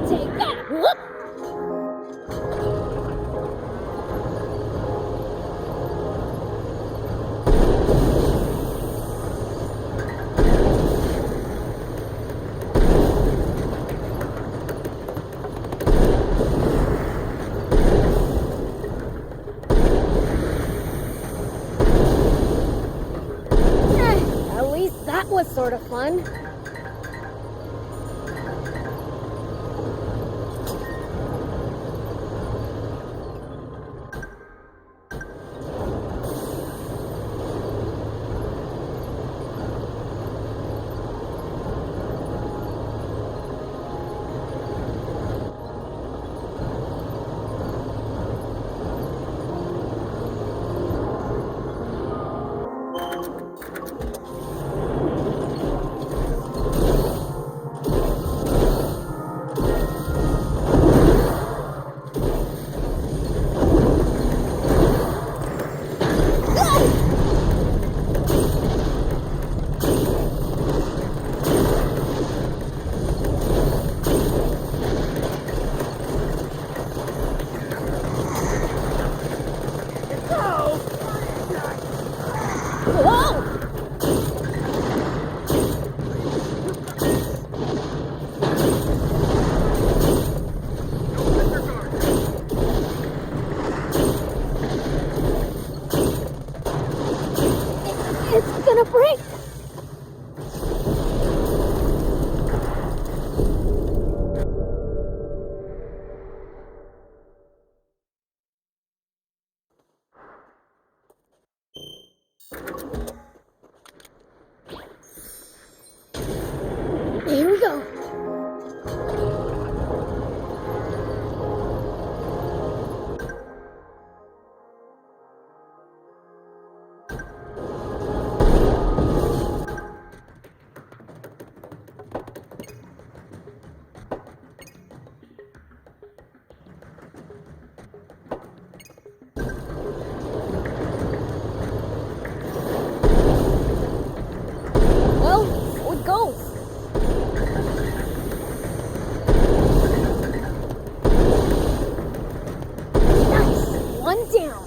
Take that! Whoop! At least that was sort of fun. It's gonna break! Here we go. Well, so it goes. Nice. One down.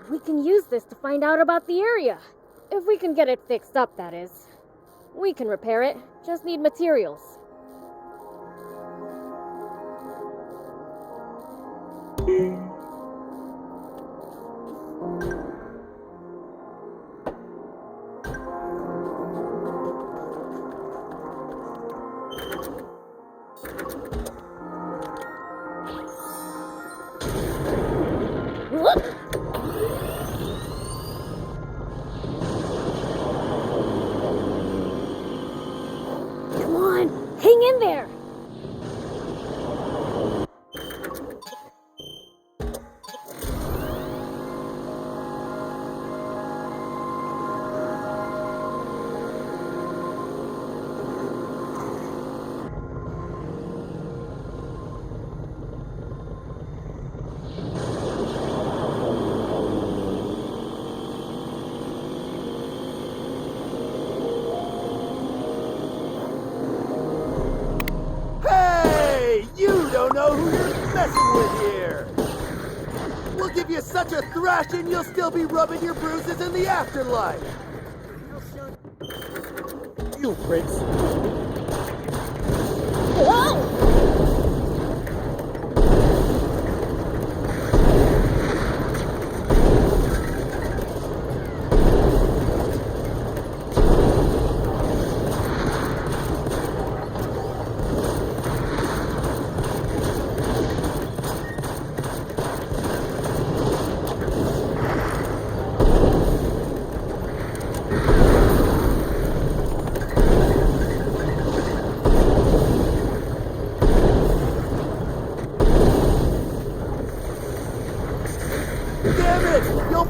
We can use this to find out about the area. If we can get it fixed up, that is. We can repair it, just need materials. Come on, hang in there! Such a thrashing, you'll still be rubbing your bruises in the afterlife! You prince! Whoa!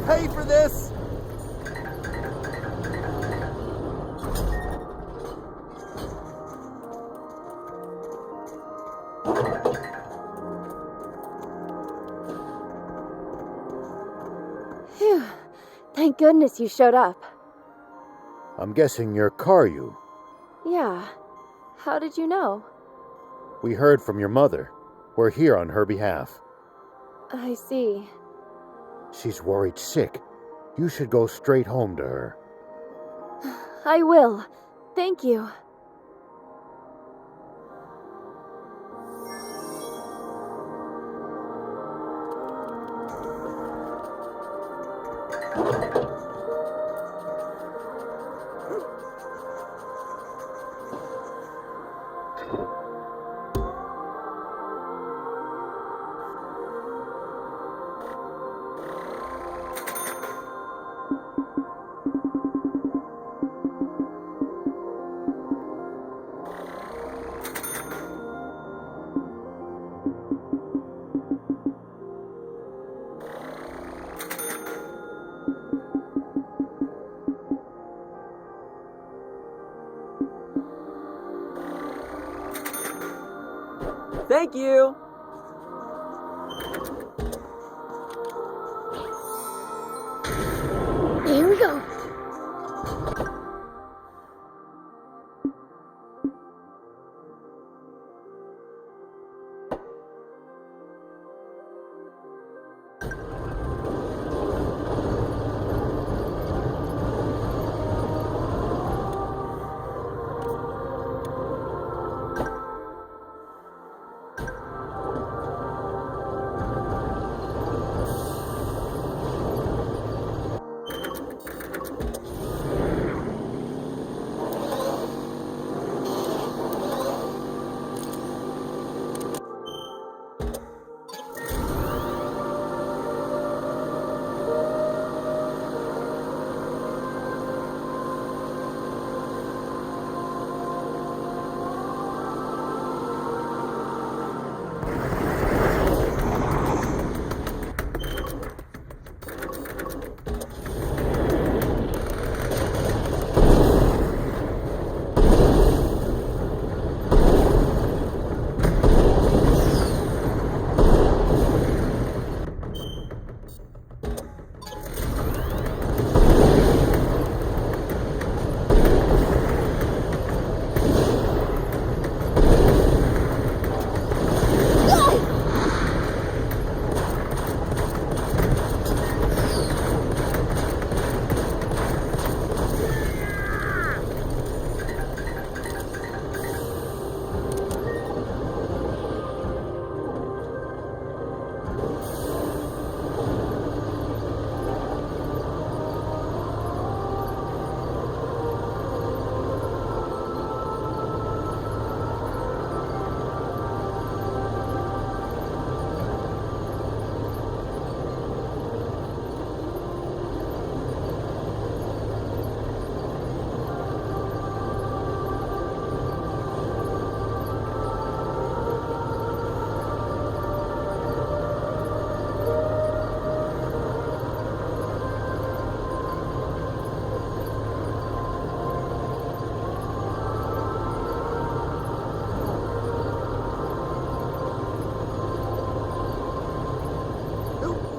Pay for this! Phew. Thank goodness you showed up. I'm guessing you're Karyu. Yeah. How did you know? We heard from your mother. We're here on her behalf. I see. She's worried sick. You should go straight home to her. I will. Thank you. Thank you! Here we go.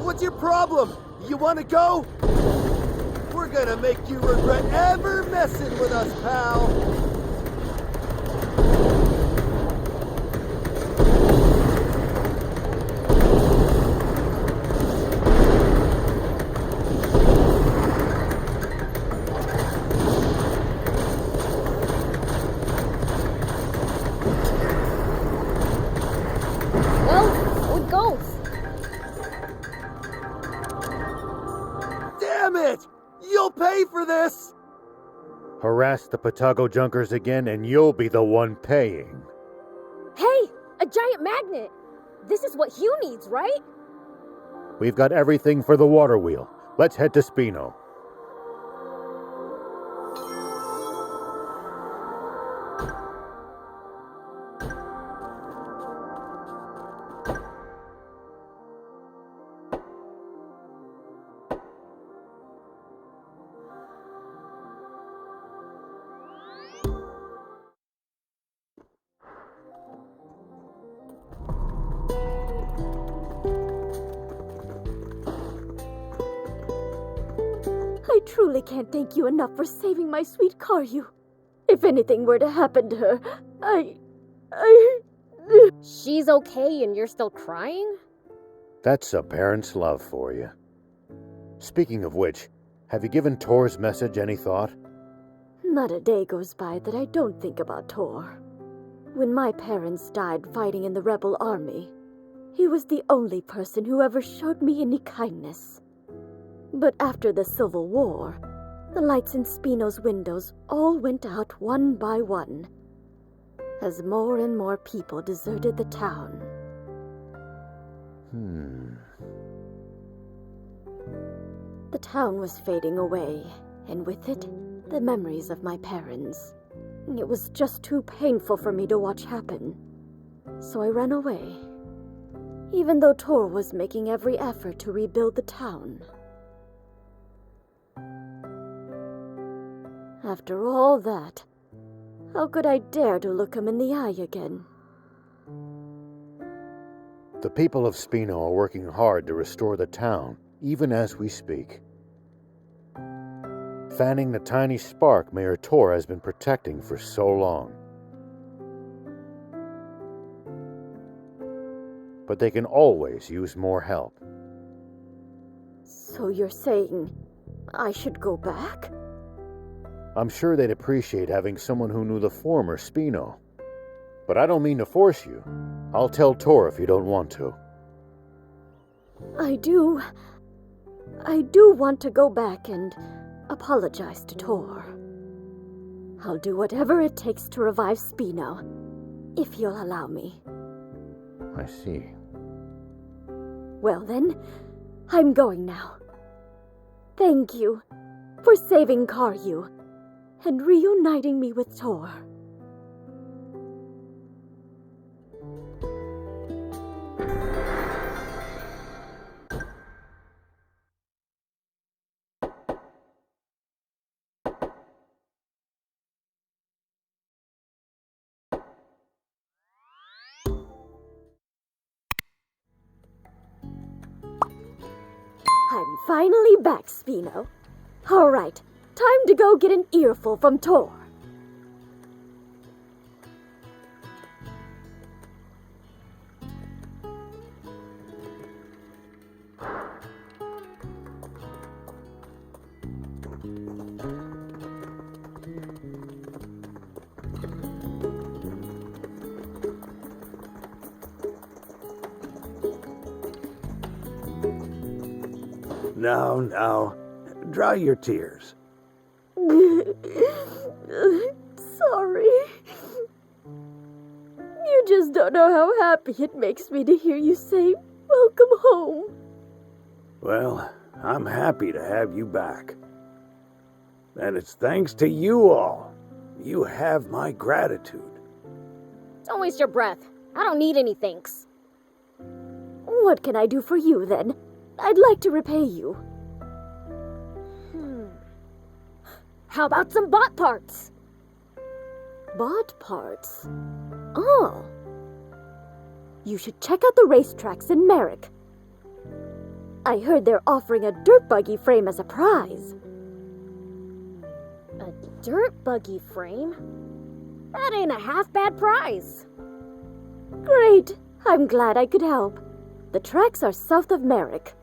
What's your problem? You want to go? We're gonna make you regret ever messing with us, pal. Well, so it goes. Damn it! You'll pay for this! Harass the Patago Junkers again and you'll be the one paying. Hey, a giant magnet! This is what Hugh needs, right? We've got everything for the water wheel. Let's head to Spino. I truly can't thank you enough for saving my sweet Karyu. If anything were to happen to her, She's okay and you're still crying? That's a parent's love for you. Speaking of which, have you given Tor's message any thought? Not a day goes by that I don't think about Tor. When my parents died fighting in the rebel army, he was the only person who ever showed me any kindness. But after the Civil War, the lights in Spino's windows all went out one by one, as more and more people deserted the town. The town was fading away, and with it, the memories of my parents. It was just too painful for me to watch happen, so I ran away, even though Tor was making every effort to rebuild the town. After all that, how could I dare to look him in the eye again? The people of Spino are working hard to restore the town, even as we speak. Fanning the tiny spark Mayor Tor has been protecting for so long. But they can always use more help. So you're saying I should go back? I'm sure they'd appreciate having someone who knew the former Spino. But I don't mean to force you. I'll tell Tor if you don't want to. I do want to go back and apologize to Tor. I'll do whatever it takes to revive Spino, if you'll allow me. I see. Well then, I'm going now. Thank you for saving Karyu and reuniting me with Tor. I'm finally back, Spino. All right, time to go get an earful from Tor. Now, dry your tears. Sorry. You just don't know how happy it makes me to hear you say, "Welcome home." Well, I'm happy to have you back. And it's thanks to you all. You have my gratitude. Don't waste your breath. I don't need any thanks. What can I do for you, then? I'd like to repay you. How about some bot parts? Bot parts? Oh. You should check out the racetracks in Merrick. I heard they're offering a dirt buggy frame as a prize. A dirt buggy frame? That ain't a half-bad prize. Great! I'm glad I could help. The tracks are south of Merrick.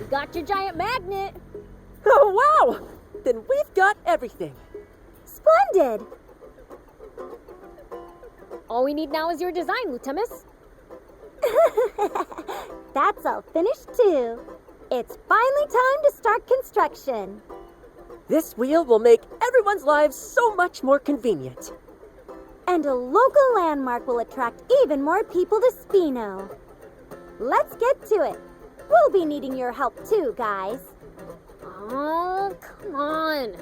Got your giant magnet. Oh, wow! Then we've got everything. Splendid! All we need now is your design, Lieutenant. That's all finished too. It's finally time to start construction. This wheel will make everyone's lives so much more convenient. And a local landmark will attract even more people to Spino. Let's get to it. We'll be needing your help too, guys. Oh, come on.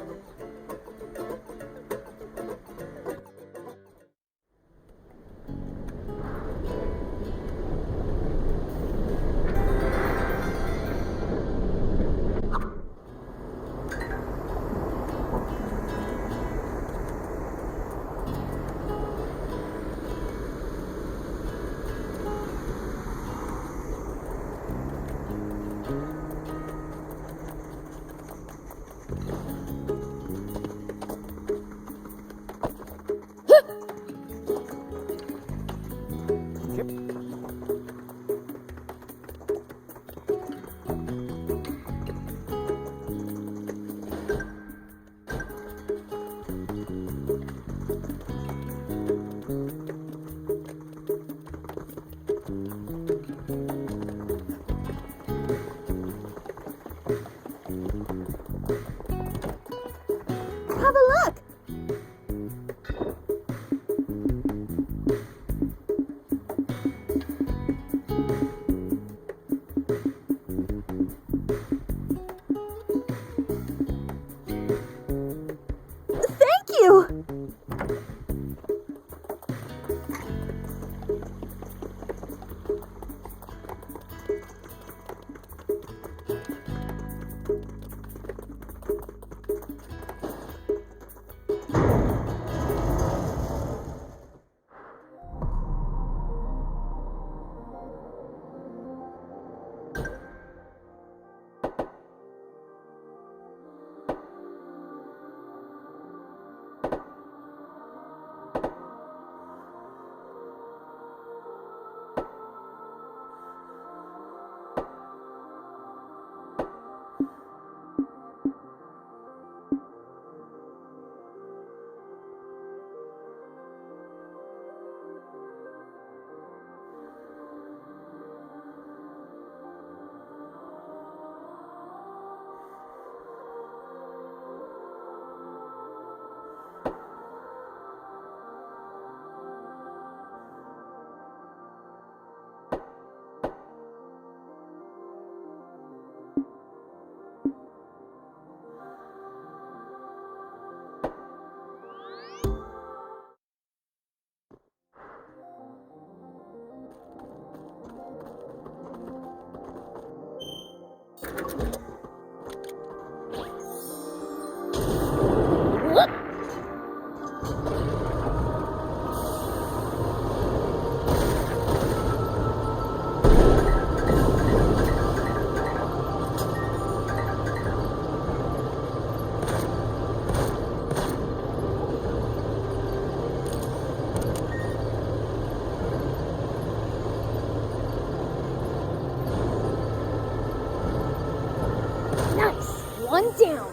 Have a look! Thank you! One down.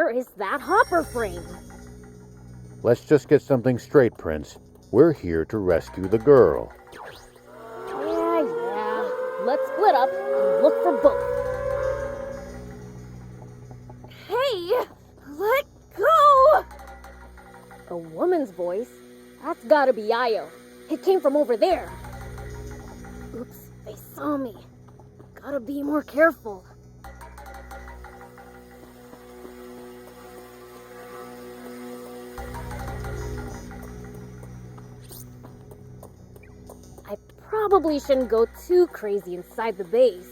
where is that hopper frame? Let's just get something straight, Prince. We're here to rescue the girl. Yeah. Let's split up and look for both. Hey! Let go! A woman's voice? That's gotta be Io. It came from over there. Oops, they saw me. Gotta be more careful. I probably shouldn't go too crazy inside the base.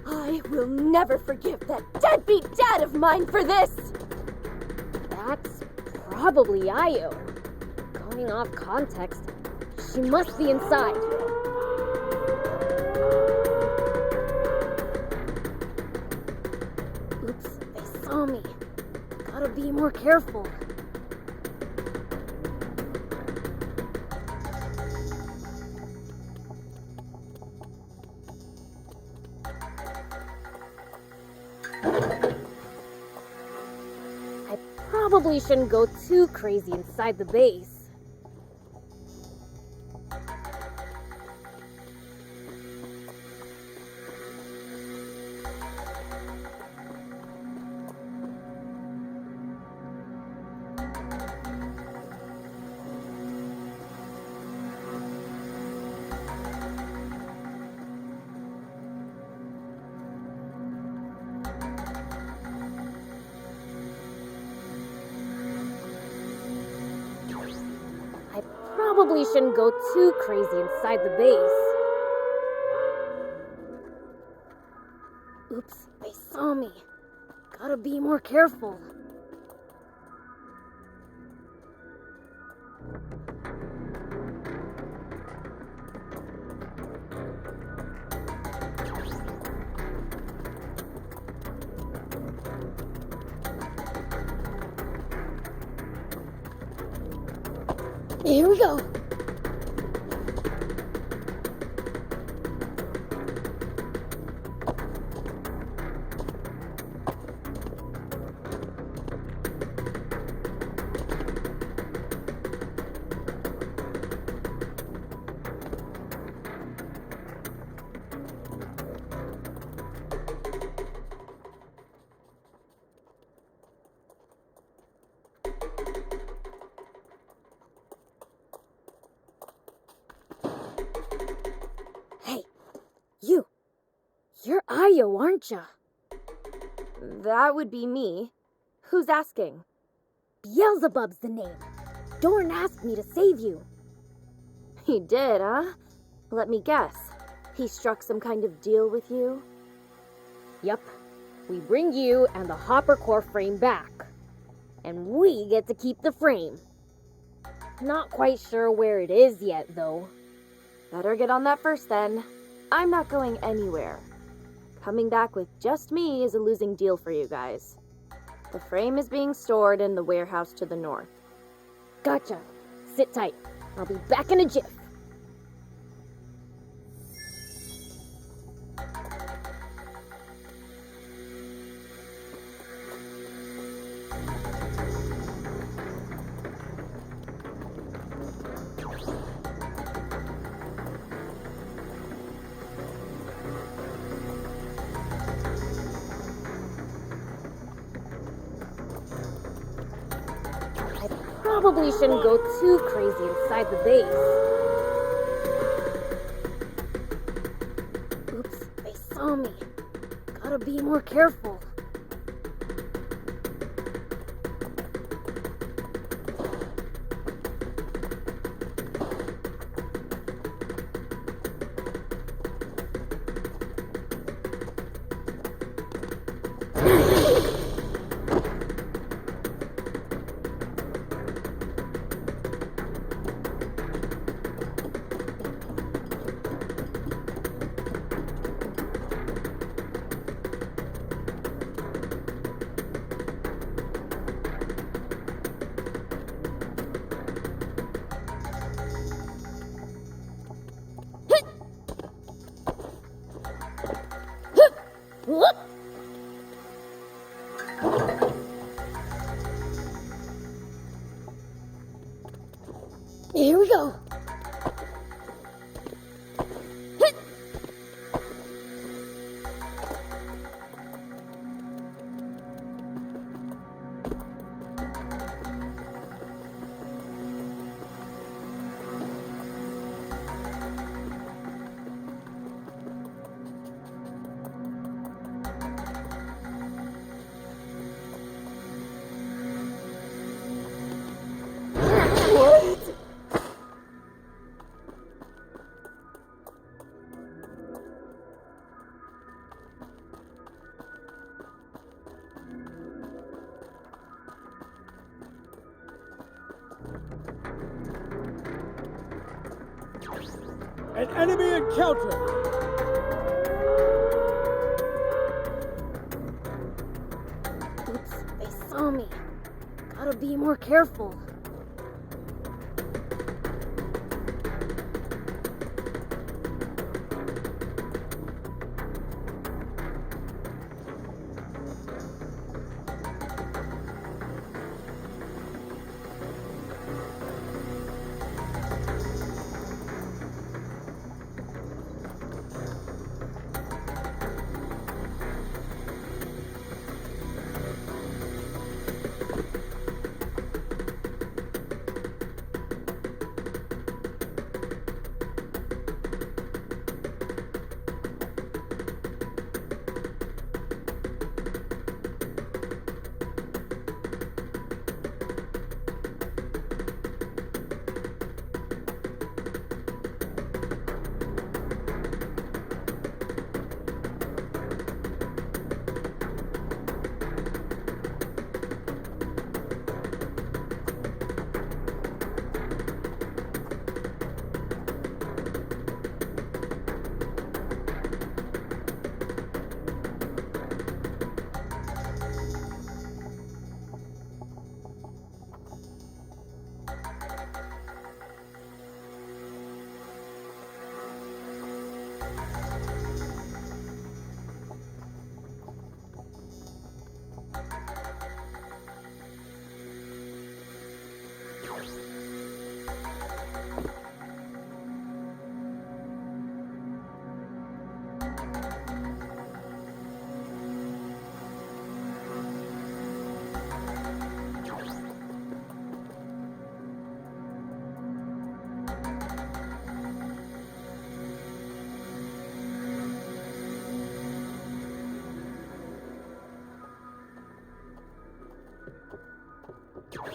I will never forgive that deadbeat dad of mine for this! That's probably Io. Going off context, she must be inside. Oops, they saw me. Gotta be more careful. Probably shouldn't go too crazy inside the base. Probably shouldn't go too crazy inside the base. Oops, they saw me. Gotta be more careful. Here we go. You're Io, aren't ya? That would be me. Who's asking? Beelzebub's the name. Dorn asked me to save you. He did, huh? Let me guess. He struck some kind of deal with you? Yup. We bring you and the hopper core frame back. And we get to keep the frame. Not quite sure where it is yet, though. Better get on that first, then. I'm not going anywhere. Coming back with just me is a losing deal for you guys. The frame is being stored in the warehouse to the north. Gotcha. Sit tight. I'll be back in a jiff. Probably shouldn't go too crazy inside the base. Oops, they saw me. Gotta be more careful. go! An enemy encounter! Oops, they saw me. Gotta be more careful.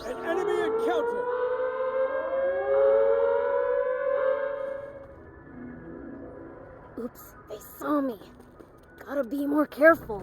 An enemy encounter! Oops, they saw me. Gotta be more careful.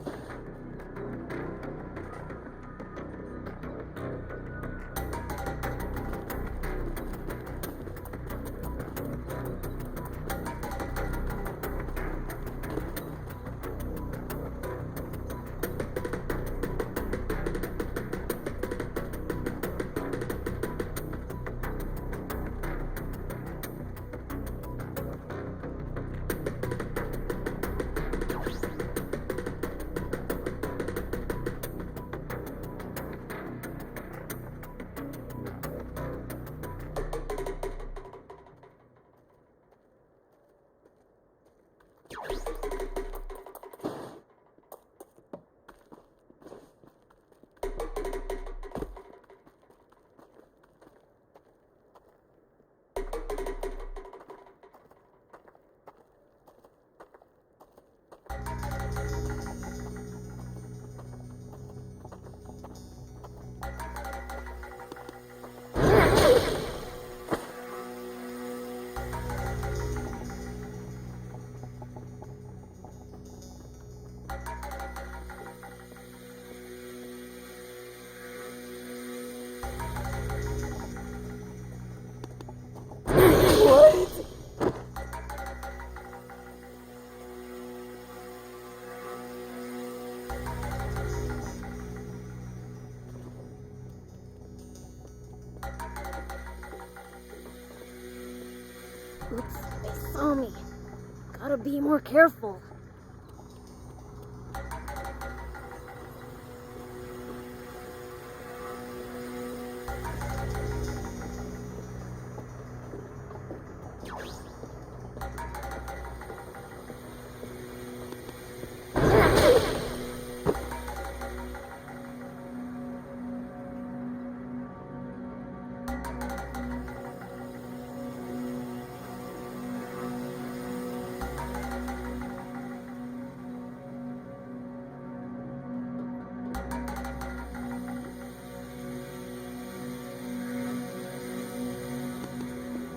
Oops, they saw me. Gotta be more careful.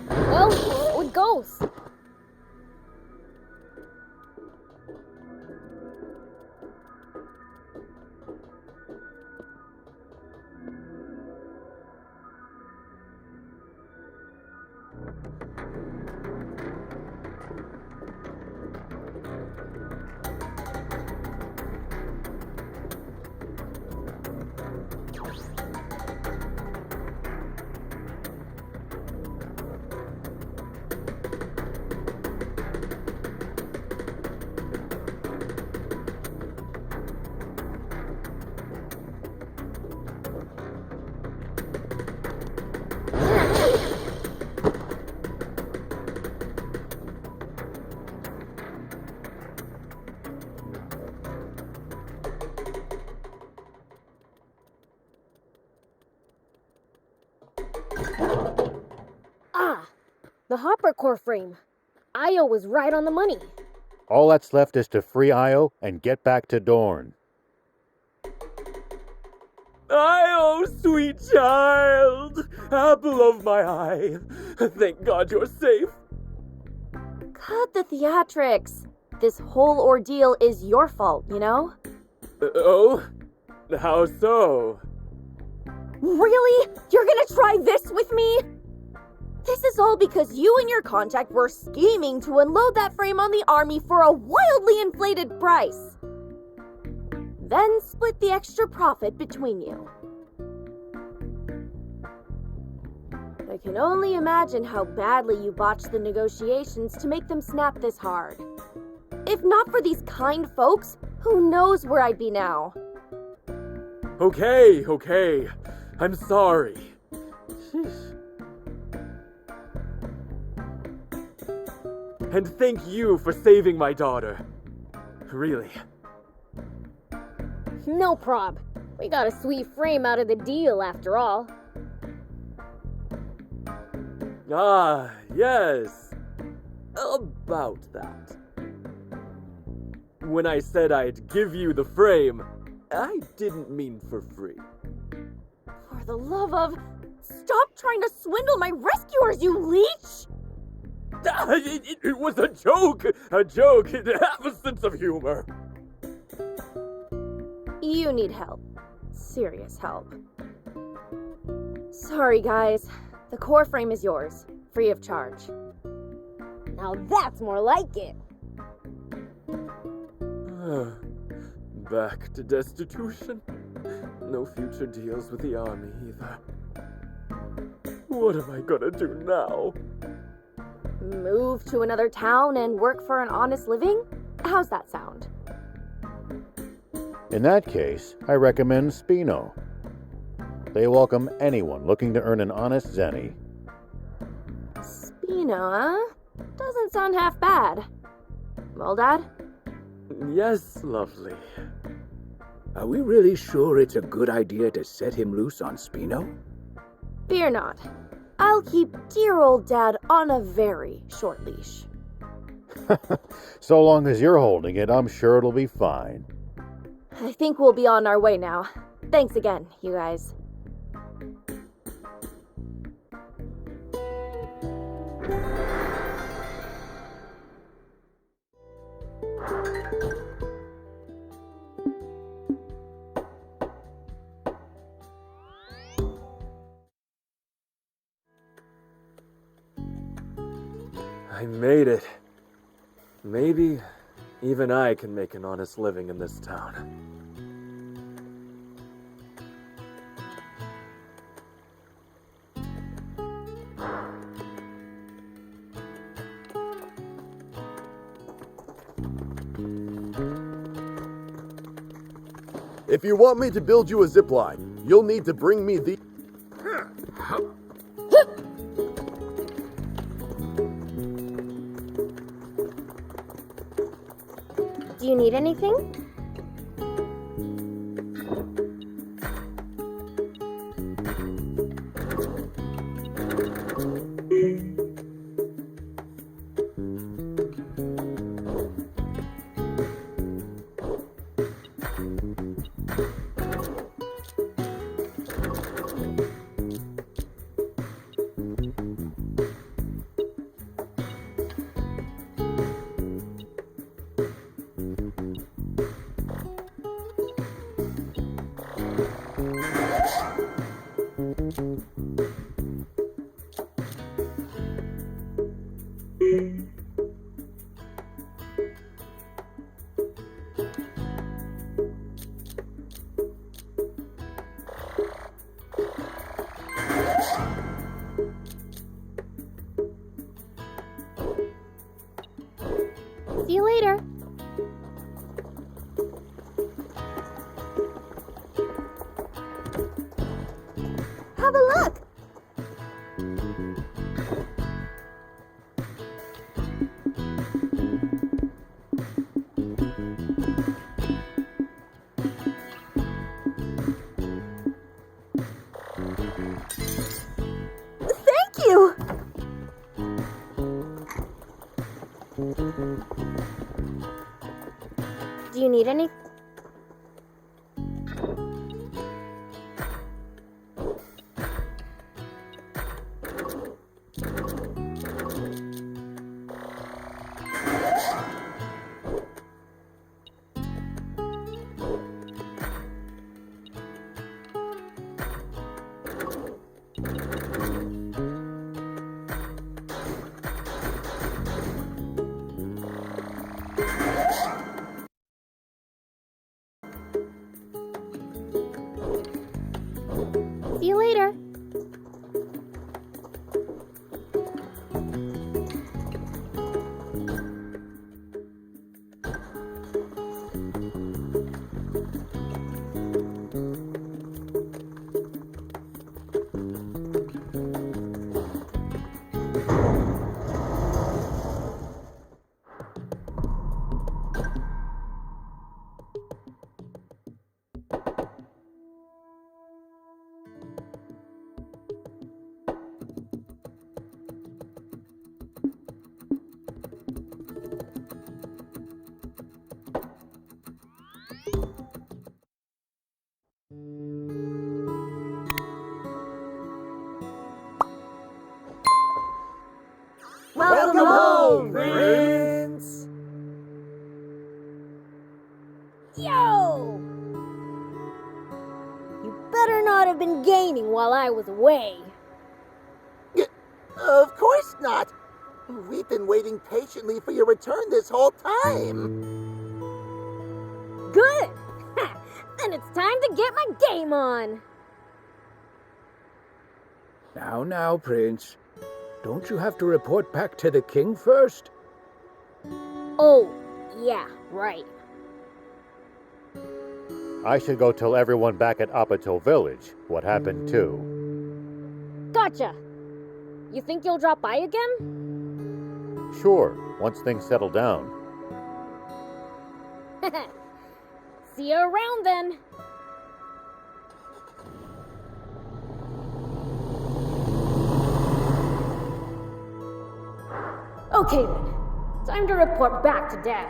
Well, so it goes. The hopper core frame. Io was right on the money. All that's left is to free Io and get back to Dorne. Io, sweet child! Apple of my eye. Thank God you're safe. Cut the theatrics. This whole ordeal is your fault, you know? Oh? How so? Really? You're gonna try this with me? This is all because you and your contact were scheming to unload that frame on the army for a wildly inflated price. Then split the extra profit between you. I can only imagine how badly you botched the negotiations to make them snap this hard. If not for these kind folks, who knows where I'd be now? Okay. I'm sorry. And thank you for saving my daughter. Really. No prob. We got a sweet frame out of the deal after all. Ah, yes. About that. When I said I'd give you the frame, I didn't mean for free. For the love of... Stop trying to swindle my rescuers, you leech! It was a joke! A joke! Have a sense of humor! You need help. Serious help. Sorry, guys. The core frame is yours. Free of charge. Now that's more like it. Back to destitution. No future deals with the army either. What am I gonna do now? Move to another town and work for an honest living? How's that sound? In that case, I recommend Spino. They welcome anyone looking to earn an honest zenny. Spino, huh? Doesn't sound half bad. Well, Dad? Yes, lovely. Are we really sure it's a good idea to set him loose on Spino? Fear not. I'll keep dear old Dad on a very short leash. So long as you're holding it, I'm sure it'll be fine. I think we'll be on our way now. Thanks again, you guys. I made it. Maybe even I can make an honest living in this town. If you want me to build you a zip line, you'll need to bring me the... Do you need anything? See you later. Have a look! Thank you! Do you need any? See you later. Welcome home, Prince! Yo! You better not have been gaming while I was away. Of course not. We've been waiting patiently for your return this whole time. Good! Then it's time to get my game on. Now, Prince. Don't you have to report back to the king first? Oh, yeah, right. I should go tell everyone back at Apatow Village what happened too. Gotcha. You think you'll drop by again? Sure, once things settle down. See you around then. Okay then, time to report back to Dad.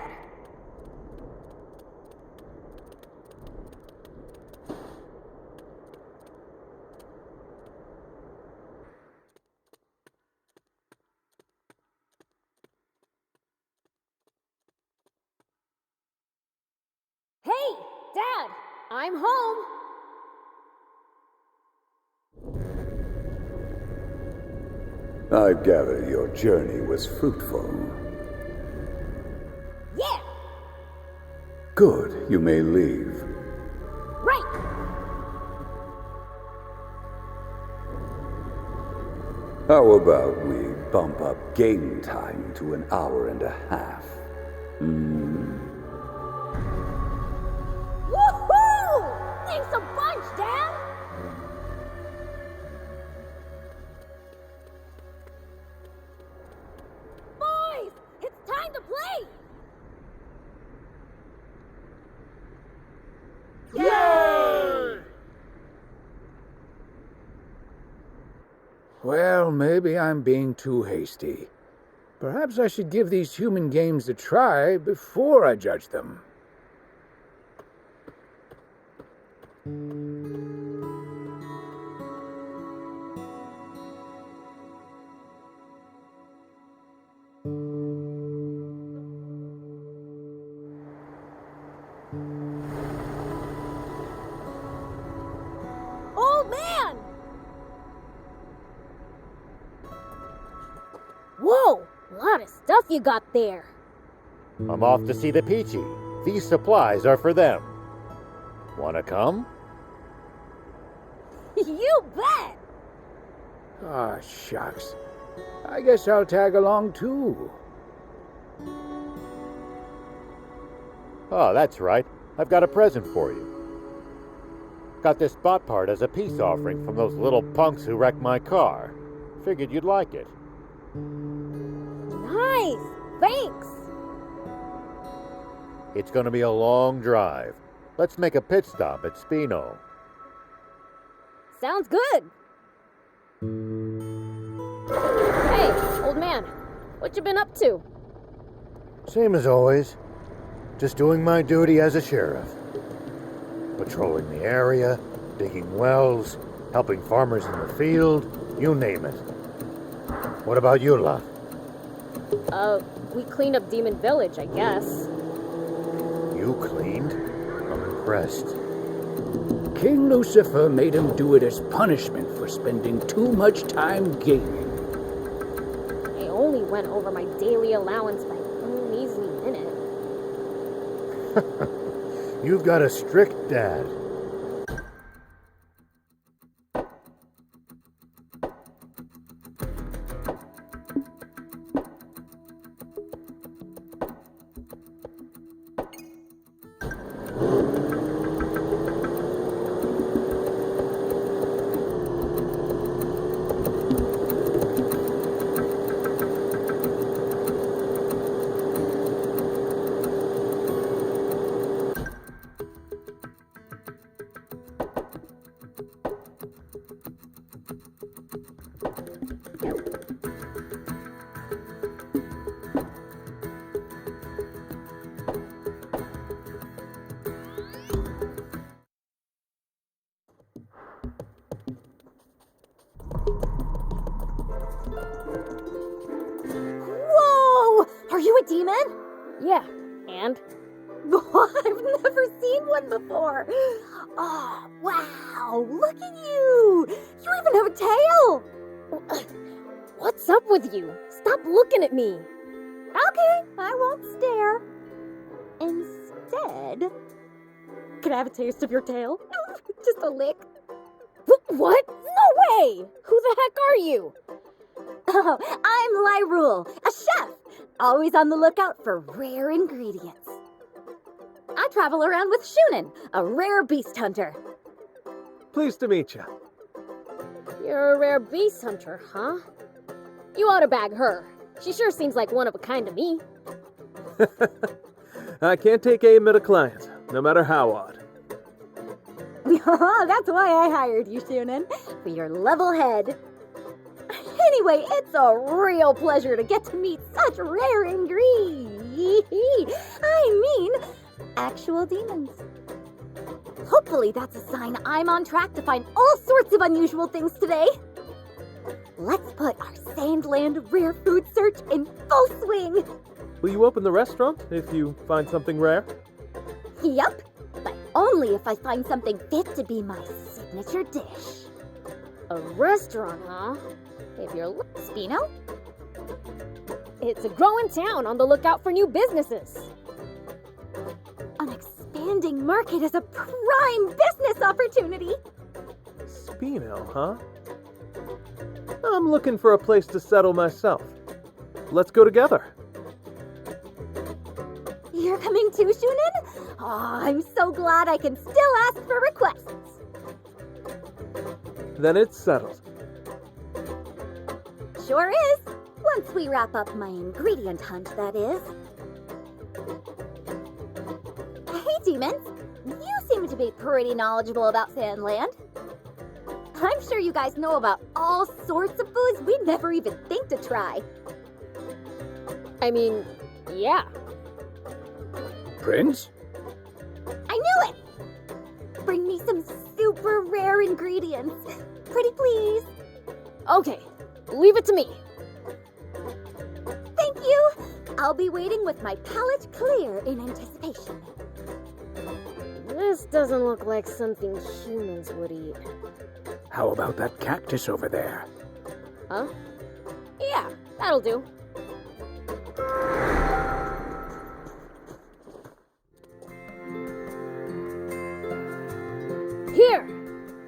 Hey, Dad, I'm home. I gather your journey was fruitful. Yeah, Good, you may leave. right. How about we bump up game time to an hour and a half? Woohoo! Thanks a bunch, Dad. Boys, it's time to play. Yay! Well, maybe I'm being too hasty. Perhaps I should give these human games a try before I judge them. Whoa! A lot of stuff you got there. I'm off to see the Picchi. These supplies are for them. Wanna come? You bet! Ah, shucks. I guess I'll tag along too. Oh, that's right. I've got a present for you. Got this spot part as a peace offering from those little punks who wrecked my car. Figured you'd like it. Nice! Thanks! It's gonna be a long drive. Let's make a pit stop at Spino. Sounds good! Hey, old man. What you been up to? Same as always. Just doing my duty as a sheriff. Patrolling the area, digging wells, helping farmers in the field, you name it. What about you lot? We cleaned up Demon Village, I guess. You cleaned? I'm impressed. King Lucifer made him do it as punishment for spending too much time gaming. I only went over my daily allowance by a measly minute. You've got a strict dad. Whoa! Are you a demon? Yeah, and? I've never seen one before. Oh, wow! Look at you! You even have a tail! What's up with you? Stop looking at me. Okay, I won't stare. Instead, can I have a taste of your tail? Just a lick. What? No way! Who the heck are you? Oh, I'm Lyrule, a chef, always on the lookout for rare ingredients. I travel around with Shunin, a rare beast hunter. Pleased to meet you. You're a rare beast hunter, huh? You ought to bag her. She sure seems like one of a kind to me. I can't take aim at a client, no matter how odd. That's why I hired you, Shunin, for your level head. Anyway, it's a real pleasure to get to meet such rare actual demons. Hopefully that's a sign I'm on track to find all sorts of unusual things today. Let's put our Sandland rare food search in full swing. Will you open the restaurant if you find something rare? Yup, but only if I find something fit to be my signature dish. A restaurant, huh? If you're Spino? It's a growing town on the lookout for new businesses. An expanding market is a prime business opportunity. Spino, huh? I'm looking for a place to settle myself. Let's go together. You're coming too, Shunin? Oh, I'm so glad I can still ask for requests. Then it's settled. Sure is. Once we wrap up my ingredient hunt, that is. Hey, demons. You seem to be pretty knowledgeable about Sandland. I'm sure you guys know about all sorts of foods we'd never even think to try. I mean, yeah. Prince? I knew it! Bring me some super rare ingredients. Pretty please. Okay, leave it to me. Thank you. I'll be waiting with my palate clear in anticipation. This doesn't look like something humans would eat. How about that cactus over there? Huh? Yeah, that'll do. Here,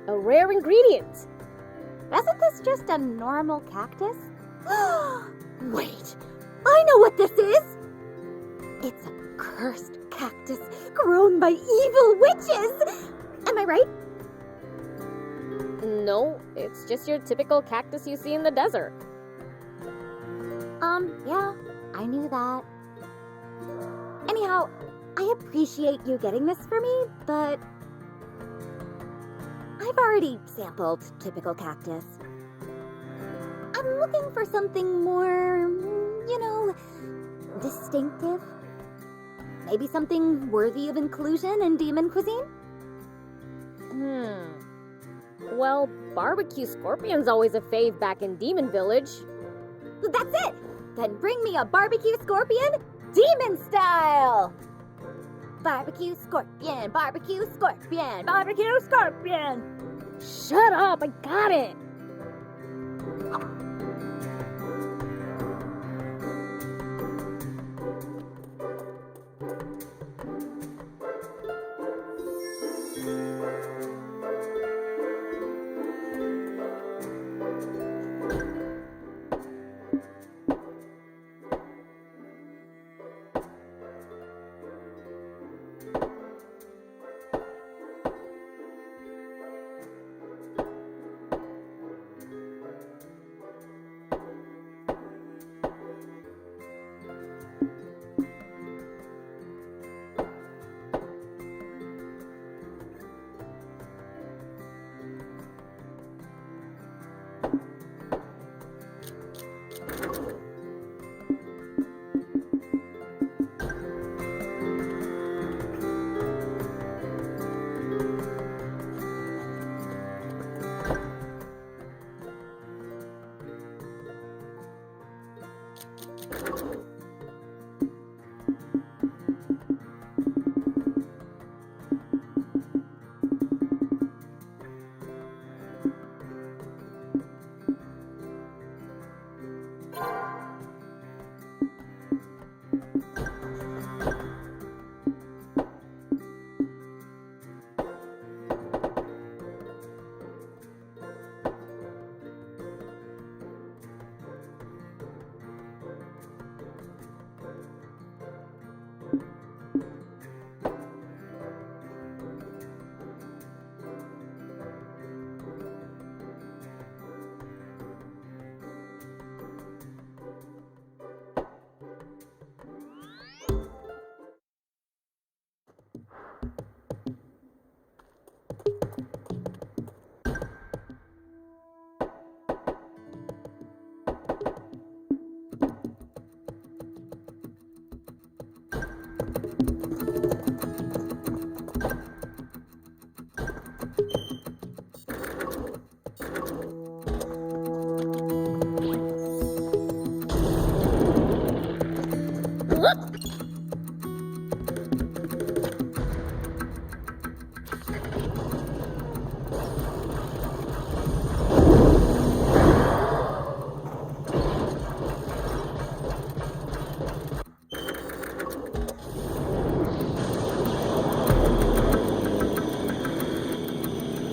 a rare ingredient. Isn't this just a normal cactus? Wait, I know what this is! It's a cursed cactus grown by evil witches! Am I right? No, it's just your typical cactus you see in the desert. Yeah, I knew that. Anyhow, I appreciate you getting this for me, but I've already sampled typical cactus. I'm looking for something more, distinctive. Maybe something worthy of inclusion in demon cuisine? Well, barbecue scorpion's always a fave back in Demon Village. That's it! Then bring me a barbecue scorpion, demon style! Barbecue scorpion, barbecue scorpion, barbecue scorpion! Shut up, I got it!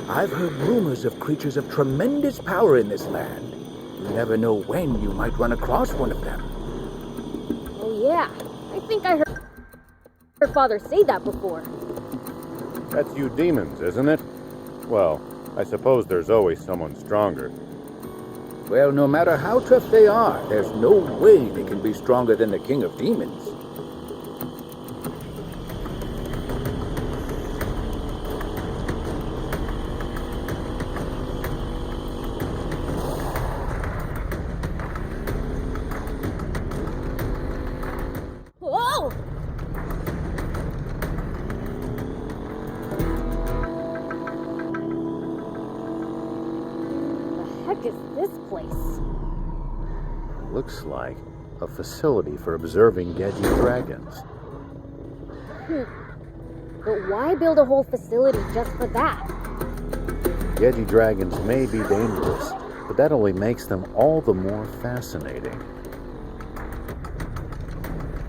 I've heard rumors of creatures of tremendous power in this land. You never know when you might run across one of them. Oh yeah, I think I heard her father say that before. That's you demons, isn't it? Well, I suppose there's always someone stronger. Well, no matter how tough they are, there's no way they can be stronger than the King of Demons. Whoa! The heck is this place? Looks like a facility for observing Gedgy dragons. But why build a whole facility just for that? Gedgy dragons may be dangerous, but but that only makes them all the more fascinating.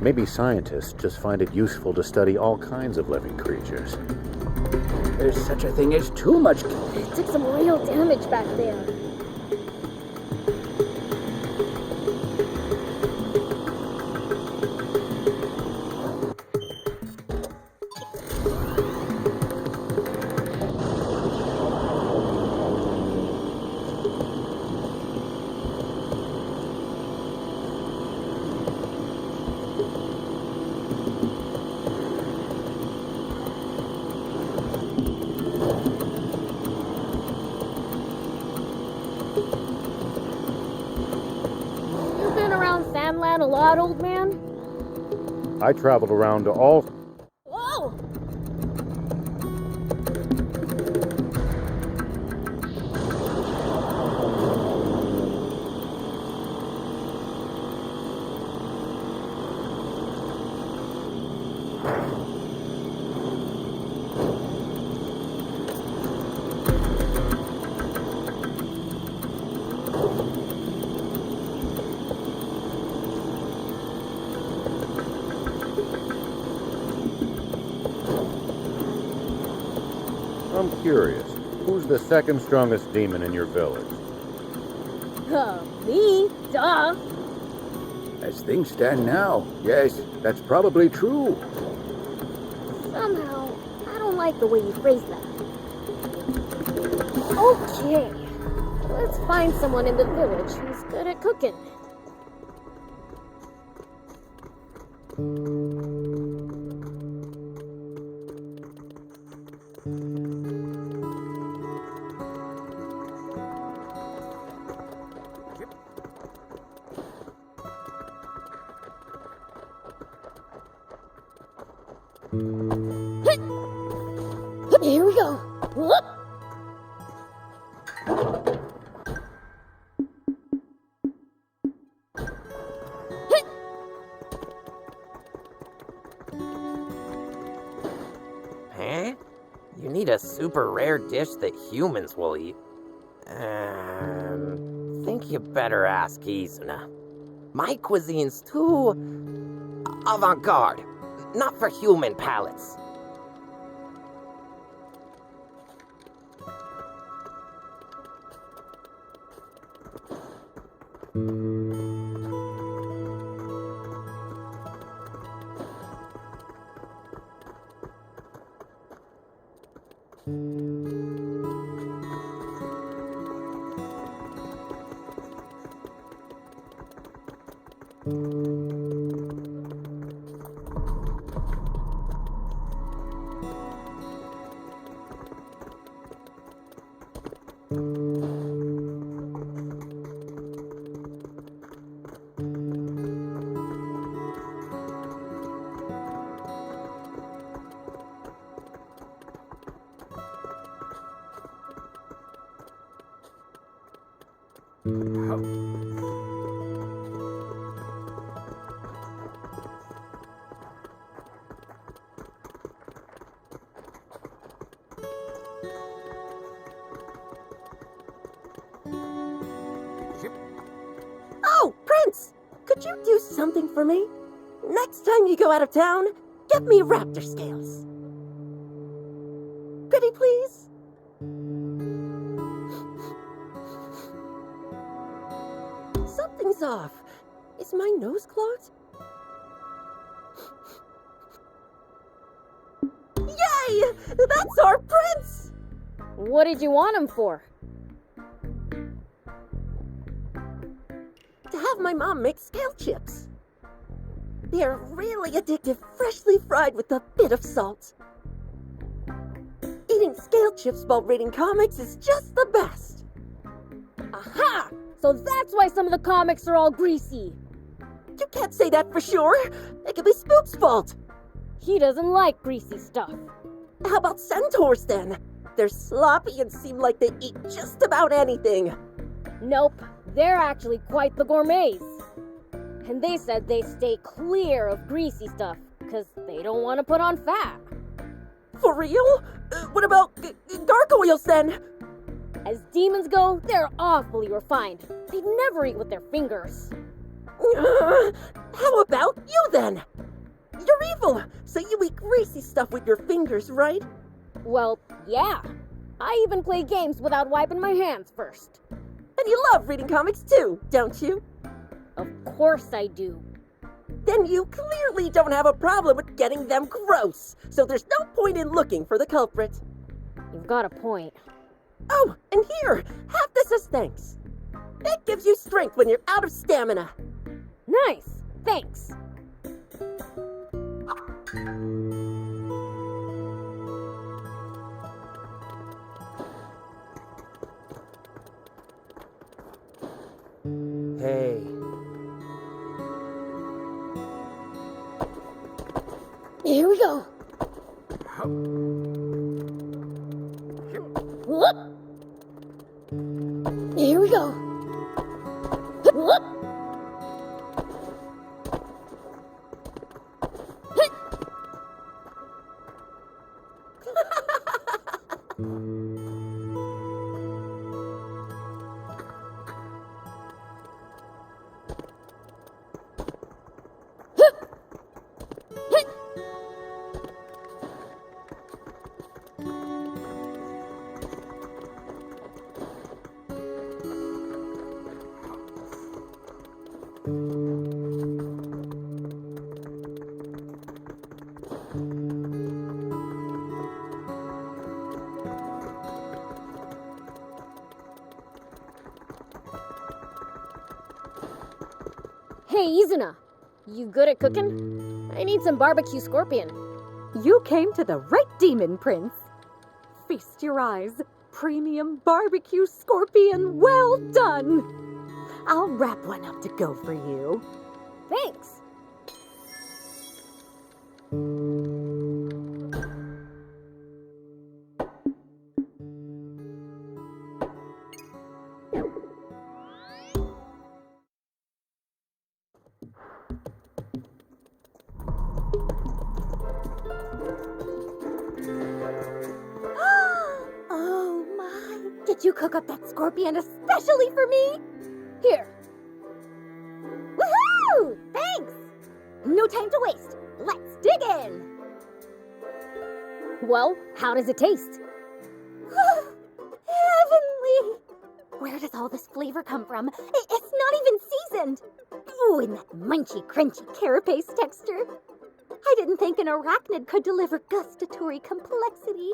Maybe scientists just find it useful to study all kinds of living creatures. There's such a thing as too much. It took some real damage back there. A lot, old man? I traveled around to all... Whoa! I'm curious, who's the second strongest demon in your village? Me? Duh! As things stand now, yes, that's probably true. Somehow, I don't like the way you phrase that. Okay, let's find someone in the village who's good at cooking. Here we go. Whoop. Huh? You need a super rare dish that humans will eat. Think you better ask Izuna. My cuisine's too avant-garde, not for human palates. Oh, Prince! Could you do something for me? Next time you go out of town, get me raptor scales. Pretty please? Something's off. Is my nose clogged? Yay! That's our prince! What did you want him for? To have my mom make scale chips. They're really addictive, freshly fried with a bit of salt. Eating scale chips while reading comics is just the best. Aha! So that's why some of the comics are all greasy. You can't say that for sure. It could be Spook's fault. He doesn't like greasy stuff. How about centaurs then? They're sloppy and seem like they eat just about anything. Nope, they're actually quite the gourmets. And they said they stay clear of greasy stuff, because they don't want to put on fat. For real? What about gargoyles then? As demons go, they're awfully refined. They'd never eat with their fingers. How about you then? You're evil, so you eat greasy stuff with your fingers, right? Well, yeah. I even play games without wiping my hands first. And you love reading comics too, don't you? Of course I do. Then you clearly don't have a problem with getting them gross, so there's no point in looking for the culprit. You've got a point. Oh, and here, have this as thanks. It gives you strength when you're out of stamina. Nice, thanks. Hey. Here we go. Whoop. Here we go. Whoop. Hey, Izuna, you good at cooking? I need some barbecue scorpion. You came to the right demon, Prince. Feast your eyes. Premium barbecue scorpion, well done. I'll wrap one up to go for you. Thanks. Oh my! Did you cook up that scorpion especially for me? Here. Woohoo! Thanks! No time to waste. Let's dig in. Well, how does it taste? Heavenly! Where does all this flavor come from? It's not even seasoned. Ooh, and that munchy, crunchy carapace texture. I didn't think an arachnid could deliver gustatory complexity.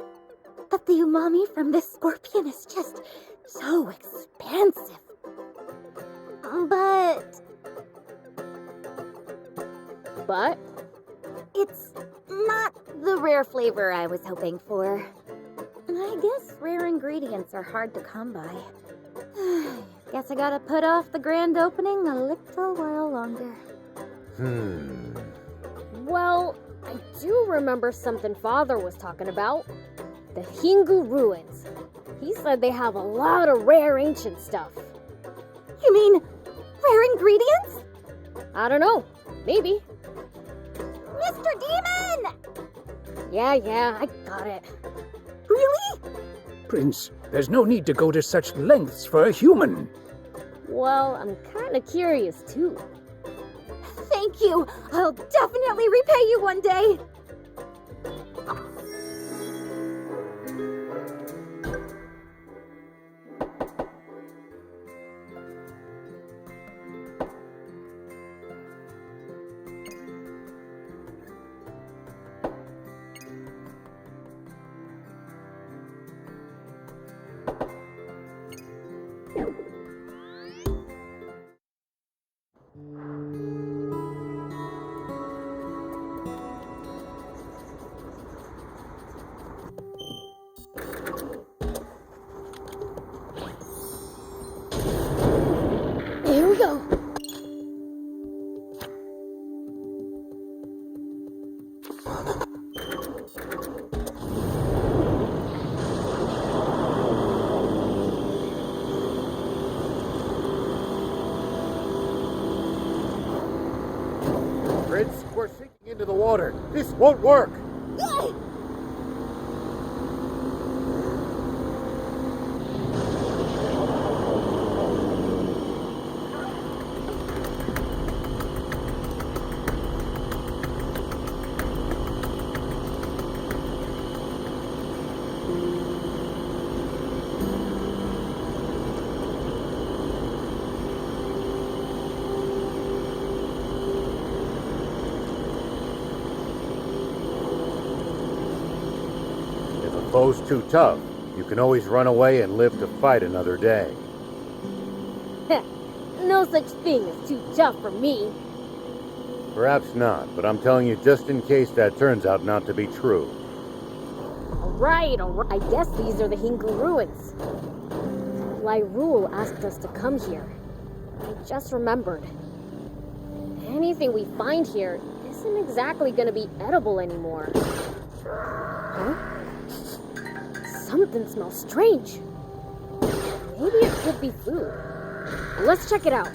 But the umami from this scorpion is just so expansive. But? It's not the rare flavor I was hoping for. I guess rare ingredients are hard to come by. Guess I gotta put off the grand opening a little while longer. Well, I do remember something Father was talking about. The Lidr Ruins. He said they have a lot of rare ancient stuff. You mean rare ingredients? I don't know. Maybe. Mr. Demon! Yeah, I got it. Really? Prince, there's no need to go to such lengths for a human. Well, I'm kind of curious too. Thank you. I'll definitely repay you one day. Here we go. Prince, we're sinking into the water. This won't work. foe's too tough, you can always run away and live to fight another day. No such thing as too tough for me. Perhaps not, but I'm telling you just in case that turns out not to be true. Alright. I guess these are the Hingu Ruins. Lyrule asked us to come here. I just remembered. Anything we find here isn't exactly gonna be edible anymore. Huh? Something smells strange. Maybe it could be food. Let's check it out.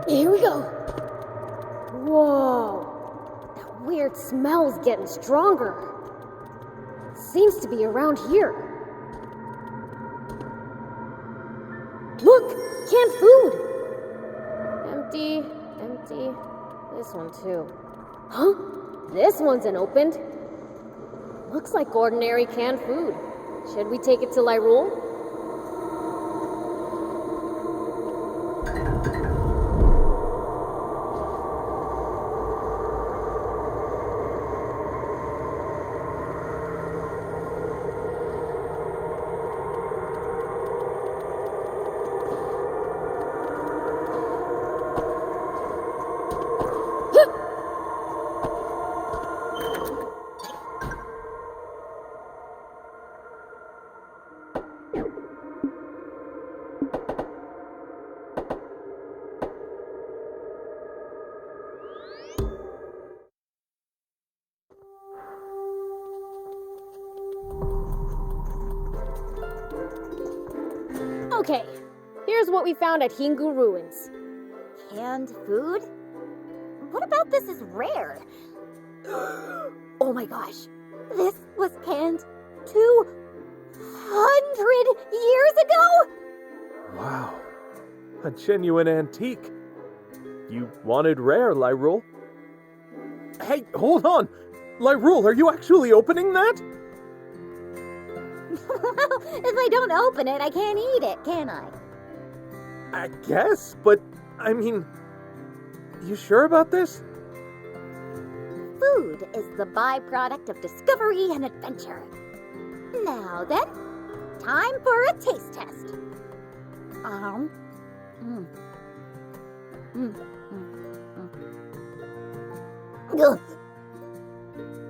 Here we go. Whoa. That weird smell's getting stronger. Seems to be around here. Look! Canned food! Empty. This one too. Huh? This one's unopened. Looks like ordinary canned food. Should we take it to Lyrule? Okay, here's what we found at Hingu Ruins. Canned food? What about this is rare? Oh my gosh, this was canned 200 years ago? Wow, a genuine antique. You wanted rare, Lyrule. Hey, hold on! Lyrule, are you actually opening that? If I don't open it, I can't eat it, can I? I guess, but, I mean, you sure about this? Food is the byproduct of discovery and adventure. Now then, time for a taste test.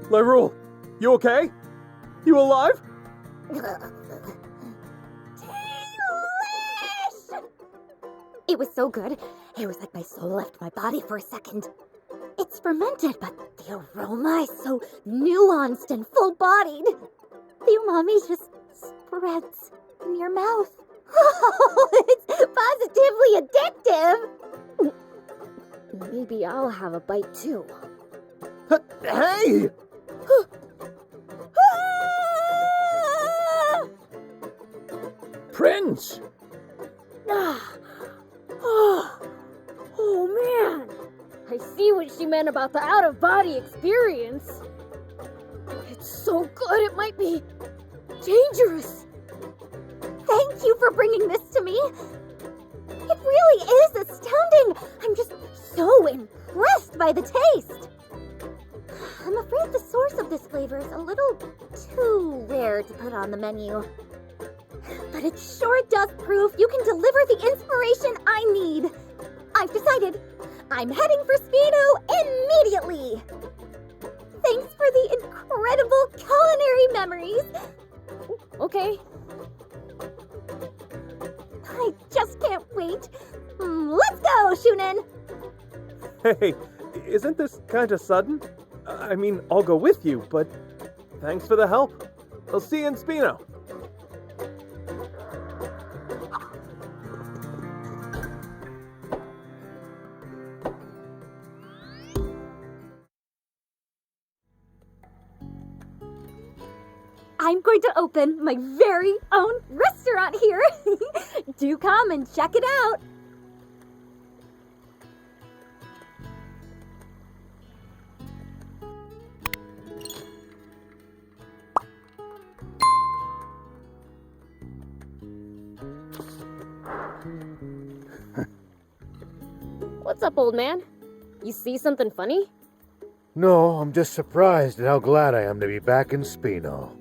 Lyrule, you okay? You alive? Delish! It was so good, it was like my soul left my body for a second. It's fermented, but the aroma is so nuanced and full-bodied. The umami just spreads in your mouth. Oh, it's positively addictive! Maybe I'll have a bite too. Hey! Prince! Oh man! I see what she meant about the out-of-body experience. It's so good it might be dangerous. Thank you for bringing this to me. It really is astounding. I'm just so impressed by the taste. I'm afraid the source of this flavor is a little too rare to put on the menu. But it sure does prove you can deliver the inspiration I need. I've decided. I'm heading for Spino immediately. Thanks for the incredible culinary memories. Okay. I just can't wait. Let's go, Shunin. Hey, isn't this kind of sudden? I mean, I'll go with you, but thanks for the help. I'll see you in Spino. I'm going to open my very own restaurant here. Do come and check it out. What's up, old man? You see something funny? No, I'm just surprised at how glad I am to be back in Spino.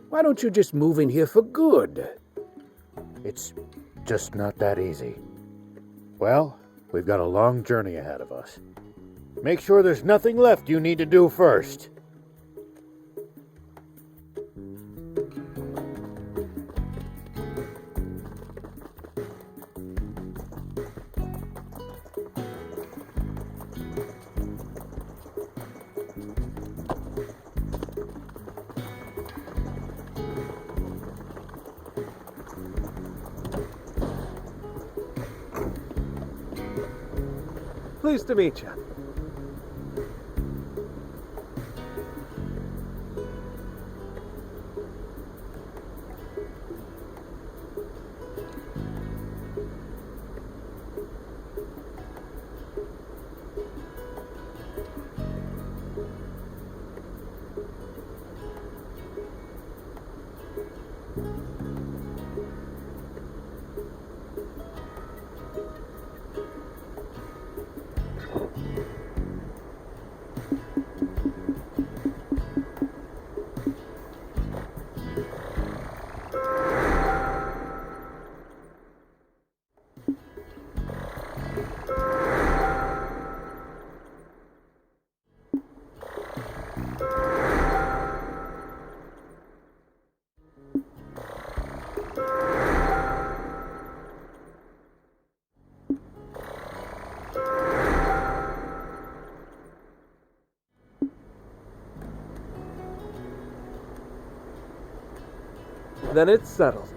Why don't you just move in here for good? It's just not that easy. Well, we've got a long journey ahead of us. Make sure there's nothing left you need to do first. Pleased to meet you. Then it's settled.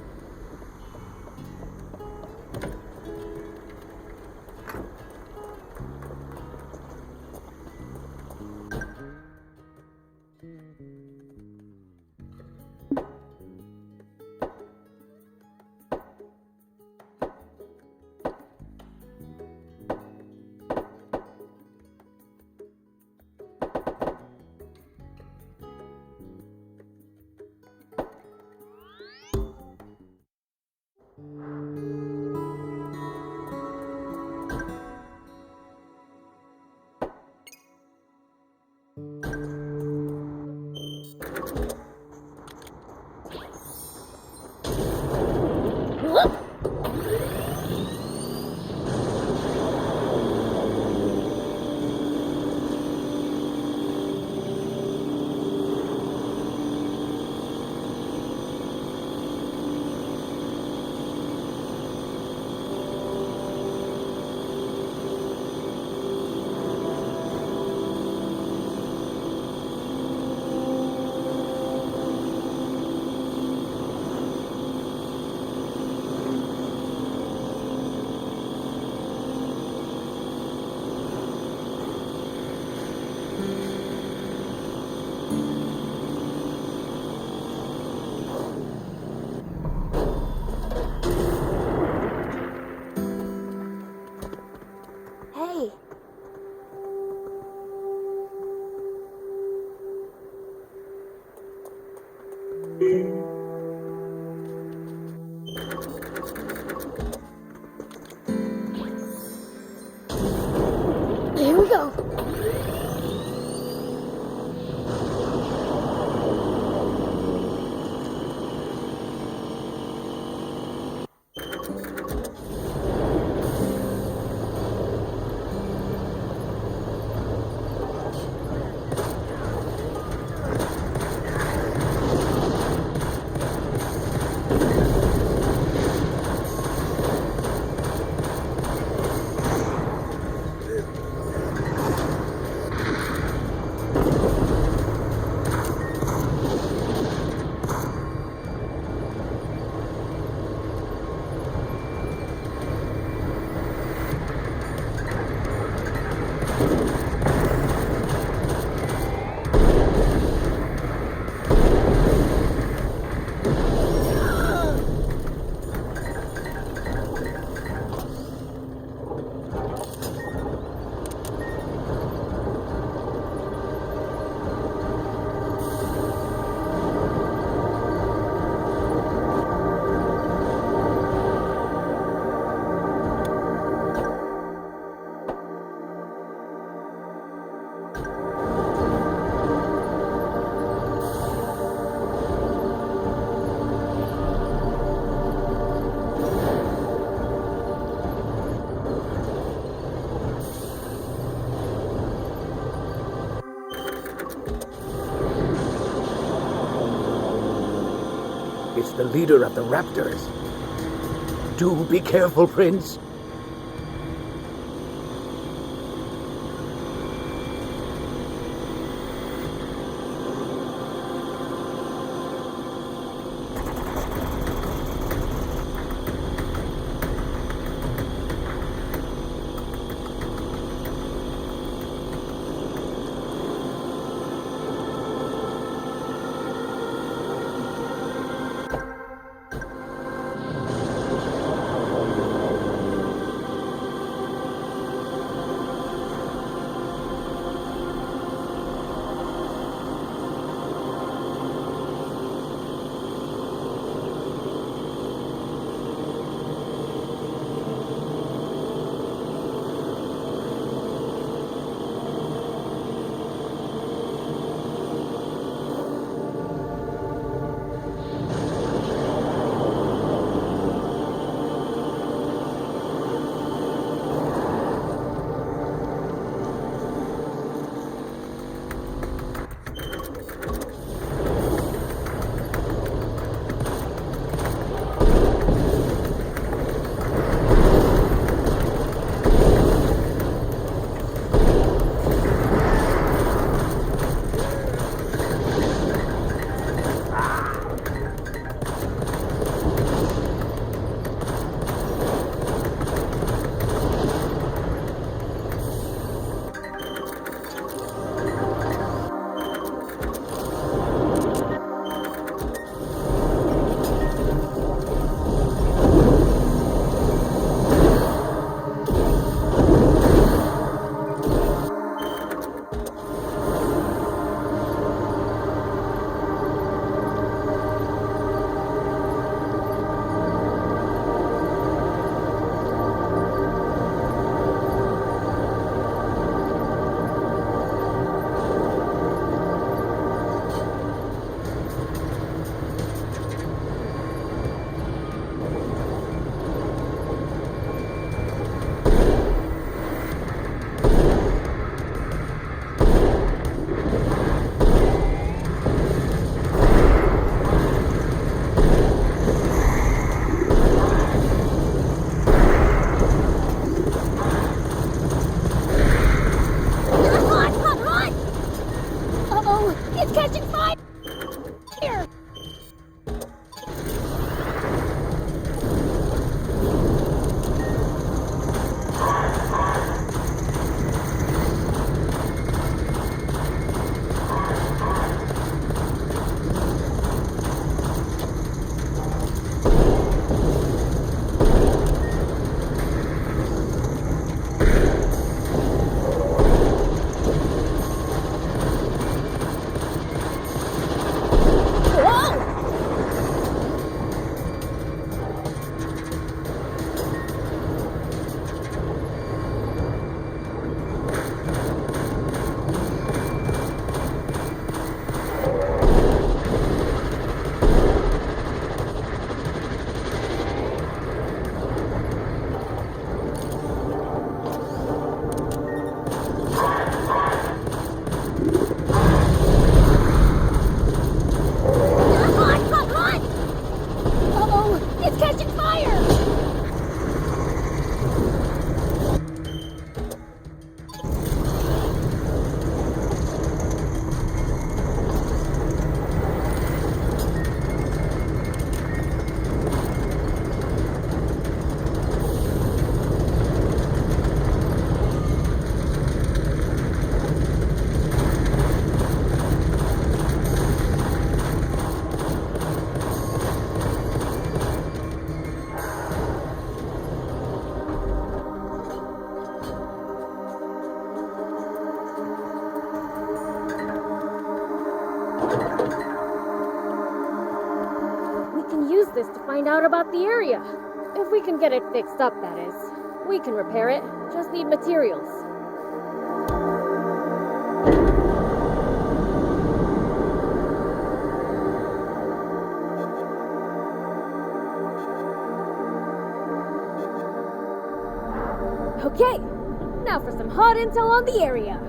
the leader of the raptors. Do be careful, Prince. this to find out about the area. If we can get it fixed up, that is. We can repair it. Just need materials. Okay, now for some hot intel on the area.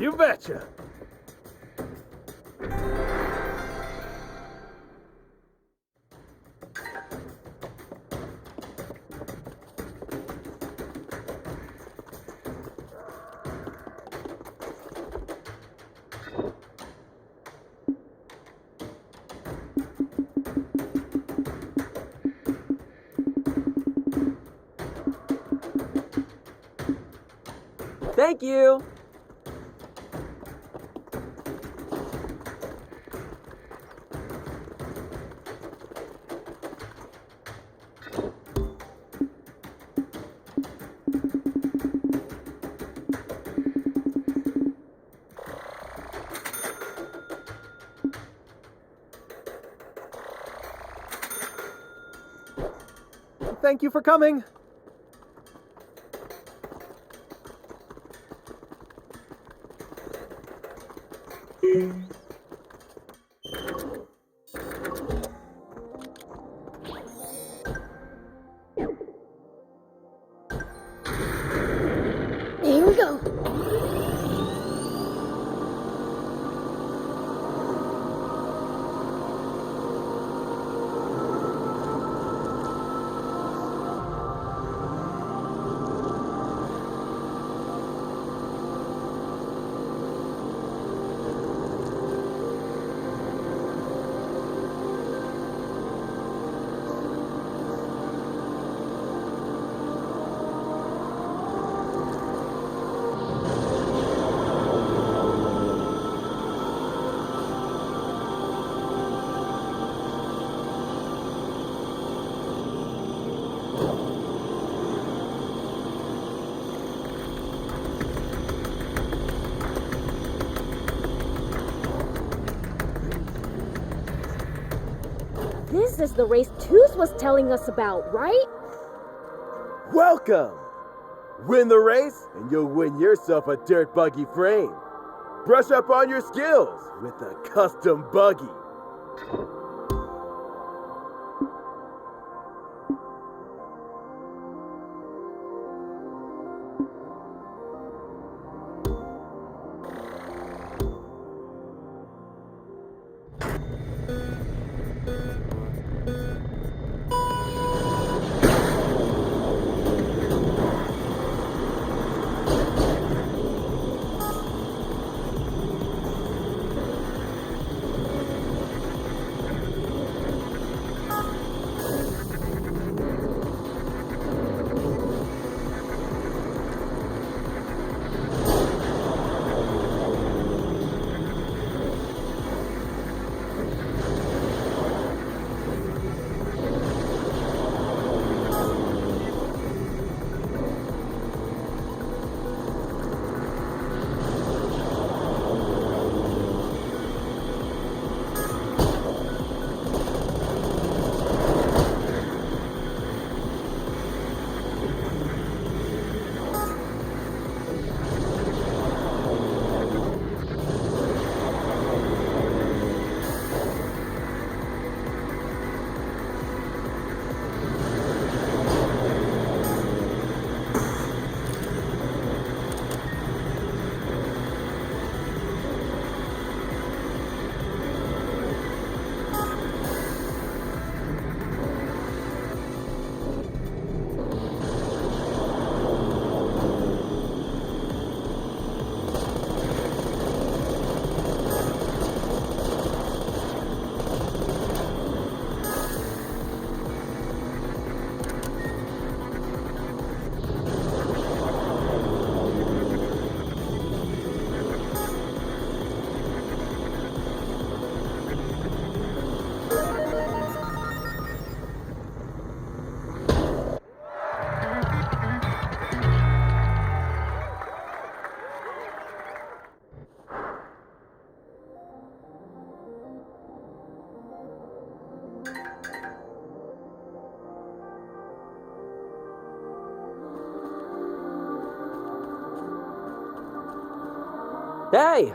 You betcha! Thank you! Thank you for coming! Here we go. This is the race Teus was telling us about, right? Welcome! Win the race, and you'll win yourself a dirt buggy frame. Brush up on your skills with a custom buggy. Hey!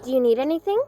Do you need anything?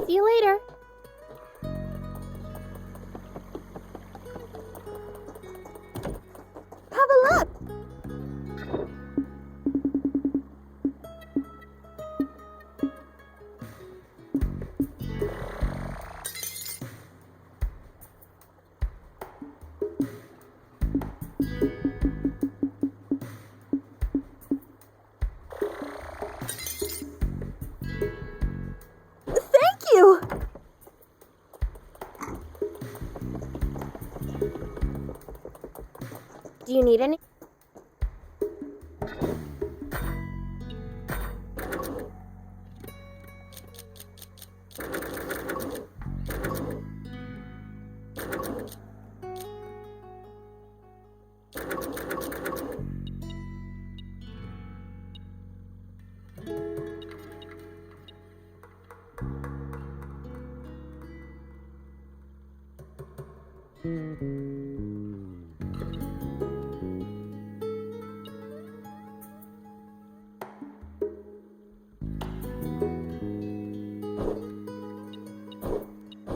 See you later. Have a look! Thank you! Do you need any?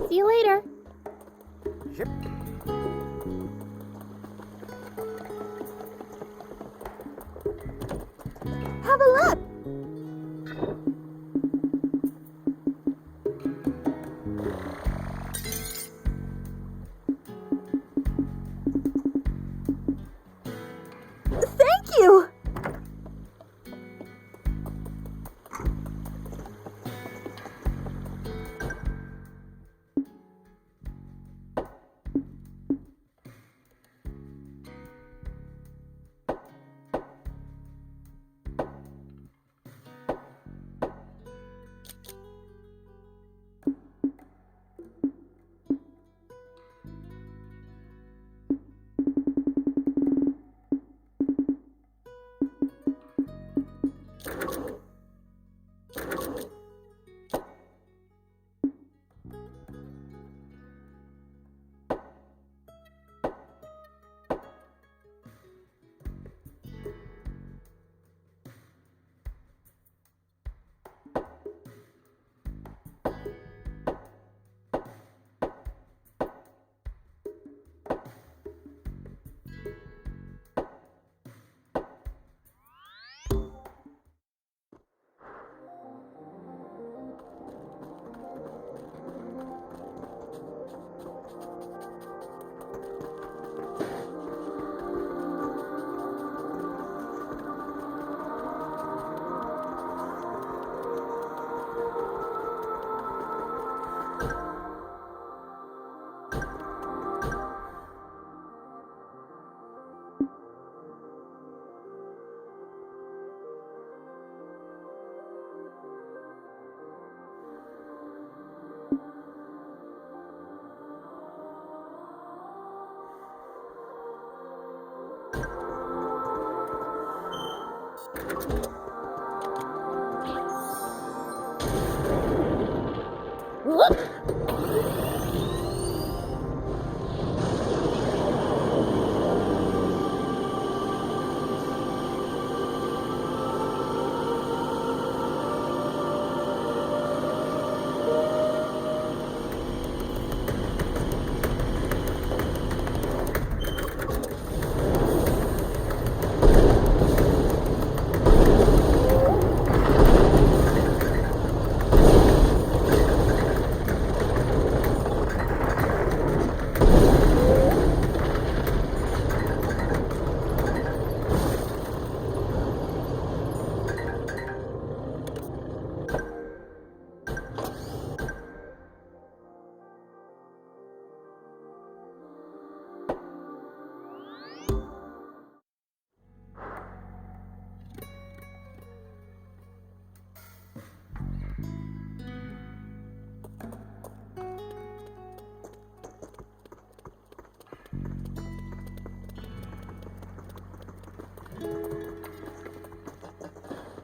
See you later. Have a look! Thank you!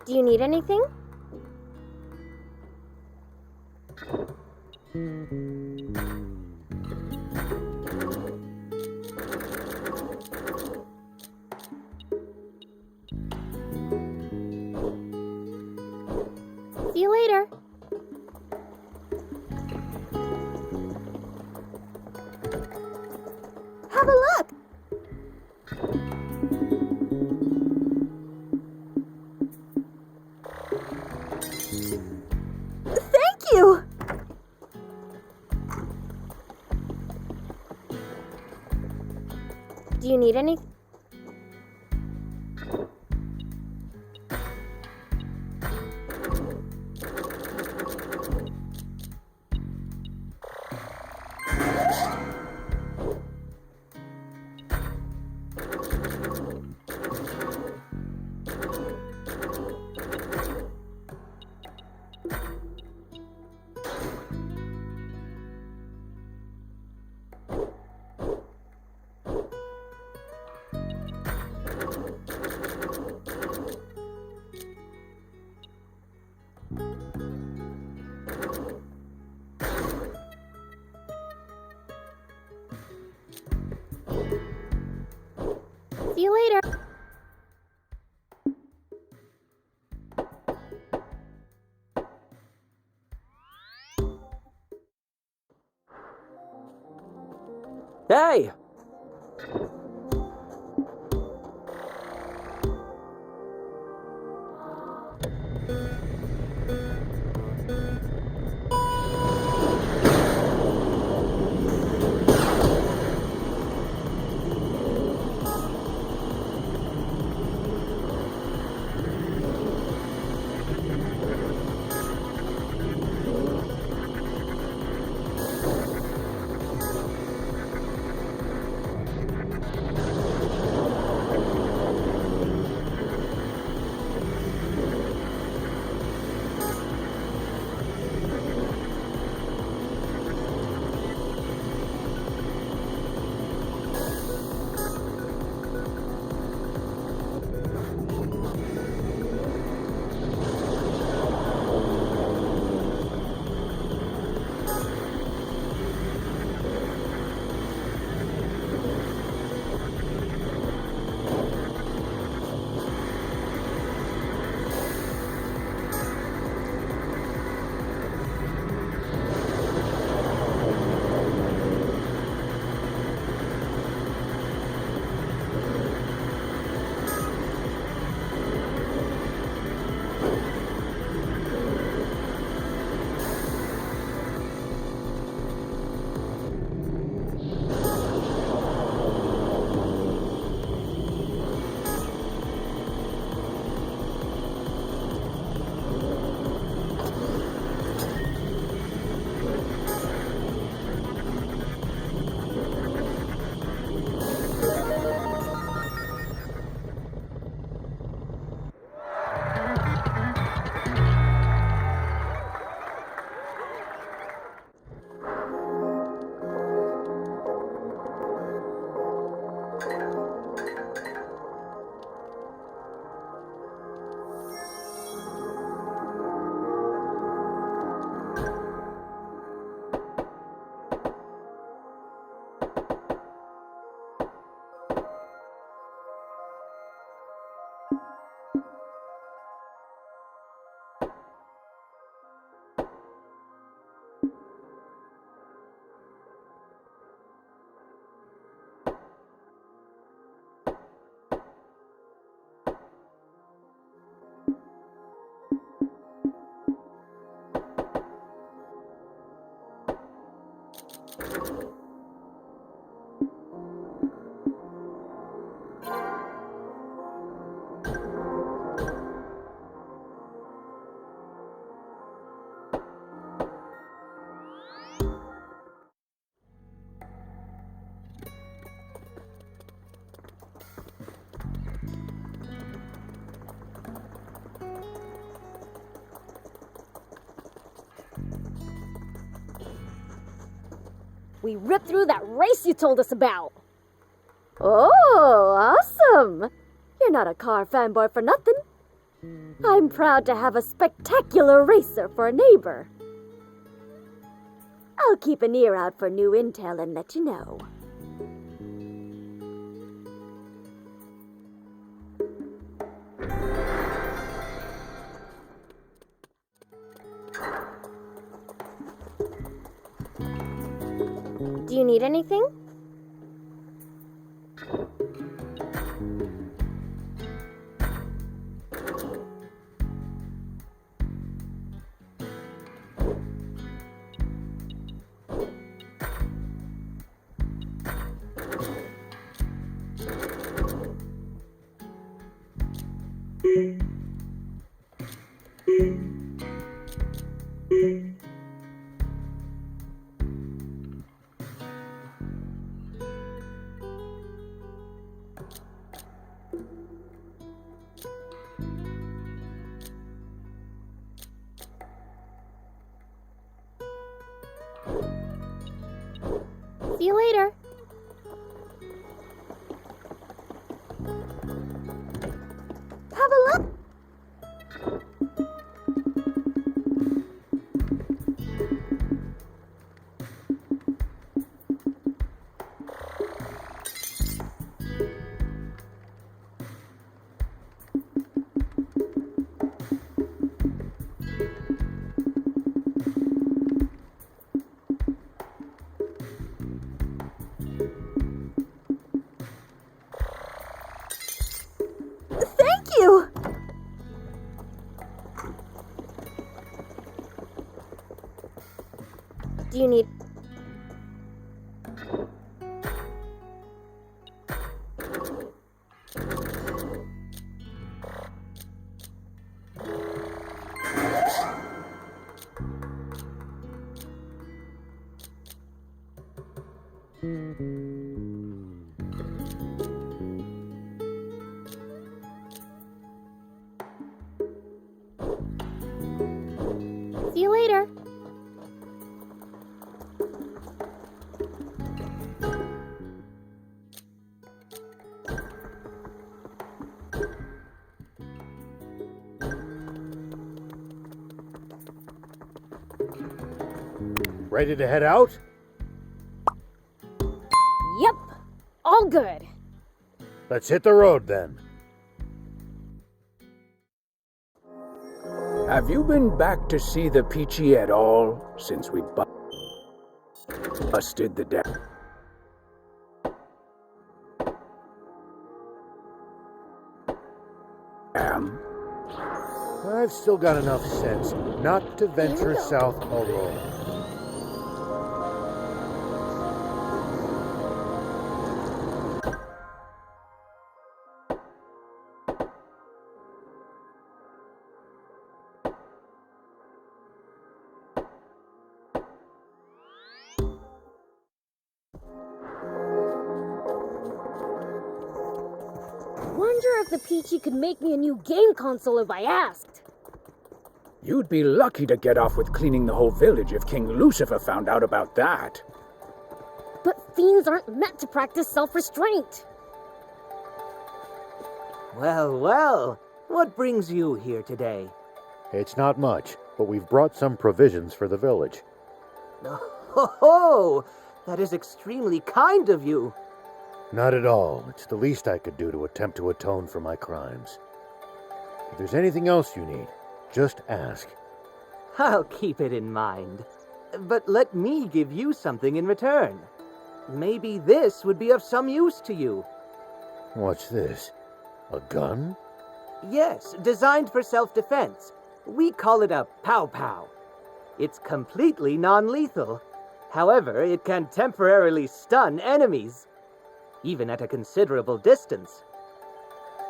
Do you need anything? See you later. Have a look! Thank you! Do you need anything? See you later. Hey! We ripped through that race you told us about. Oh, awesome! You're not a car fanboy for nothing. I'm proud to have a spectacular racer for a neighbor. I'll keep an ear out for new intel and let you know. Do you need anything? See you later. Have a look. Thank you. Do you need... See you later. Ready to head out? Yep. All good. Let's hit the road then. Have you been back to see the Picchi at all since we busted the dam? I've still got enough sense not to venture south alone. Wonder if the Picchi could make me a new game console if I asked. You'd be lucky to get off with cleaning the whole village if King Lucifer found out about that. But fiends aren't meant to practice self-restraint. Well, well, what brings you here today? It's not much, but we've brought some provisions for the village. Oh, that is extremely kind of you. Not at all. It's the least I could do to attempt to atone for my crimes. If there's anything else you need, just ask. I'll keep it in mind. But let me give you something in return. Maybe this would be of some use to you. What's this? A gun? Yes, designed for self-defense. We call it a pow-pow. It's completely non-lethal. However, it can temporarily stun enemies, even at a considerable distance.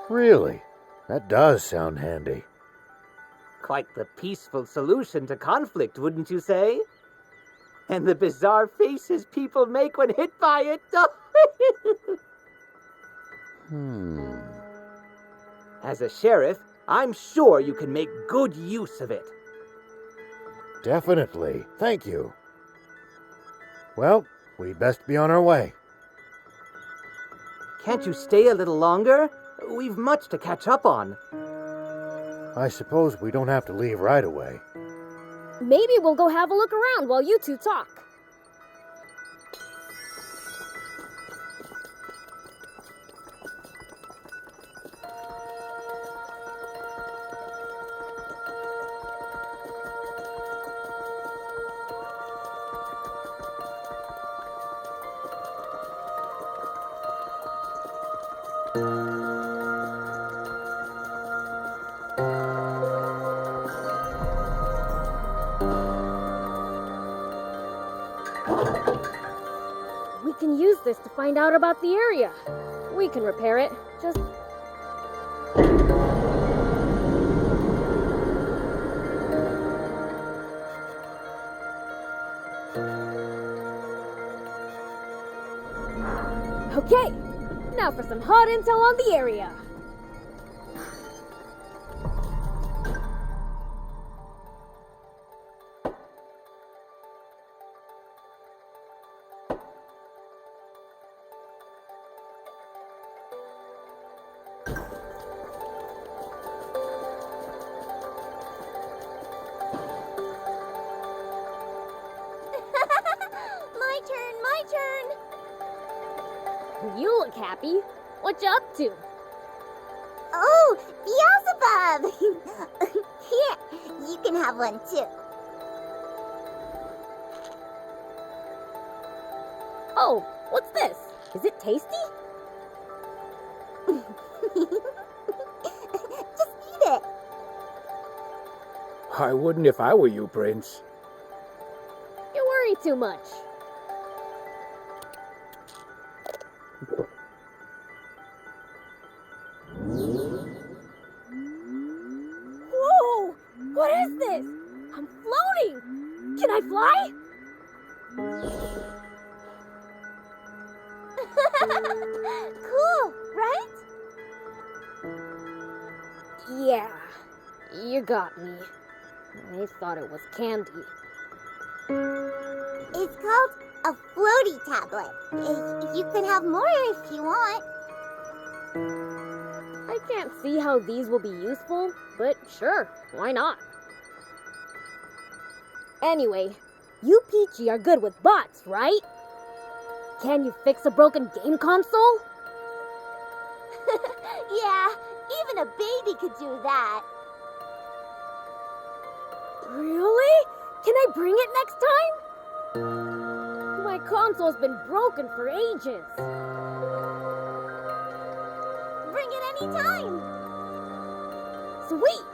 Really? That does sound handy. Quite the peaceful solution to conflict, wouldn't you say? And the bizarre faces people make when hit by it. As a sheriff, I'm sure you can make good use of it. Definitely. Thank you. Well, We'd best be on our way. Can't you stay a little longer? We've much to catch up on. I suppose we don't have to leave right away. Maybe we'll go have a look around while you two talk. We can use this to find out about the area. We can repair it. Just... Okay, now for some hot intel on the area. My turn. You look happy. What you up to? Oh, Beelzebub! Here, you can have one too. Oh, what's this? Is it tasty? Just eat it. I wouldn't if I were you, Prince. You worry too much. Whoa! What is this? I'm floating! Can I fly? Cool, right? Yeah, you got me. I thought it was candy. It's called a floaty tablet. You can have more if you want. I can't see how these will be useful, but sure, why not? Anyway, you Picchi are good with bots, right? Can you fix a broken game console? Yeah, even a baby could do that. Really? Can I bring it next time? My console's been broken for ages. Bring it anytime. Sweet!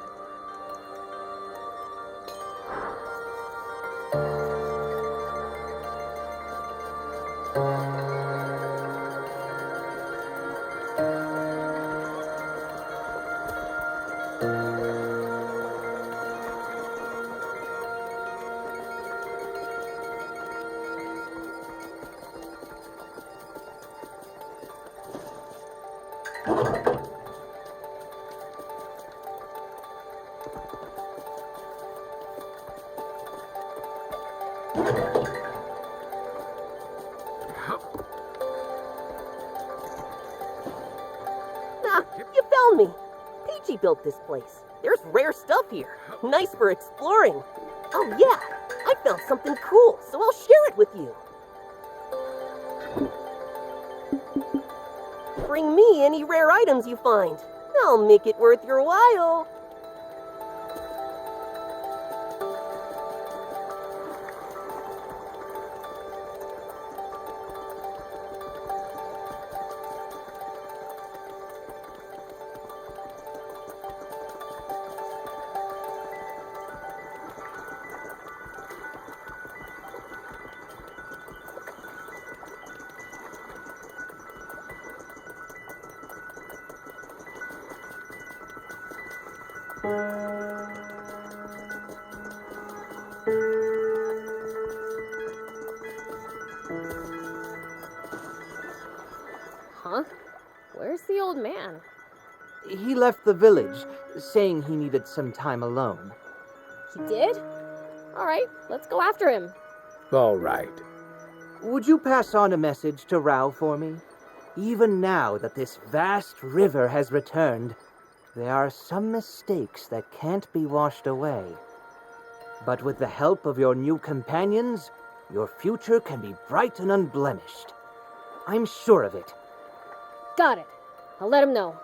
You found me. Picchi built this place. There's rare stuff here. Nice for exploring. Oh yeah, I found something cool, so I'll share it with you. Bring me any rare items you find. I'll make it worth your while. Huh? Where's the old man? He left the village, saying he needed some time alone. He did? Alright, let's go after him. All right. would you pass on a message to Rao for me? Even now that this vast river has returned, there are some mistakes that can't be washed away. But with the help of your new companions, your future can be bright and unblemished. I'm sure of it. Got it. I'll let him know.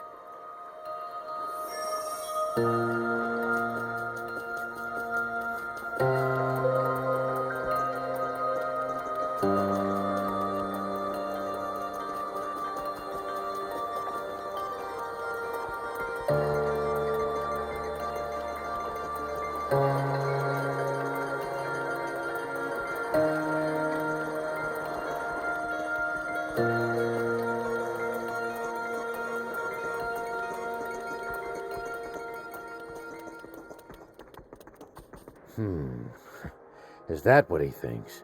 Is that what he thinks?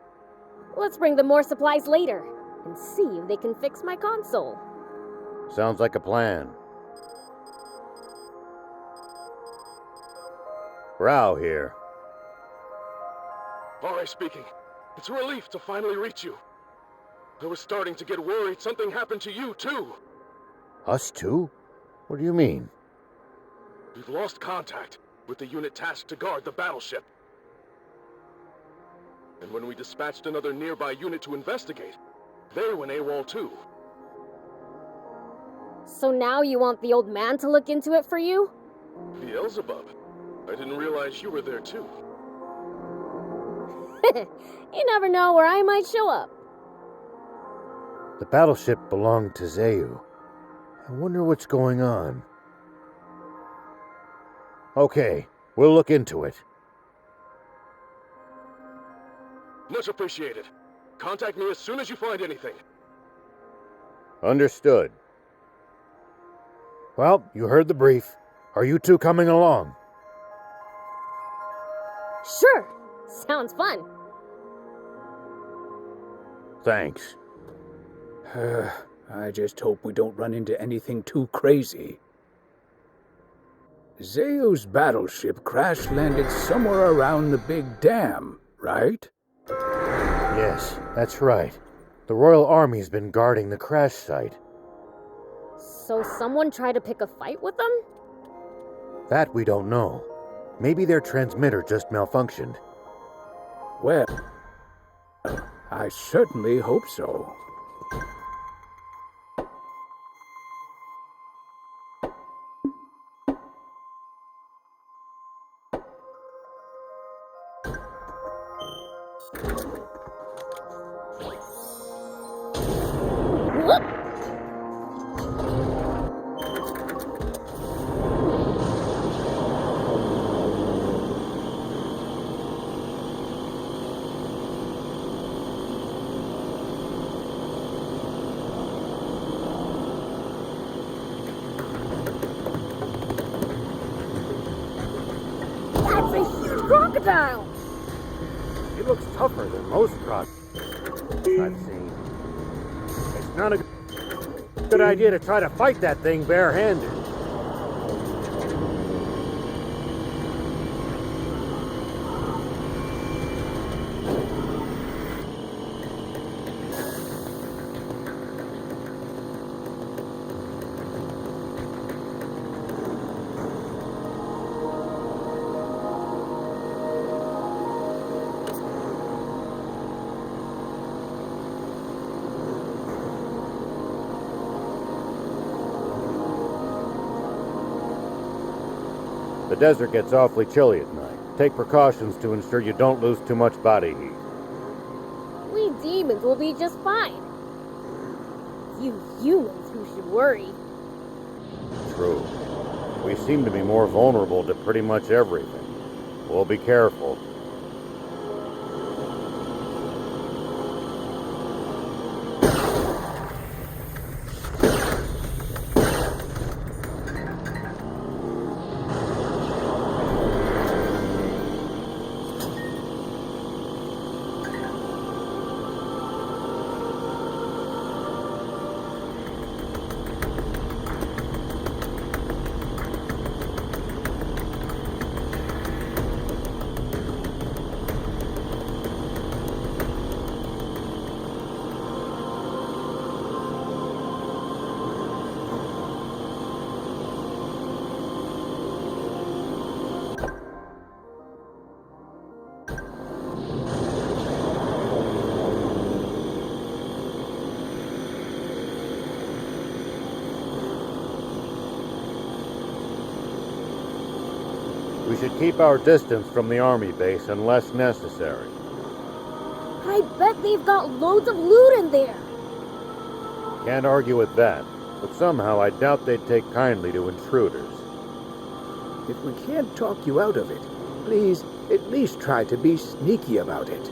Let's bring them more supplies later and see if they can fix my console. Sounds like a plan. Rao here. Vari speaking. It's a relief to finally reach you. I was starting to get worried something happened to you, too. Us too? What do you mean? We've lost contact with the unit tasked to guard the battleship. And when we dispatched another nearby unit to investigate, they went AWOL too. So now you want the old man to look into it for you? Beelzebub. I didn't realize you were there too. You never know where I might show up. The battleship belonged to Zayu. I wonder what's going on. Okay, we'll look into it. Much appreciated. Contact me as soon as you find anything. Understood. Well, you heard the brief. Are you two coming along? Sure. Sounds fun. Thanks. I just hope we don't run into anything too crazy. Zayu's battleship crash-landed somewhere around the big dam, right? Yes, that's right. The Royal Army's been guarding the crash site. So someone tried to pick a fight with them? That we don't know. Maybe their transmitter just malfunctioned. Well, I certainly hope so. Crocodile! He looks tougher than most crocodiles I've seen. It's not a good idea to try to fight that thing barehanded. The desert gets awfully chilly at night. Take precautions to ensure you don't lose too much body heat. We demons will be just fine. You humans who should worry. True. We seem to be more vulnerable to pretty much everything. We'll be careful. We should keep our distance from the army base unless necessary. I bet they've got loads of loot in there. Can't argue with that, but somehow I doubt they'd take kindly to intruders. If we can't talk you out of it, please at least try to be sneaky about it.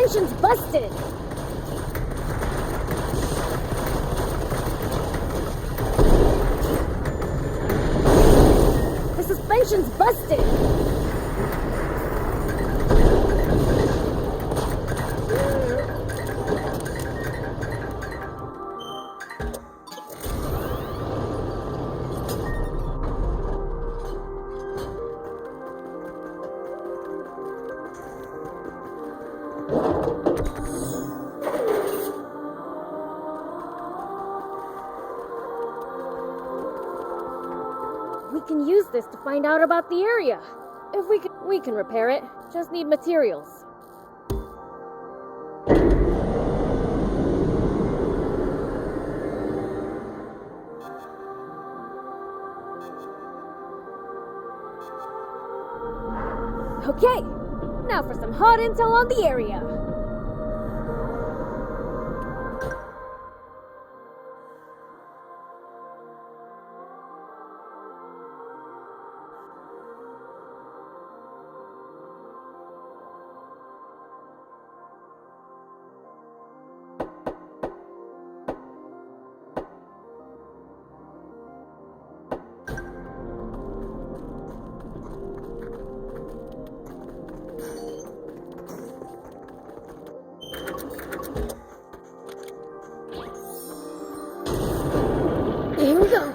Suspension's busted! The suspension's busted! We can use this to find out about the area. If we can repair it. Just need materials. Okay, now for some hot intel on the area. Here we go.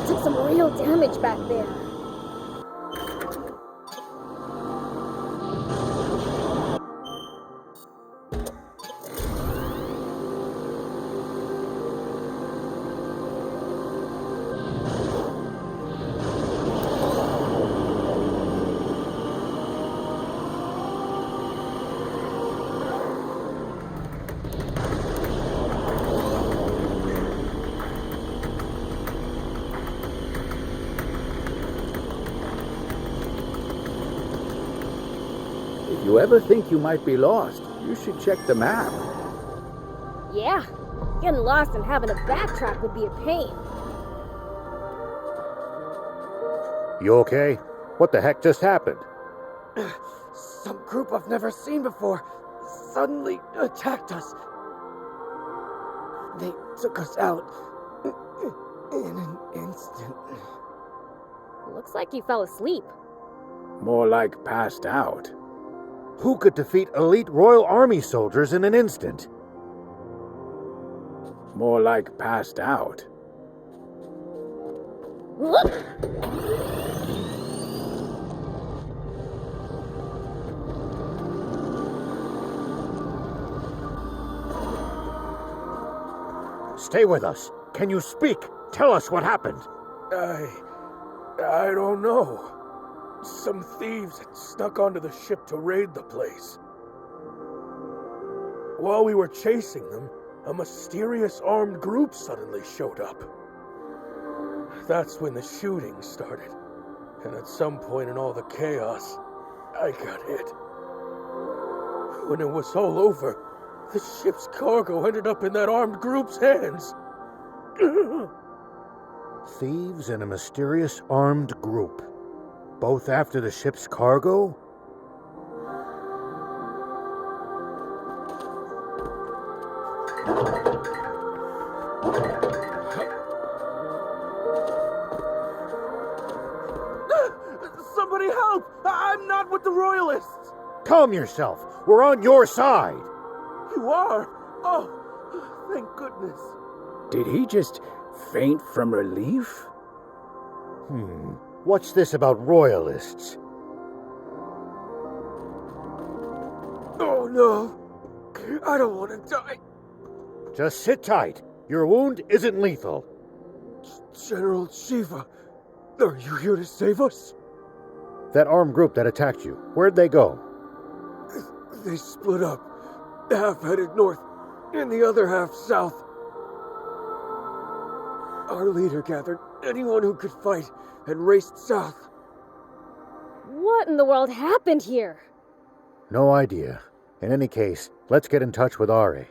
Took some real damage back there. If you ever think you might be lost, you should check the map. Yeah, getting lost and having to backtrack would be a pain. You okay? What the heck just happened? Some group I've never seen before suddenly attacked us. They took us out in an instant. Looks like he fell asleep. More like passed out. Who could defeat elite Royal Army soldiers in an instant? More like passed out. Stay with us. Can you speak? Tell us what happened. I don't know. Some thieves had snuck onto the ship to raid the place. While we were chasing them, a mysterious armed group suddenly showed up. That's when the shooting started. And at some point in all the chaos, I got hit. When it was all over, The ship's cargo ended up in that armed group's hands. Thieves and a mysterious armed group. Both after the ship's cargo? Somebody help! I'm not with the Royalists! Calm yourself. We're on your side. You are? Oh, thank goodness. Did he just faint from relief? What's this about Royalists? Oh no! I don't want to die. Just sit tight. Your wound isn't lethal. General Shiva, are you here to save us? That armed group that attacked you, where'd they go? They split up. Half headed north, and the other half south. Our leader gathered anyone who could fight and raced south. What in the world happened here? No idea. In any case, let's get in touch with Ari.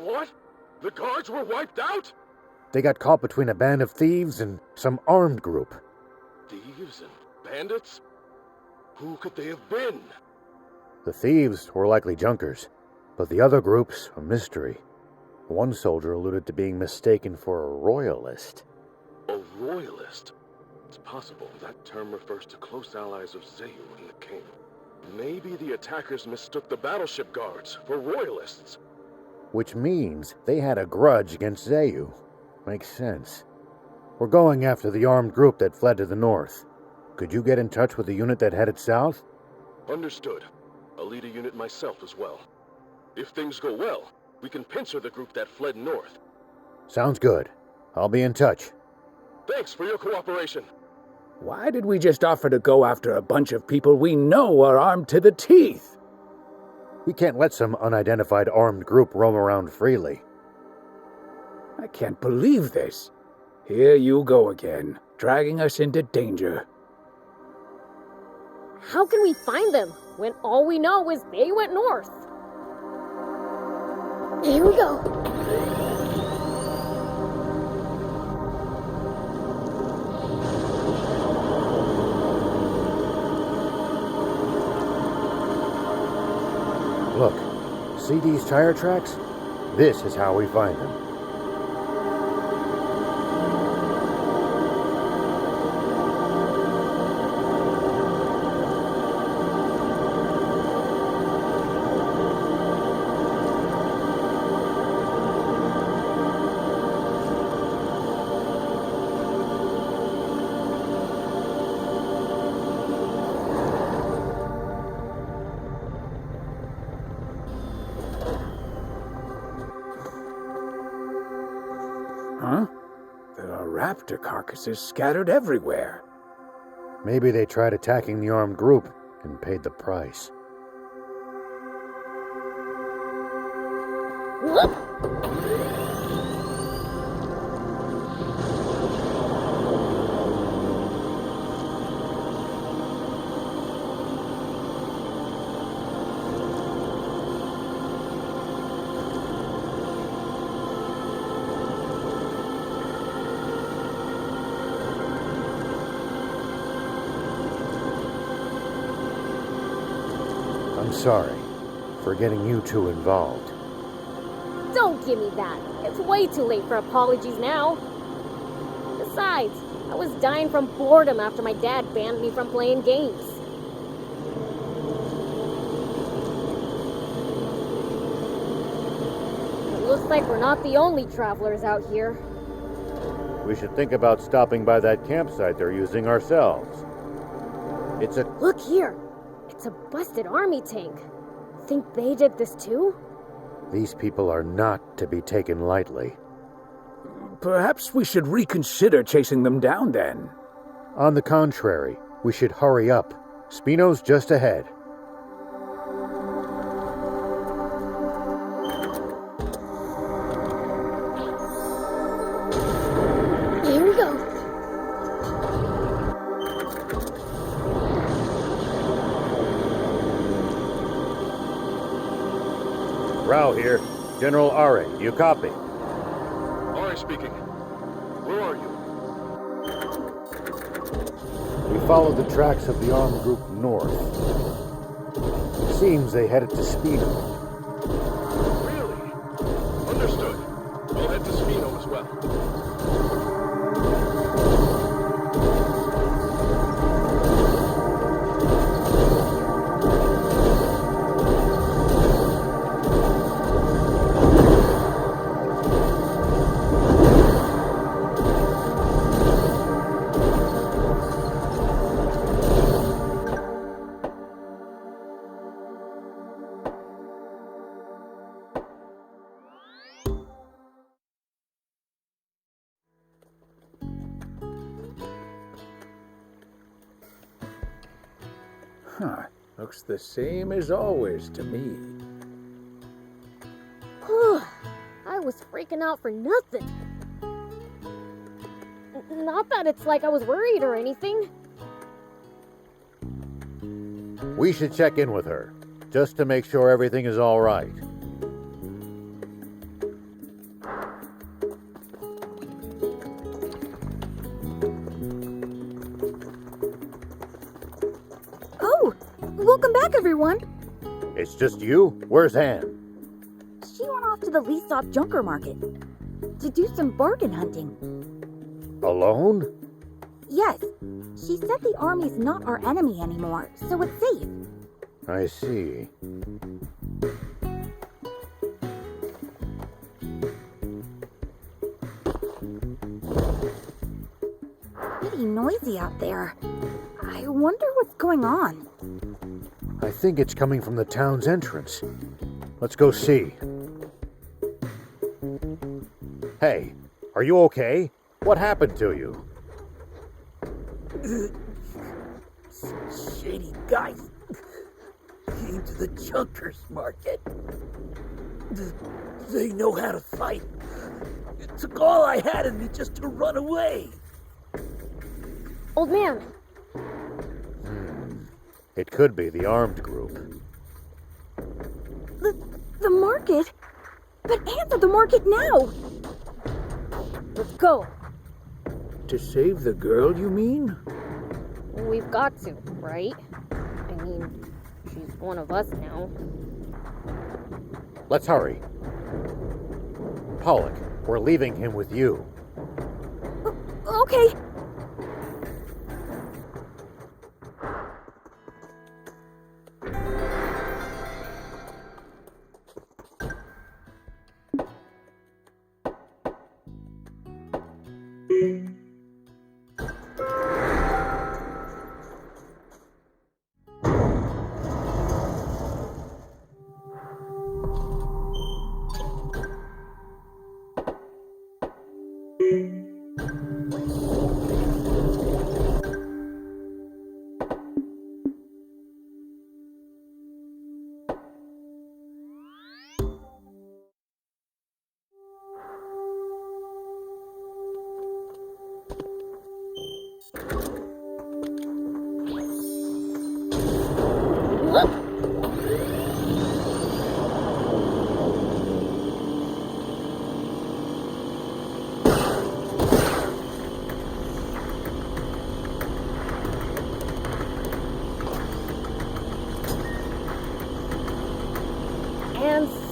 What? The guards were wiped out? They got caught between a band of thieves and some armed group. Thieves and bandits? Who could they have been? The thieves were likely junkers, but the other groups a mystery. One soldier alluded to being mistaken for a royalist. A royalist? It's possible that term refers to close allies of Zeyu and the king. Maybe the attackers mistook the battleship guards for royalists. Which means they had a grudge against Zeyu. Makes sense. We're going after the armed group that fled to the north. Could you get in touch with the unit that headed south? Understood. I'll lead a unit myself as well. If things go well, we can pincer the group that fled north. Sounds good. I'll be in touch. Thanks for your cooperation. Why did we just offer to go after a bunch of people we know are armed to the teeth? We can't let some unidentified armed group roam around freely. I can't believe this. Here you go again, dragging us into danger. How can we find them when all we know is they went north? Here we go. Look, see these tire tracks? This is how we find them. Huh? There are raptor carcasses scattered everywhere. Maybe they tried attacking the armed group and paid the price. I'm sorry for getting you two involved. Don't give me that. It's way too late for apologies now. Besides, I was dying from boredom after my dad banned me from playing games. It looks like we're not the only travelers out here. We should think about stopping by that campsite they're using ourselves. It's a... Look here! It's a busted army tank. Think they did this too? These people are not to be taken lightly. Perhaps we should reconsider chasing them down then. On the contrary, we should hurry up. Spino's just ahead. Here we go. Rao here. General Are, you copy? Ari speaking. Where are you? We followed the tracks of the armed group north. It seems they headed to Spino. Really? Understood. I'll head to Spino as well. Huh. Looks the same as always to me. I was freaking out for nothing. Not that it's like I was worried or anything. We should check in with her, just to make sure everything is all right. Oh, welcome back, everyone. It's just you? Where's Anne? She went off to the Leasop Junker Market to do some bargain hunting. Alone? Yes, she said the army's not our enemy anymore, so it's safe. I see. Pretty noisy out there. I wonder what's going on. I think it's coming from the town's entrance. Let's go see. Hey, are you okay? What happened to you? Shady guys came to the Junkers Market. They know how to fight. It took all I had in me just to run away. Old man. It could be the armed group. The market? But answer the market now! Let's go. To save the girl, you mean? We've got to, right? I mean, she's one of us now. Let's hurry. Pollock, we're leaving him with you. Okay.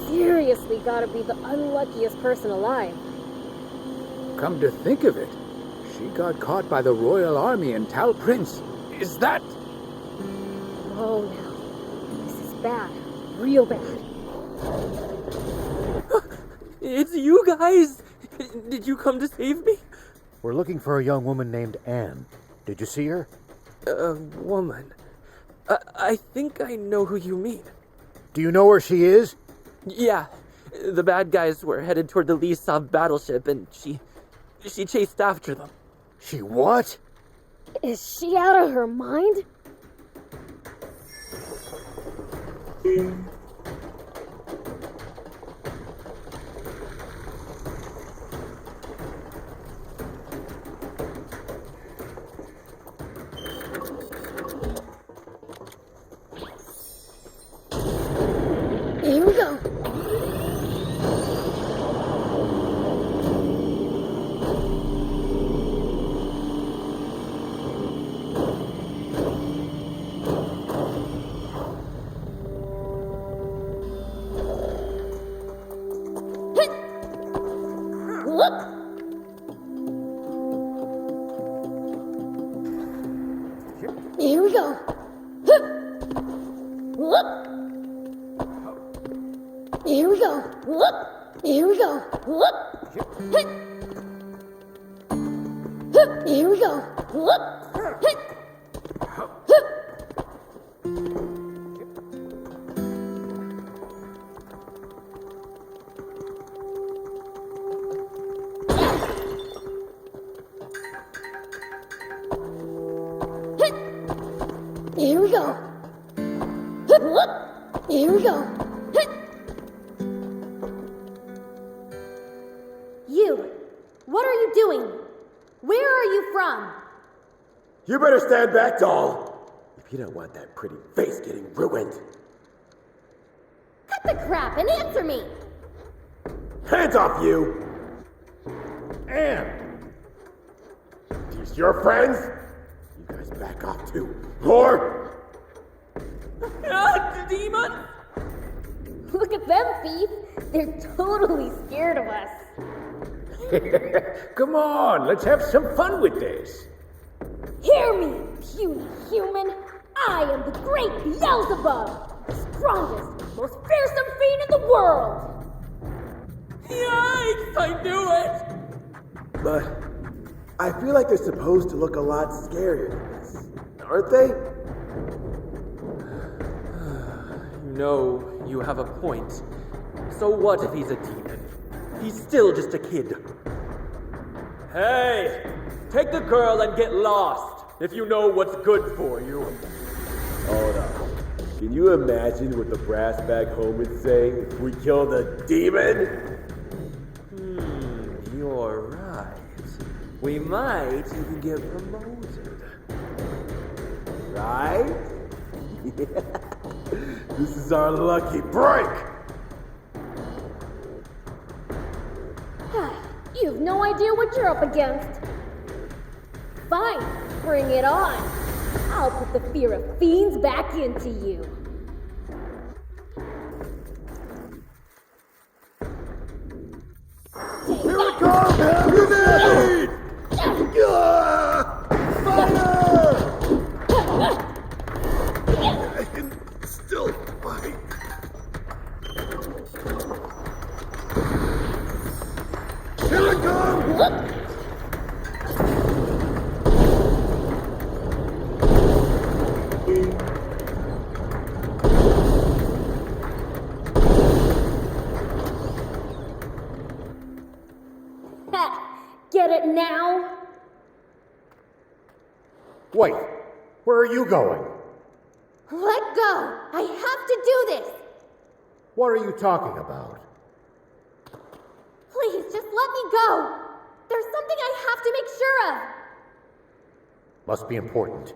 Seriously gotta be the unluckiest person alive. Come to think of it, she got caught by the Royal Army in Tal Prince. Is that... Oh, now. This is bad. Real bad. It's you guys! Did you come to save me? We're looking for a young woman named Anne. Did you see her? A woman. I think I know who you mean. Do you know where she is? Yeah. The bad guys were headed toward the Lidr Battleship, and she chased after them. She what? Is she out of her mind? Here we go. go. Whoop. Here we go. Whoop. Here we go. Whoop. Here we go. Whoop. Here we go. Whoop. Here we go. You! What are you doing? Where are you from? You better stand back, doll. If you don't want that pretty face getting ruined. Cut the crap and answer me! Hands off, you! Anne! These your friends? You guys back off too, whore! Demon! Look at them, Thief. They're totally scared of us. Come on, let's have some fun with this. Hear me, puny human. I am the great Beelzebub, the strongest, most fearsome fiend in the world. Yikes! I knew it! But I feel like they're supposed to look a lot scarier than this, aren't they? You know, you have a point. So what if he's a demon? He's still just a kid. Hey! Take the girl and get lost, if you know what's good for you. Hold on. Can you imagine what the brass bag home would say if we killed a demon? You're right. We might even get promoted. Right? This is our lucky break! You have no idea what you're up against. Fine, bring it on. I'll put the fear of fiends back into you. Here it comes! Grenade! Fire! I can still fight. Here it comes! Get it now? Wait, where are you going? Let go! I have to do this! What are you talking about? Please, just let me go! There's something I have to make sure of! Must be important.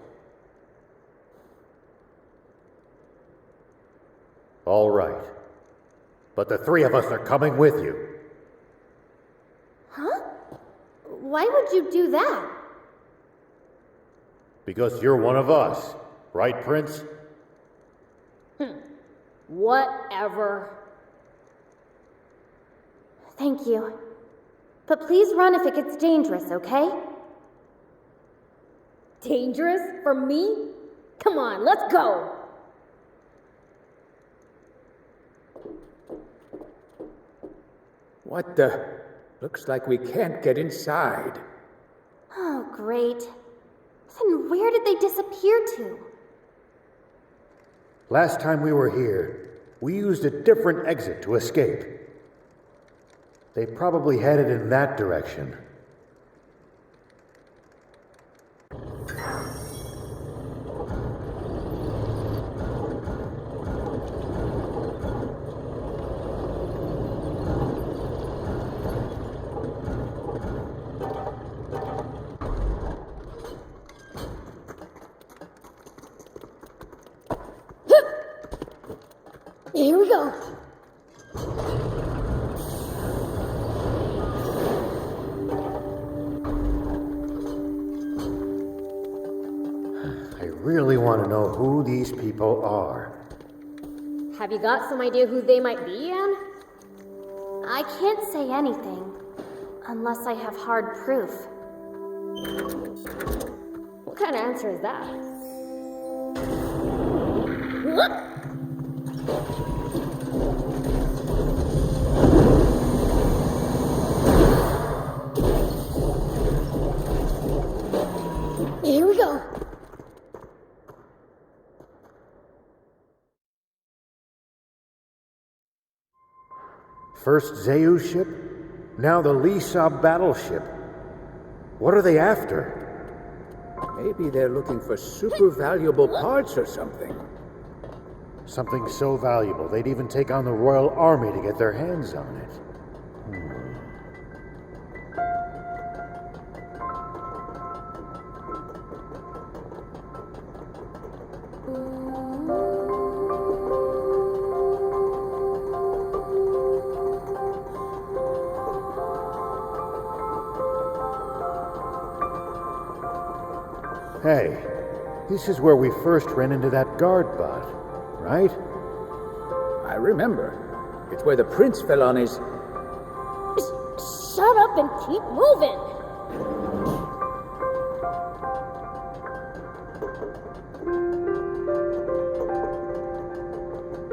All right. But the three of us are coming with you. Huh? Why would you do that? Because you're one of us, right, Prince? Whatever. Thank you. But please run if it gets dangerous, okay? Dangerous? For me? Come on, let's go! What the? Looks like we can't get inside. Oh, great. Then where did they disappear to? Last time we were here, we used a different exit to escape. They probably headed in that direction. Here we go. I really want to know who these people are. Have you got some idea who they might be, Anne? I can't say anything unless I have hard proof. What kind of answer is that? Here we go. First Zeu ship, now the Lidr Battleship. What are they after? Maybe they're looking for super valuable parts or something. Something so valuable they'd even take on the Royal Army to get their hands on it. Hey, this is where we first ran into that guard bot, right? I remember. It's where the prince fell on his... Shut up and keep moving!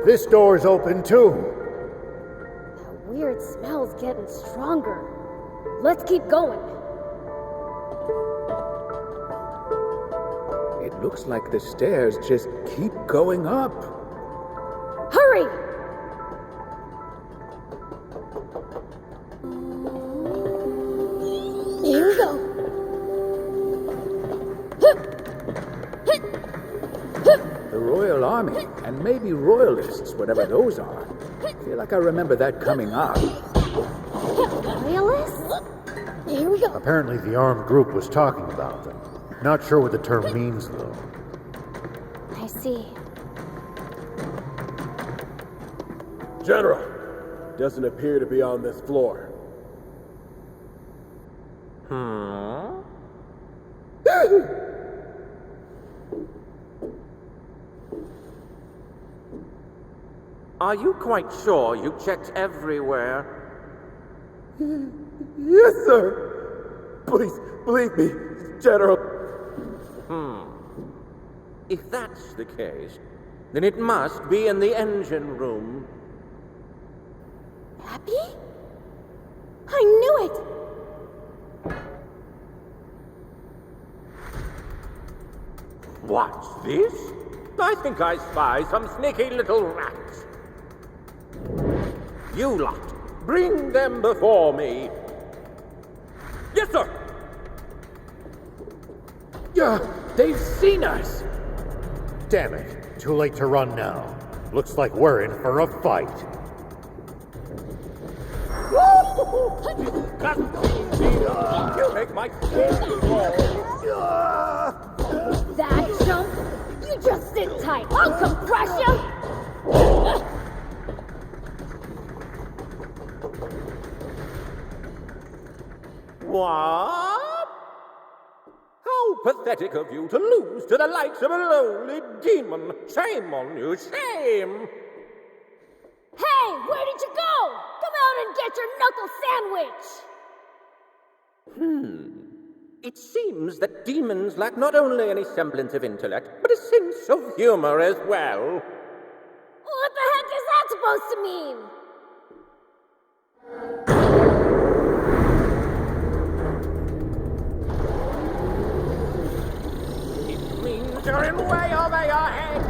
This door's open too. That weird smell's getting stronger. Let's keep going. It looks like the stairs just keep going up. Hurry! Here we go. The Royal Army, and maybe Royalists, whatever those are. I feel like I remember that coming up. Royalists? Here we go. Apparently the armed group was talking about them. Not sure what the term means, though. I see. General, doesn't appear to be on this floor. Are you quite sure you checked everywhere? Yes, sir. Please, believe me, General. If that's the case, then it must be in the engine room. Happy? I knew it! What's this? I think I spy some sneaky little rats. You lot, bring them before me. Yes, sir! Yeah, they've seen us! Damn it. Too late to run now. Looks like we're in for a fight. You make my skin crawl. That jump? You just sit tight. I'll come crush you! What? How pathetic of you to lose to the likes of a lowly demon. Shame on you, shame! Hey, where did you go? Come out and get your knuckle sandwich! It seems that demons lack not only any semblance of intellect, but a sense of humor as well. What the heck is that supposed to mean? It means you're in way over your head.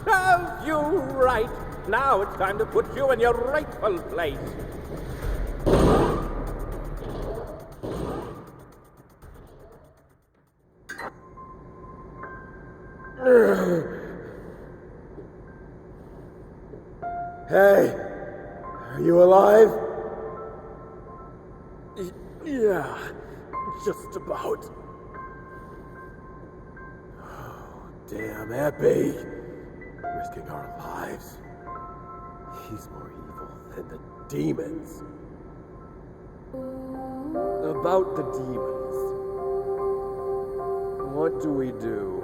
Serves you right. Now it's time to put you in your rightful place. Hey, are you alive? Yeah, just about. Oh, damn, Epi. Risking our lives. He's more evil than the demons. About the demons. What do we do?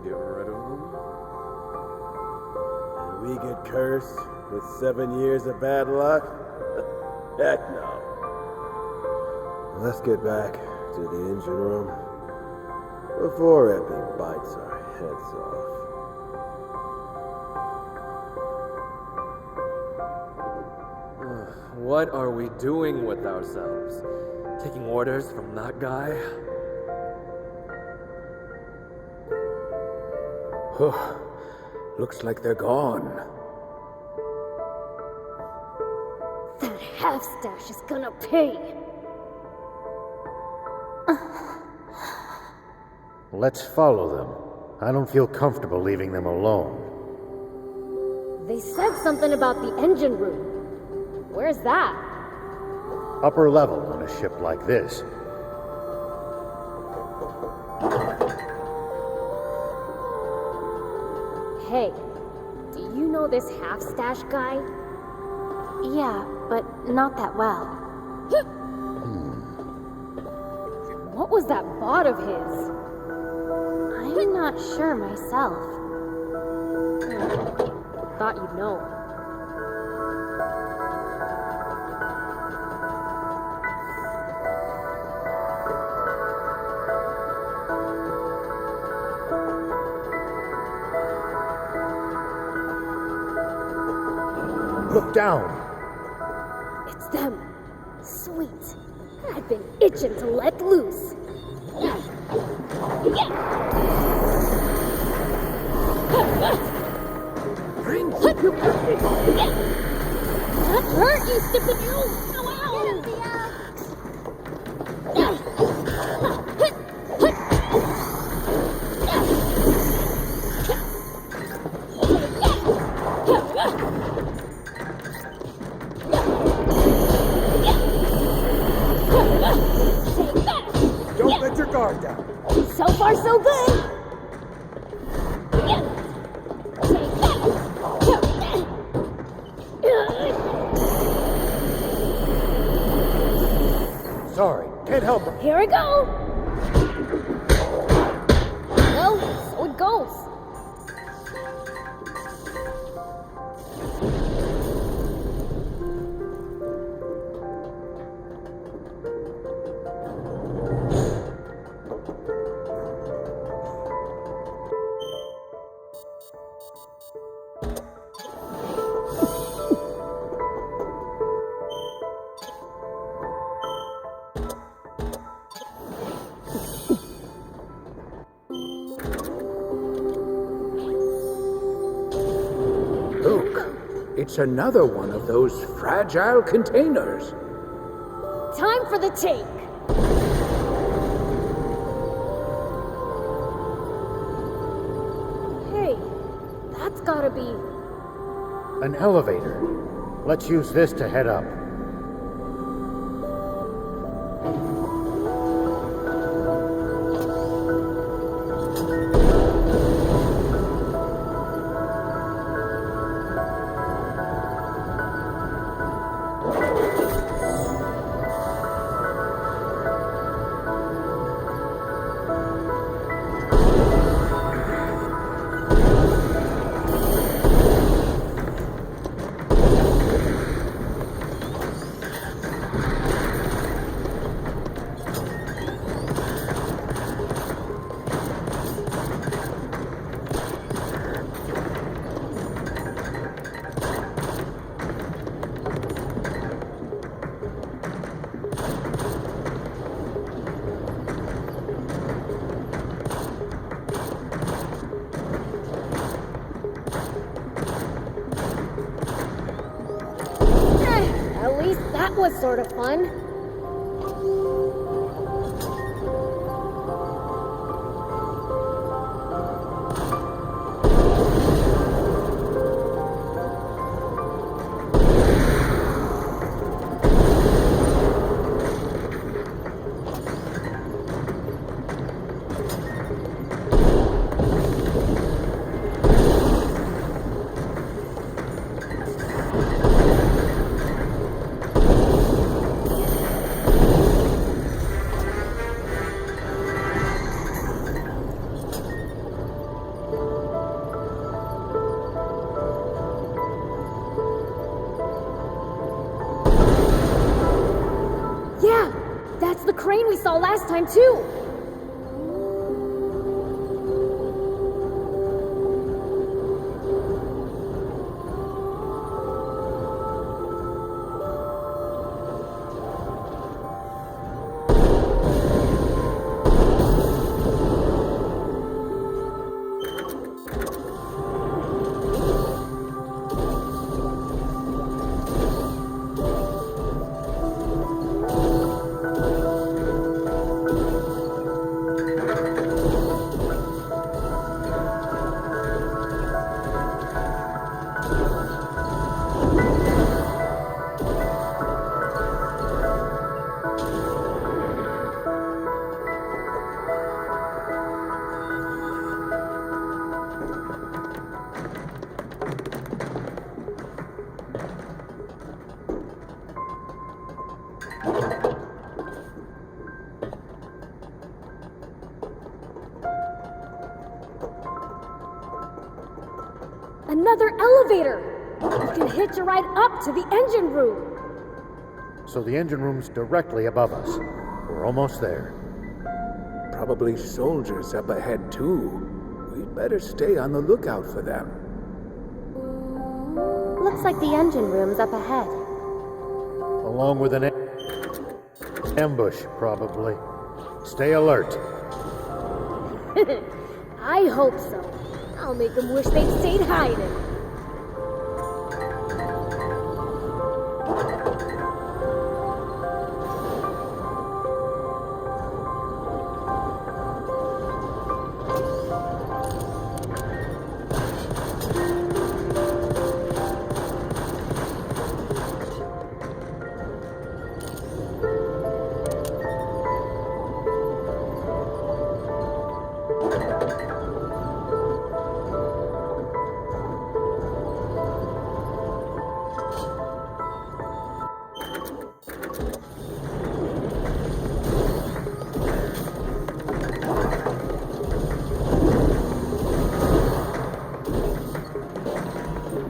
Get rid of them? And we get cursed? with 7 years of bad luck? Heck no. Let's get back to the engine room before Epping bites our heads off. What are we doing with ourselves? Taking orders from that guy? Looks like they're gone. That half-stash is gonna pay. Let's follow them. I don't feel comfortable leaving them alone. They said something about the engine room. Where's that? Upper level on a ship like this. Hey, do you know this half-stash guy? Yeah, but not that well. What was that bot of his? I'm not sure myself. Thought you'd know. Look down! It's them. Sweet. I've been itching to let loose. Bring That hurt, you stupid you! Don't let your guard down. So far, so good. Sorry, can't help it. Here we go. Well, so it goes. It's another one of those fragile containers. Time for the take. Hey, that's gotta be... An elevator. Let's use this to head up. At least that was sort of fun. the crane we saw last time, too! Another elevator! We can hitch a ride up to the engine room! So the engine room's directly above us. We're almost there. Probably soldiers up ahead, too. We'd better stay on the lookout for them. Looks like the engine room's up ahead. Along with an ambush, probably. Stay alert. I hope so. I'll make them wish they'd stayed hiding.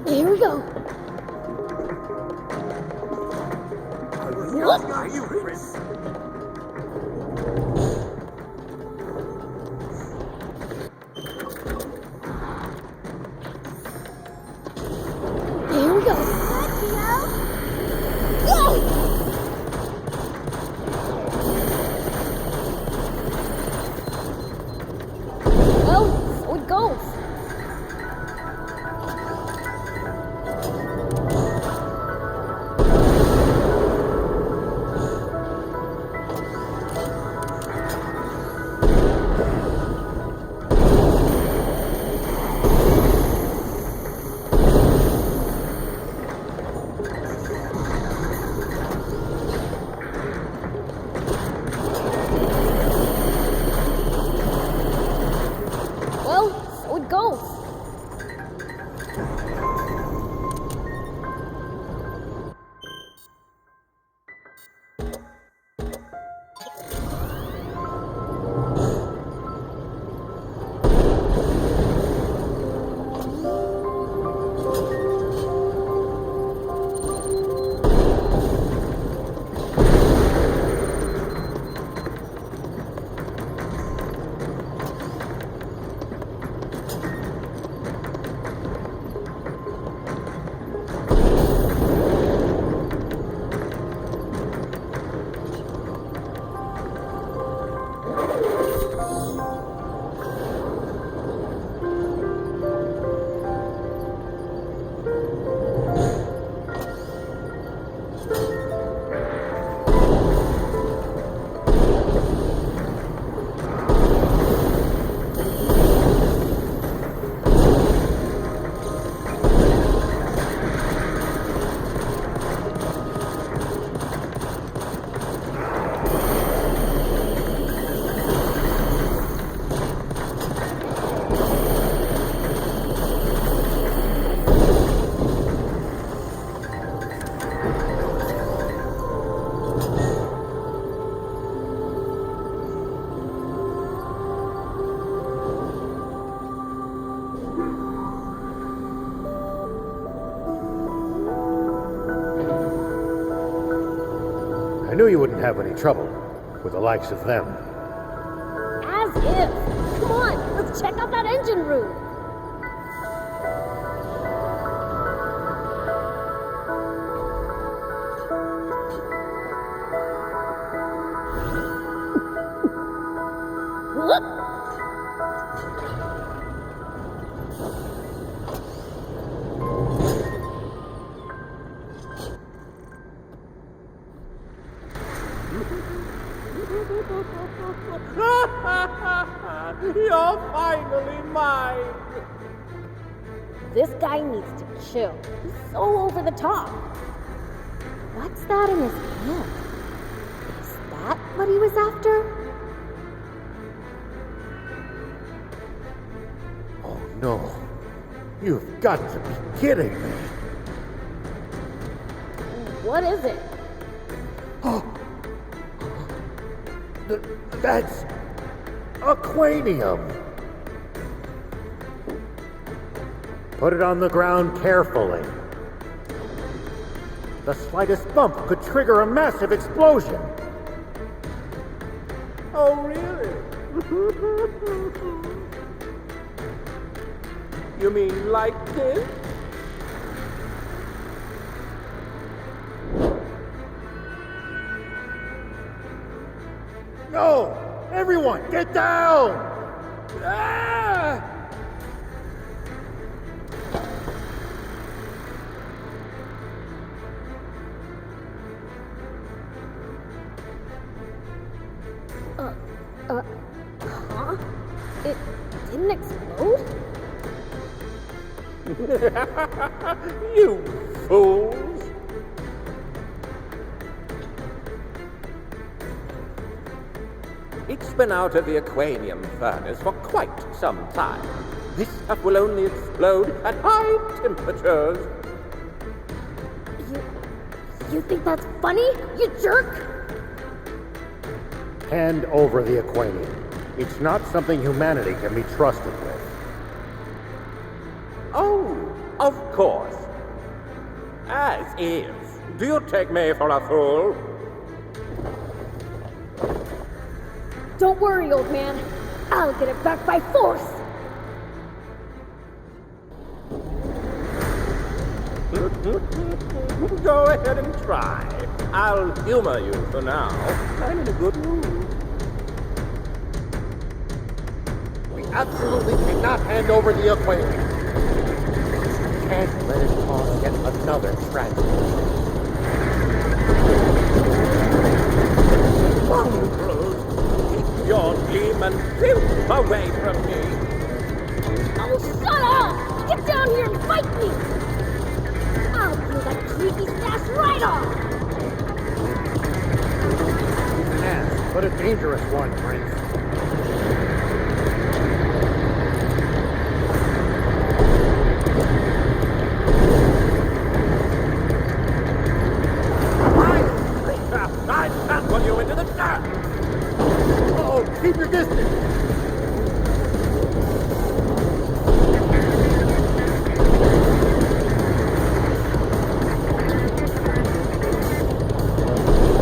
Here we go. What? Are you Chris? Here we go. Whoa! Well, so it goes. I knew you wouldn't have any trouble. with the likes of them. As if. Come on, let's check out that engine room. Whoop! You're finally mine! This guy needs to chill. He's so over the top. What's that in his hand? Is that what he was after? Oh no. You've got to be kidding me. What is it? That's Aquanium. Put it on the ground carefully. The slightest bump could trigger a massive explosion. Oh, really? You mean like this? No! Everyone, get down! Ah! Huh? It didn't explode? You fools! It's been out of the Aquanium furnace for quite some time. This stuff will only explode at high temperatures. You think that's funny, you jerk? Hand over the Aquanium. It's not something humanity can be trusted with. Oh, of course. As is. Do you take me for a fool? Don't worry, old man. I'll get it back by force. Go ahead and try. I'll humor you for now. I'm in a good mood. We absolutely cannot hand over the Aquanium. We can't let it cause yet another tragedy. Keep your demon filth away from me. Oh, shut up! Get down here and fight me! I'll peel that creepy stash right off! An ass, but a dangerous one, Prince. I trample you into the dirt! Oh, keep your distance!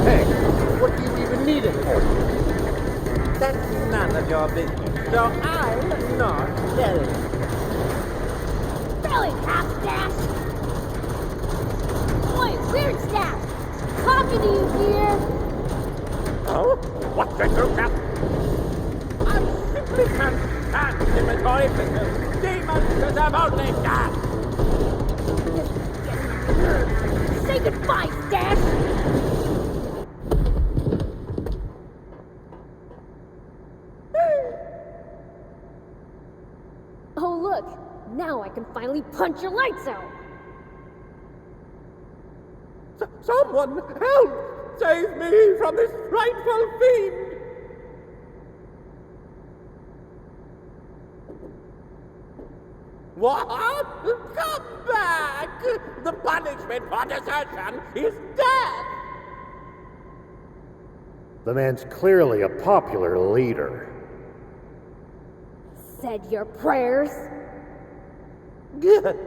Hey, what do you even need it for? That's none of your business, so I'm not telling you. Really, half-stash? Boy, weird stash! Talking to you here! Oh? What's the group up? I simply can't stand inventory business. Demons deserve only that! Say goodbye, Stash! Oh, look! Now I can finally punch your lights out! Someone help! Save me from this frightful fiend! What? Come back! The punishment for desertion is death! The man's clearly a popular leader. Said your prayers? Good.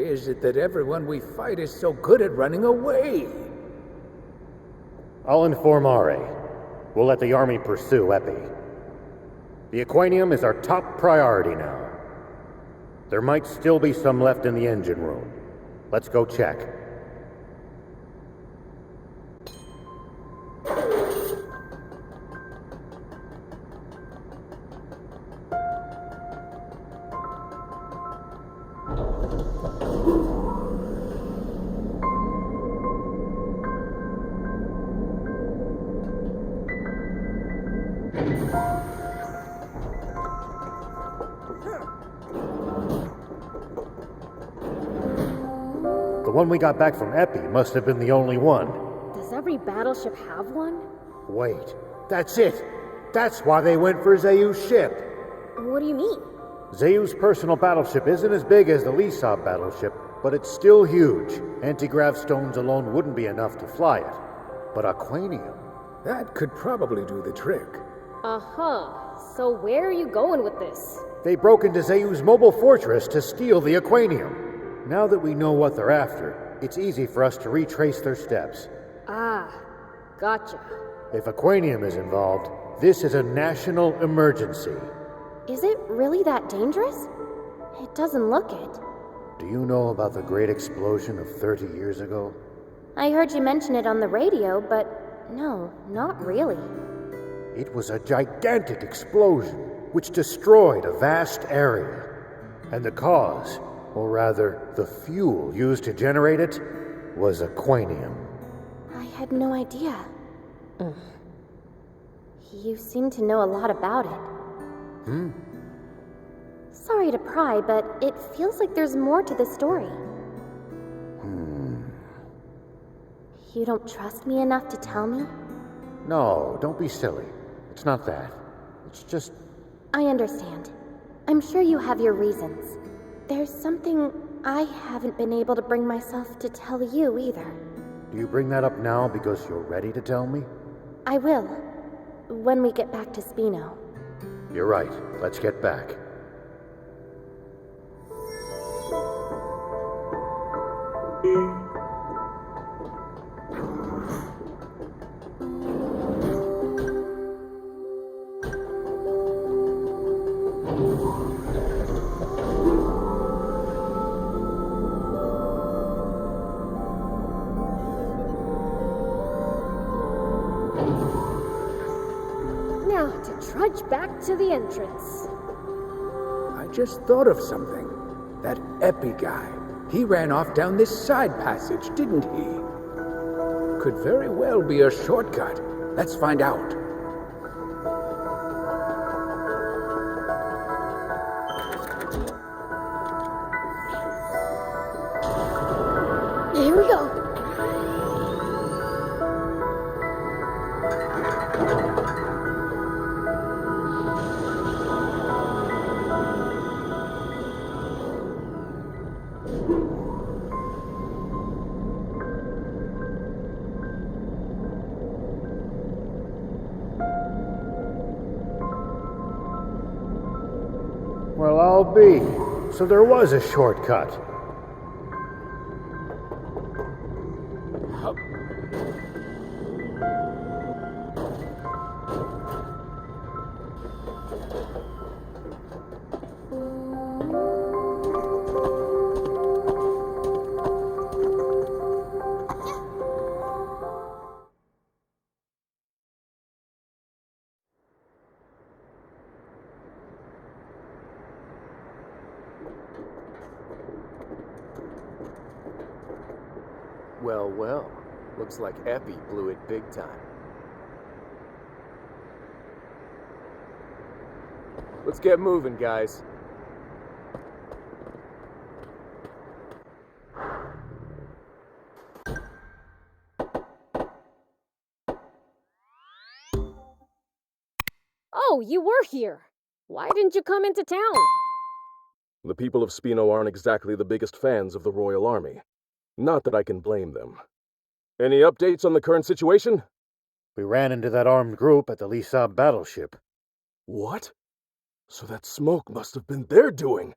is it that everyone we fight is so good at running away? I'll inform RA. We'll let the army pursue Epi. The Aquanium is our top priority now. There might still be some left in the engine room. Let's go check. The one we got back from Epi must have been the only one. Does every battleship have one? Wait, that's it! That's why they went for Zayu's ship! What do you mean? Zayu's personal battleship isn't as big as the Lisab battleship, but it's still huge. Anti-grav stones alone wouldn't be enough to fly it. But Aquanium... That could probably do the trick. Uh-huh. So where are you going with this? They broke into Zayu's mobile fortress to steal the Aquanium. Now that we know what they're after, it's easy for us to retrace their steps. Ah, gotcha. If Aquanium is involved, this is a national emergency. Is it really that dangerous? It doesn't look it. Do you know about the great explosion of 30 years ago? I heard you mention it on the radio, but no, not really. It was a gigantic explosion which destroyed a vast area. And the cause, or rather, the fuel used to generate it, was Aquanium. I had no idea. You seem to know a lot about it. Sorry to pry, but it feels like there's more to the story. You don't trust me enough to tell me? No, don't be silly. It's not that. It's just... I understand. I'm sure you have your reasons. There's something I haven't been able to bring myself to tell you either. Do you bring that up now because you're ready to tell me? I will, when we get back to Spino. You're right. Let's get back. Now to trudge back to the entrance. I just thought of something. That Epi guy. He ran off down this side passage, didn't he? Could very well be a shortcut. Let's find out. Here we go. Well, I'll be. So there was a shortcut. Well, well. Looks like Epi blew it big time. Let's get moving, guys. Oh, you were here. Why didn't you come into town? The people of Spino aren't exactly the biggest fans of the Royal Army. Not that I can blame them. Any updates on the current situation? We ran into that armed group at the Lisab battleship. What? So that smoke must have been their doing.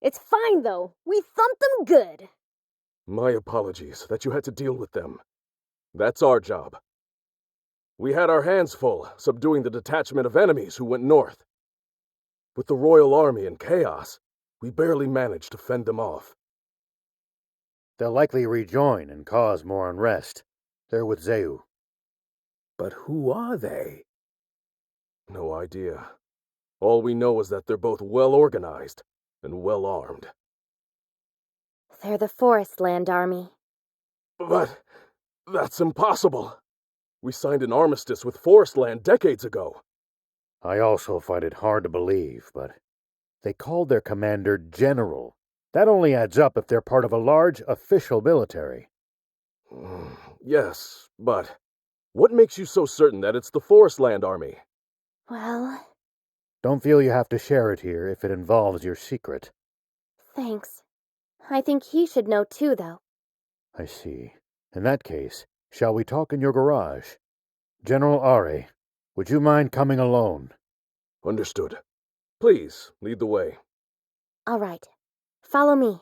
It's fine, though. We thumped them good. My apologies that you had to deal with them. That's our job. We had our hands full subduing the detachment of enemies who went north. With the Royal Army in chaos, we barely managed to fend them off. They'll likely rejoin and cause more unrest. They're with Zeu. But who are they? No idea. All we know is that they're both well organized and well armed. They're the Forestland Army. But that's impossible. We signed an armistice with Forestland decades ago. I also find it hard to believe, but they called their commander General. That only adds up if they're part of a large official military. Yes, but what makes you so certain that it's the Forestland Army? Well... Don't feel you have to share it here if it involves your secret. Thanks. I think he should know too, though. I see. In that case, shall we talk in your garage? General Are, would you mind coming alone? Understood. Please, lead the way. All right. Follow me.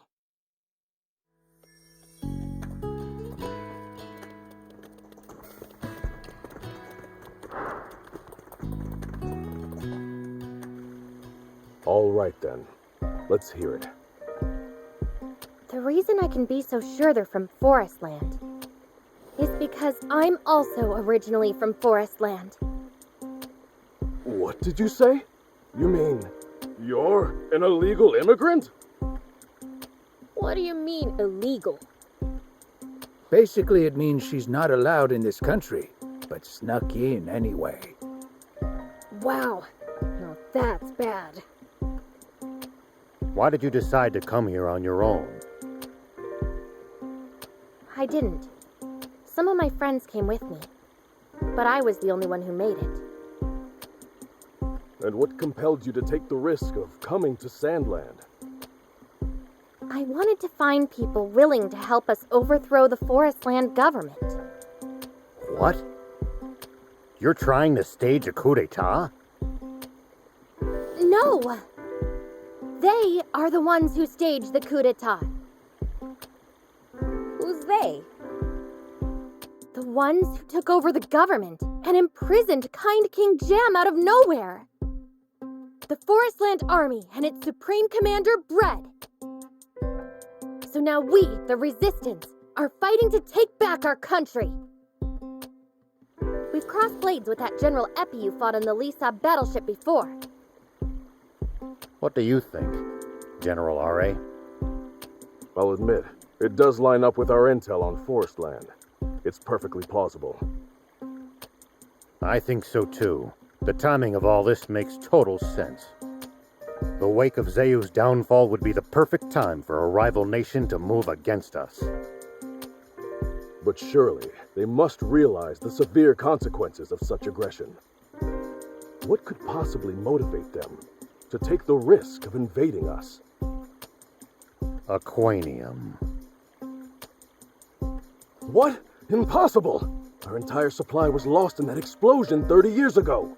All right, then. Let's hear it. The reason I can be so sure they're from Forestland is because I'm also originally from Forestland. What did you say? You mean you're an illegal immigrant? What do you mean, illegal? Basically, it means she's not allowed in this country, but snuck in anyway. Wow. Now that's bad. Why did you decide to come here on your own? I didn't. Some of my friends came with me, but I was the only one who made it. And what compelled you to take the risk of coming to Sandland? I wanted to find people willing to help us overthrow the Forestland government. What? You're trying to stage a coup d'etat? No! They are the ones who staged the coup d'etat. Who's they? The ones who took over the government and imprisoned Kind King Jam out of nowhere. The Forestland Army and its Supreme Commander, Bread. So now we, the Resistance, are fighting to take back our country. We've crossed blades with that General Epi you fought on the Lidr Battleship before. What do you think, General Are? I'll admit, it does line up with our intel on Forestland. It's perfectly plausible. I think so too. The timing of all this makes total sense. The wake of Zeu's downfall would be the perfect time for a rival nation to move against us. But surely, they must realize the severe consequences of such aggression. What could possibly motivate them to take the risk of invading us? Aquanium. What? Impossible! Our entire supply was lost in that explosion 30 years ago.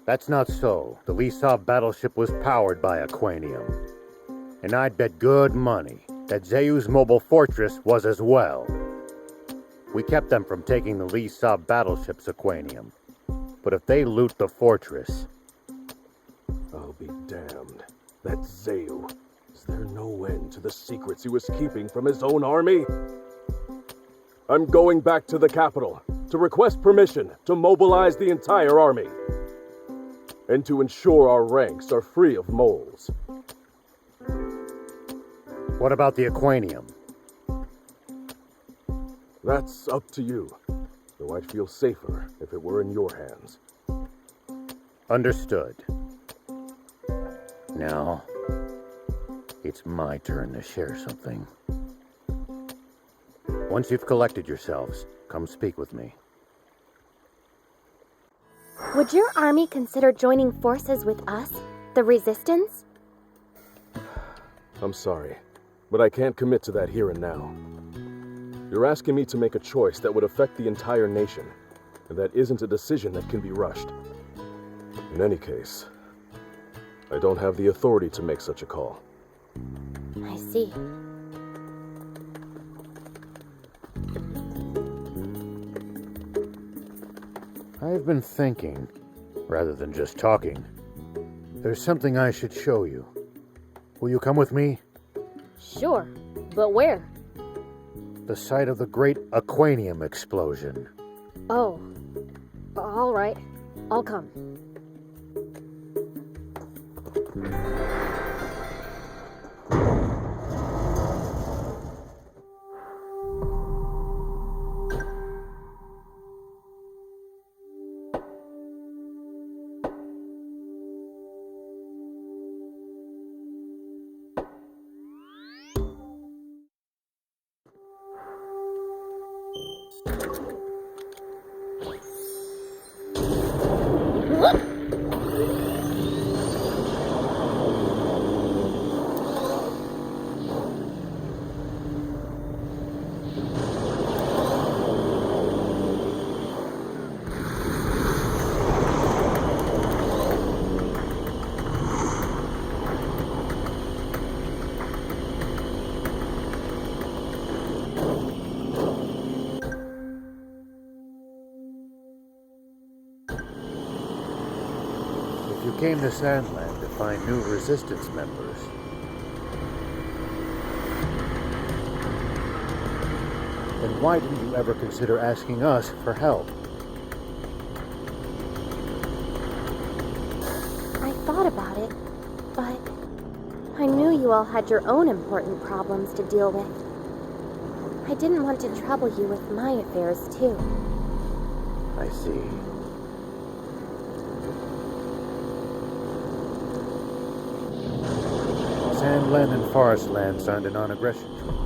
That's not so. The Lidr Battleship was powered by Aquanium. And I'd bet good money that Zeu's mobile fortress was as well. We kept them from taking the Lidr Battleship's Aquanium. But if they loot the fortress... I'll be damned. That's Zeu. Is there no end to the secrets he was keeping from his own army? I'm going back to the capital to request permission to mobilize the entire army. And to ensure our ranks are free of moles. What about the Aquanium? That's up to you, though I'd feel safer if it were in your hands. Understood. Now, it's my turn to share something. Once you've collected yourselves, come speak with me. Would your army consider joining forces with us, the Resistance? I'm sorry, but I can't commit to that here and now. You're asking me to make a choice that would affect the entire nation, and that isn't a decision that can be rushed. In any case, I don't have the authority to make such a call. I see. I've been thinking, rather than just talking. There's something I should show you. Will you come with me? Sure, but where? The site of the great Aquanium explosion. Oh, all right. I'll come. You came to Sandland to find new Resistance members. Then why didn't you ever consider asking us for help? I thought about it, but I knew you all had your own important problems to deal with. I didn't want to trouble you with my affairs, too. I see. Sandland and Forestland signed a non-aggression treaty.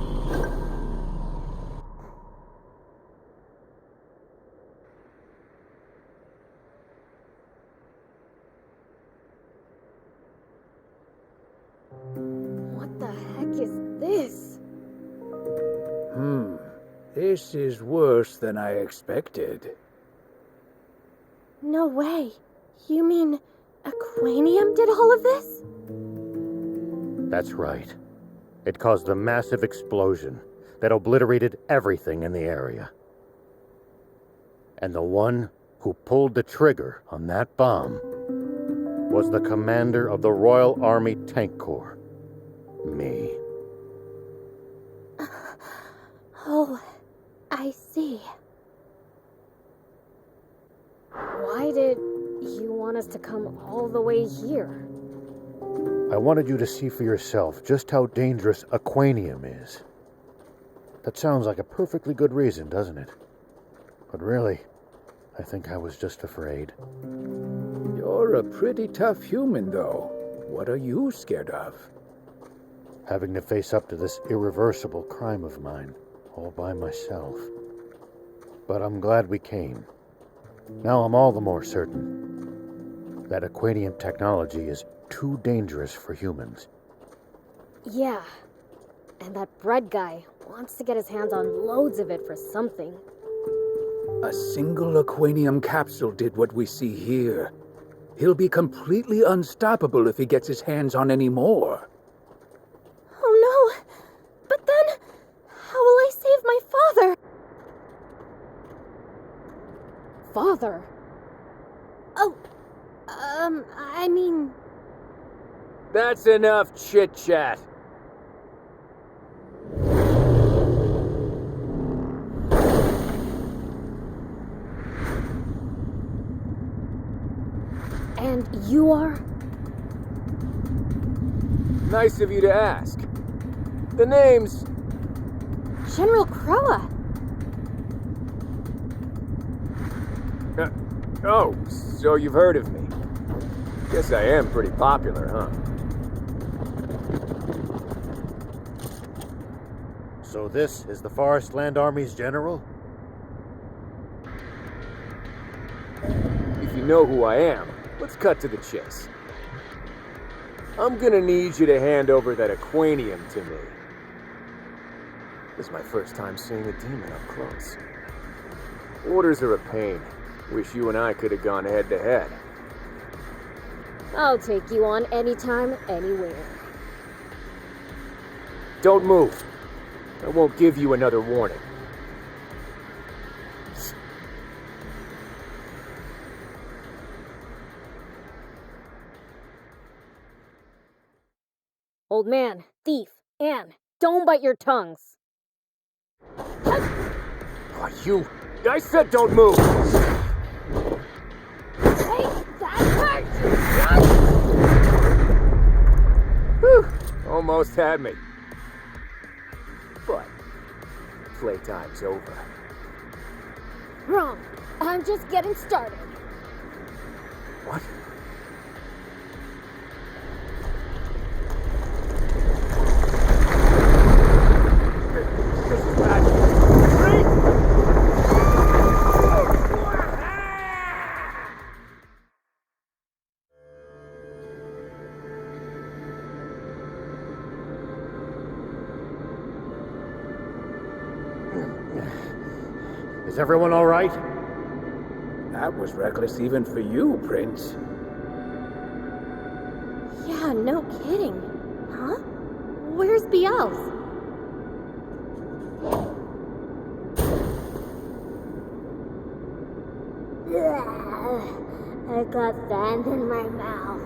What the heck is this? This is worse than I expected. No way. You mean Aquanium did all of this? That's right. It caused a massive explosion that obliterated everything in the area. And the one who pulled the trigger on that bomb was the commander of the Royal Army Tank Corps. Me. Oh, I see. Why did you want us to come all the way here? I wanted you to see for yourself just how dangerous Aquanium is. That sounds like a perfectly good reason, doesn't it? But really, I think I was just afraid. You're a pretty tough human, though. What are you scared of? Having to face up to this irreversible crime of mine, all by myself. But I'm glad we came. Now I'm all the more certain that Aquanium technology is too dangerous for humans. Yeah, and that bread guy wants to get his hands on loads of it for something. A single Aquanium capsule did what we see here. He'll be completely unstoppable if he gets his hands on any more. Oh no! But then, how will I save my father? Father? Oh, I mean... That's enough chit-chat. And you are? Nice of you to ask. The name's... General Roa. Oh, so you've heard of me. Guess I am pretty popular, huh? So this is the Forestland Army's general? If you know who I am, let's cut to the chase. I'm gonna need you to hand over that Aquanium to me. This is my first time seeing a demon up close. Orders are a pain. Wish you and I could have gone head to head. I'll take you on anytime, anywhere. Don't move. I won't give you another warning. Old man, thief, Anne, don't bite your tongues. Oh, you... I said don't move! Hey, that hurts! Whew, almost had me. But playtime's over. Wrong. I'm just getting started. What? This is bad. Is everyone all right? That was reckless even for you, Prince. Yeah, no kidding. Huh? Where's Beelz? I got sand in my mouth.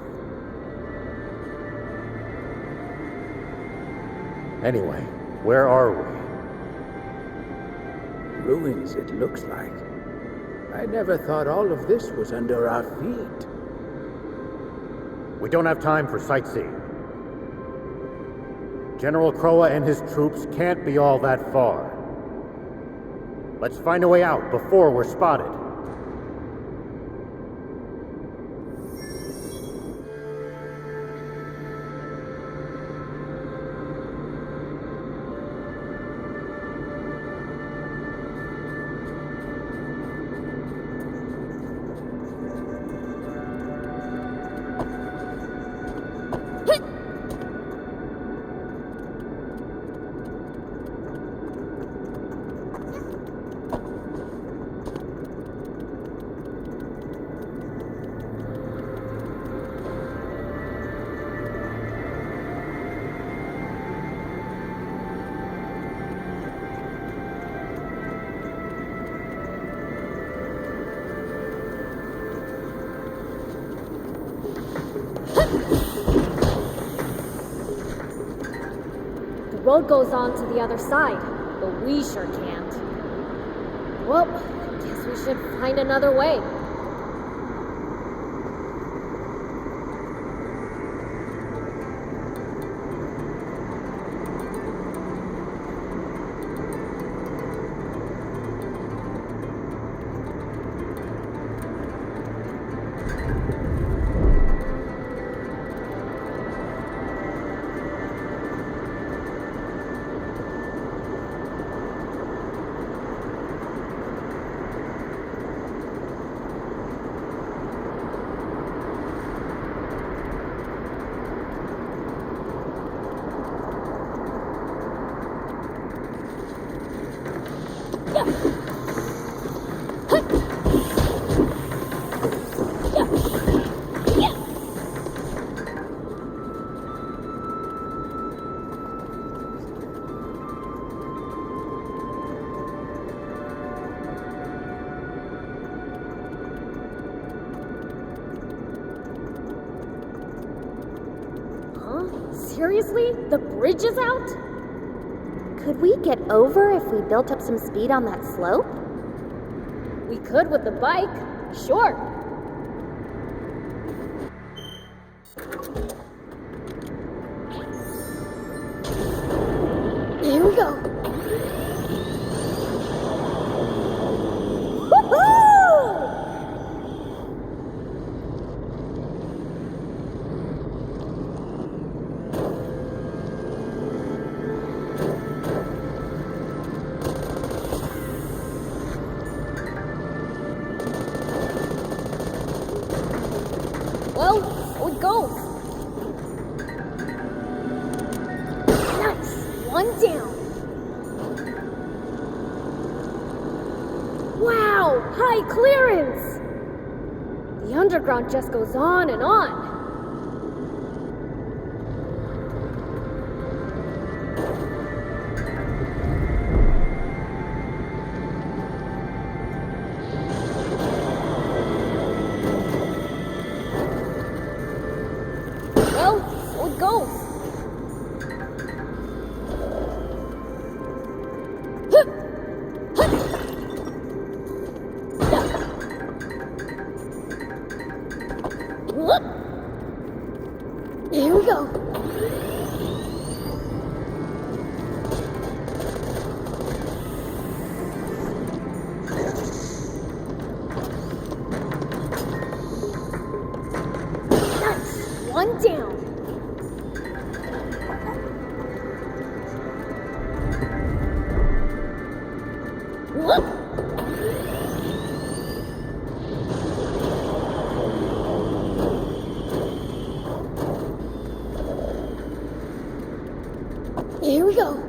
Anyway, where are we? Ruins, it looks like. I never thought all of this was under our feet. We don't have time for sightseeing. General Roa and his troops can't be all that far. Let's find a way out before we're spotted. The road goes on to the other side, but we sure can't. Well, I guess we should find another way. Seriously? The bridge is out? Could we get over if we built up some speed on that slope? We could with the bike, sure. Here we go. Well, so it goes. Nice. One down. Wow, high clearance. The underground just goes on and on. Whoop! Here we go. Nice. One down. Whoop! Here we go.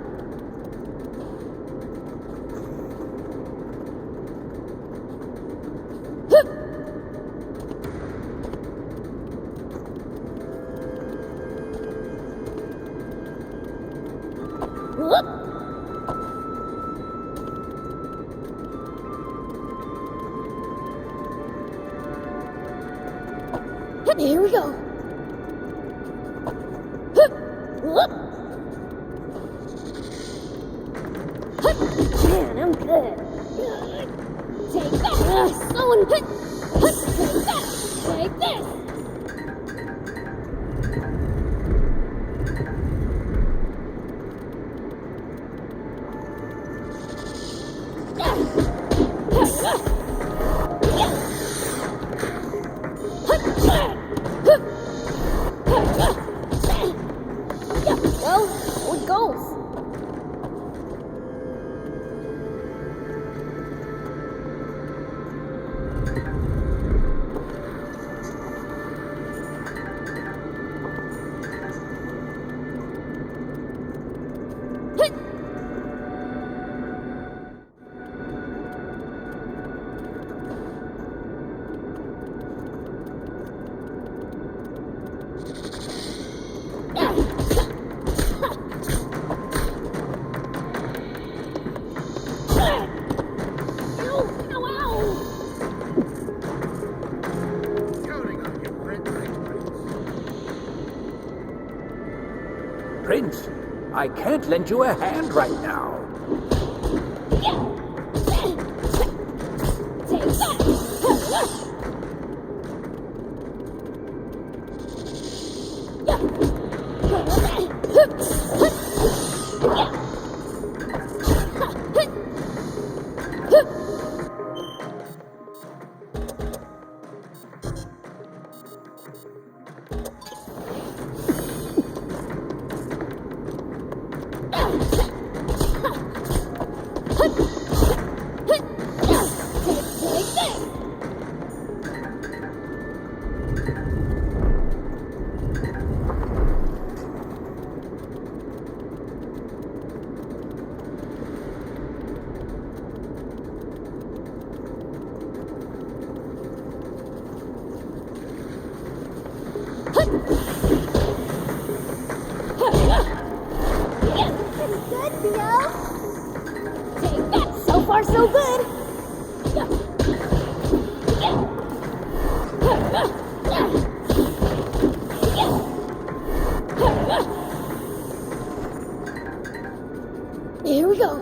Hup! Whoop! Here we go. Hup! Whoop! Man, I'm good. Take that! Someone hit! Take that! Take this! Well, it goes. Prince, I can't lend you a hand right now. Take that! So good. Here we go.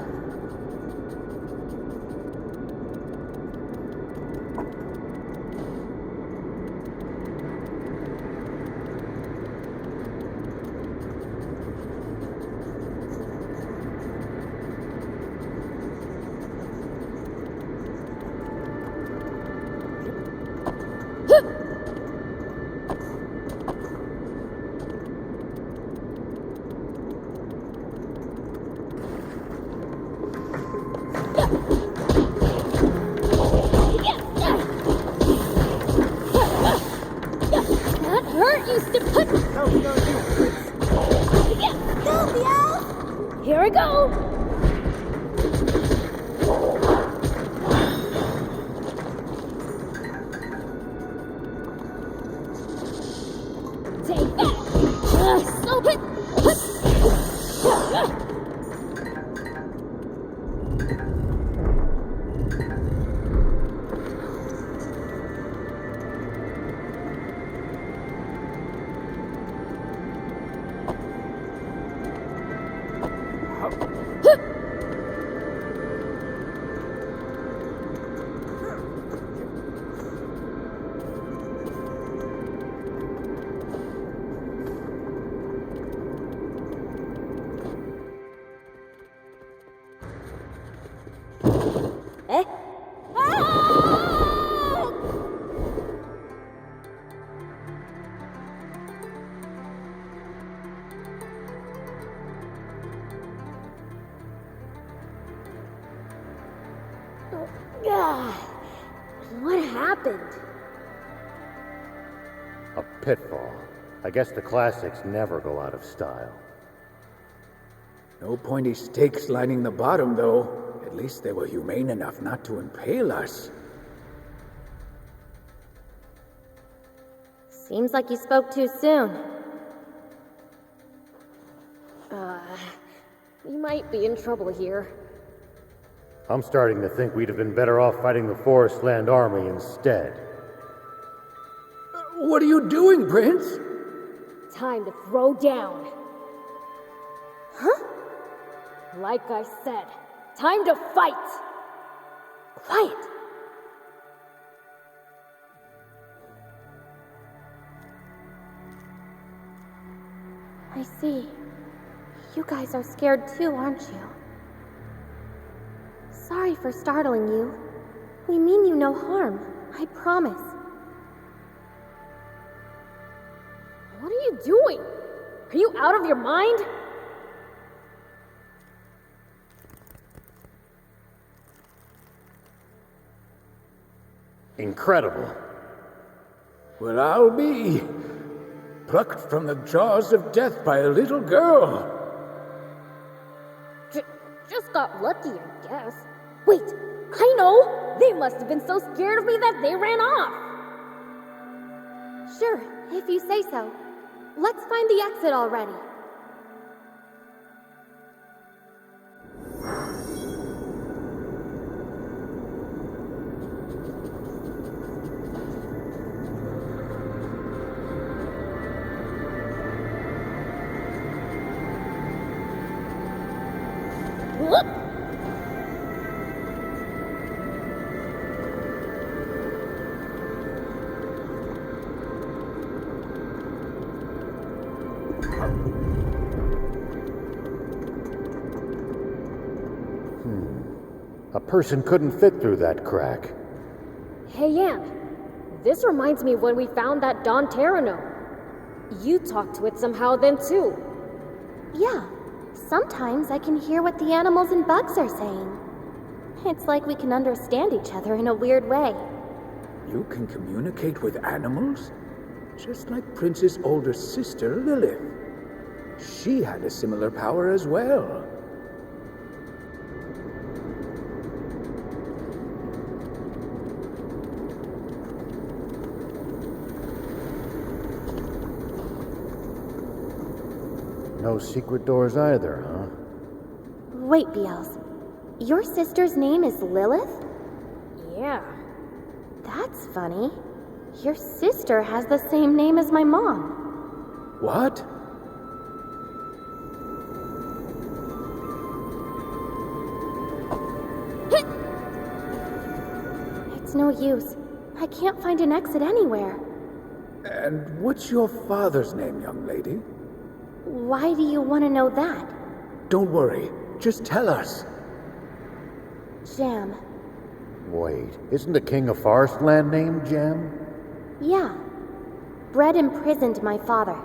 Here we go! Take that! So hit! What happened? A pitfall. I guess the classics never go out of style. No pointy stakes lining the bottom, though. At least they were humane enough not to impale us. Seems like you spoke too soon. We might be in trouble here. I'm starting to think we'd have been better off fighting the Forestland Army instead. What are you doing, Prince? Time to throw down. Huh? Like I said, time to fight! Quiet! I see. You guys are scared too, aren't you? Sorry for startling you. We mean you no harm, I promise. What are you doing? Are you out of your mind? Incredible. Well, I'll be. Plucked from the jaws of death by a little girl. Just got lucky, I guess. Wait, I know! They must have been so scared of me that they ran off! Sure, if you say so. Let's find the exit already. Whoop! A person couldn't fit through that crack. Hey, Yan. This reminds me of when we found that Don Terrano. You talked to it somehow then, too. Yeah. Sometimes I can hear what the animals and bugs are saying. It's like we can understand each other in a weird way. You can communicate with animals? Just like Prince's older sister, Lilith. She had a similar power as well. No secret doors either, huh? Wait, Beels. Your sister's name is Lilith? Yeah. That's funny. Your sister has the same name as my mom. What? It's no use. I can't find an exit anywhere. And what's your father's name, young lady? Why do you want to know that? Don't worry. Just tell us. Jam. Wait, isn't the king of Forestland named Jam? Yeah. Bread imprisoned my father,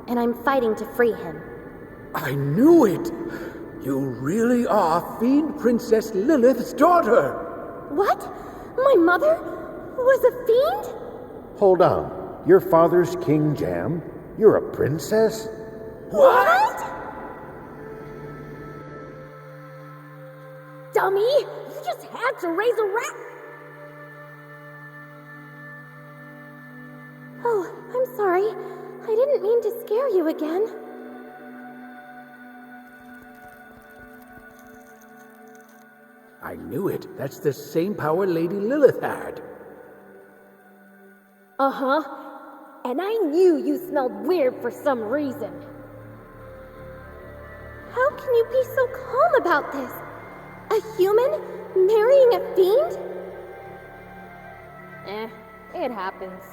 and I'm fighting to free him. I knew it! You really are Fiend Princess Lilith's daughter! What? My mother was a fiend? Hold on. Your father's King Jam? You're a princess? What? Dummy! You just had to raise a rat! Oh, I'm sorry. I didn't mean to scare you again. I knew it. That's the same power Lady Lilith had. Uh-huh. And I knew you smelled weird for some reason. How can you be so calm about this? A human marrying a fiend? It happens.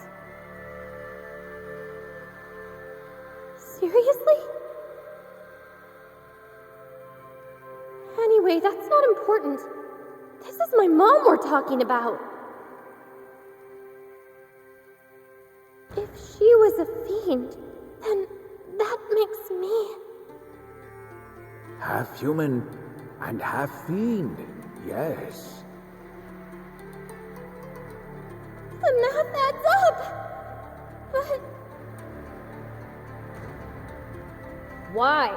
Seriously? Anyway, that's not important. This is my mom we're talking about. If she was a fiend, then that makes me... Half human and half fiend, yes. Why?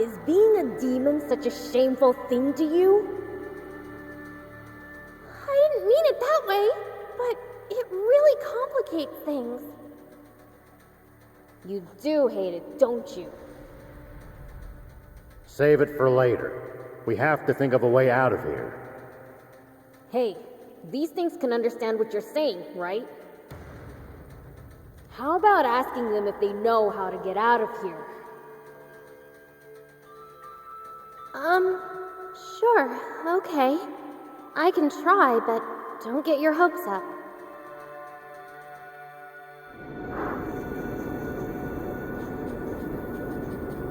Is being a demon such a shameful thing to you? I didn't mean it that way, but it really complicates things. You do hate it, don't you? Save it for later. We have to think of a way out of here. Hey, these things can understand what you're saying, right? How about asking them if they know how to get out of here? Sure, okay. I can try, but don't get your hopes up.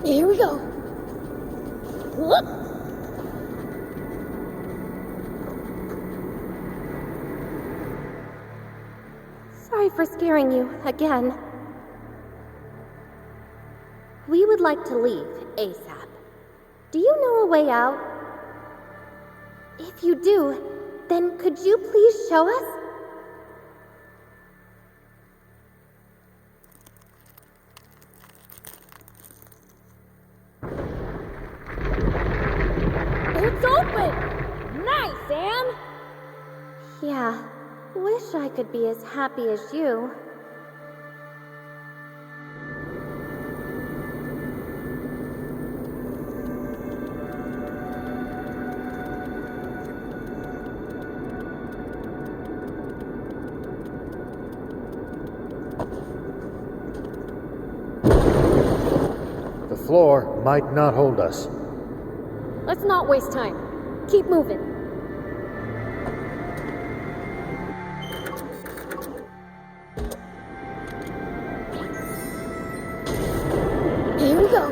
Here we go. Whoop. Sorry for scaring you again. We would like to leave ASAP. Do you know a way out? If you do, then could you please show us? It's open! Nice, Anne! Yeah, wish I could be as happy as you. The floor might not hold us. Let's not waste time. Keep moving. Here we go.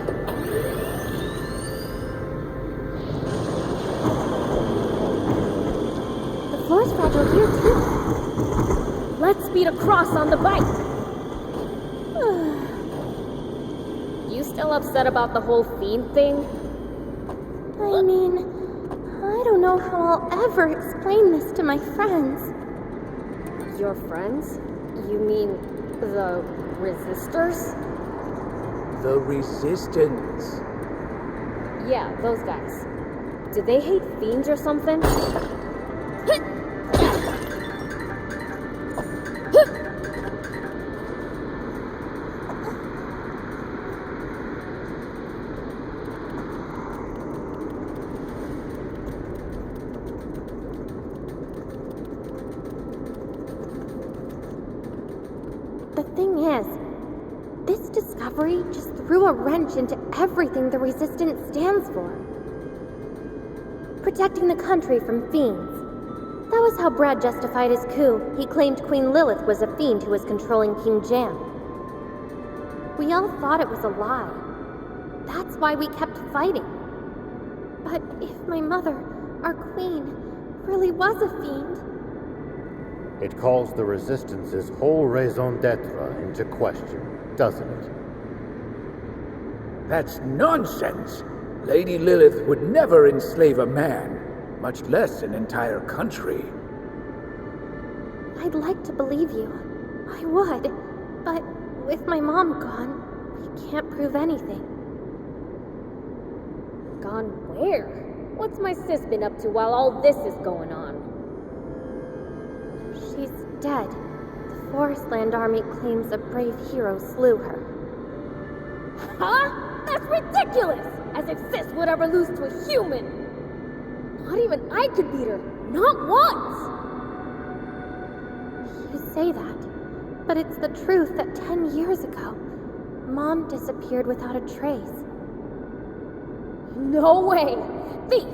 The floor's fragile here, too. Let's speed across on the bike. You still upset about the whole fiend thing? I mean, I don't know how I'll ever explain this to my friends. Your friends? You mean the resistors? The resistance. Yeah, those guys. Do they hate fiends or something? The thing is, this discovery just threw a wrench into everything the Resistance stands for. Protecting the country from fiends. That was how Brad justified his coup. He claimed Queen Lilith was a fiend who was controlling King Jam. We all thought it was a lie. That's why we kept fighting. But if my mother, our queen, really was a fiend... It calls the Resistance's whole raison d'etre into question, doesn't it? That's nonsense! Lady Lilith would never enslave a man, much less an entire country. I'd like to believe you. I would. But with my mom gone, we can't prove anything. Gone where? What's my sis been up to while all this is going on? She's dead. The Forestland Army claims a brave hero slew her. Huh? That's ridiculous! As if sis would ever lose to a human! Not even I could beat her. Not once! You say that, but it's the truth that 10 years ago, Mom disappeared without a trace. No way! Thief!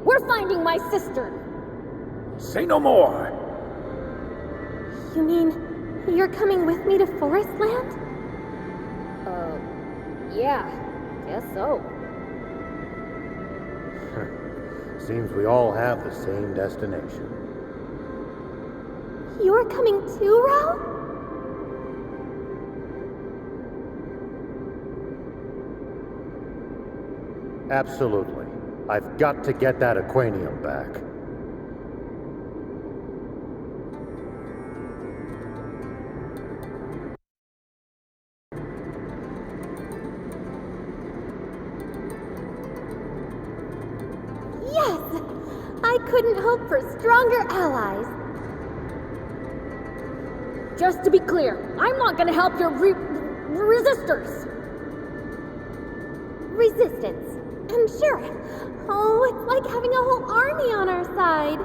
We're finding my sister! Say no more! You mean, you're coming with me to Forestland? Yeah, guess so. Seems we all have the same destination. You're coming too, Ro? Absolutely. I've got to get that Aquanium back. couldn't hope for stronger allies. Just to be clear, I'm not gonna help your resistors. Resistance. I'm sure. Oh, it's like having a whole army on our side.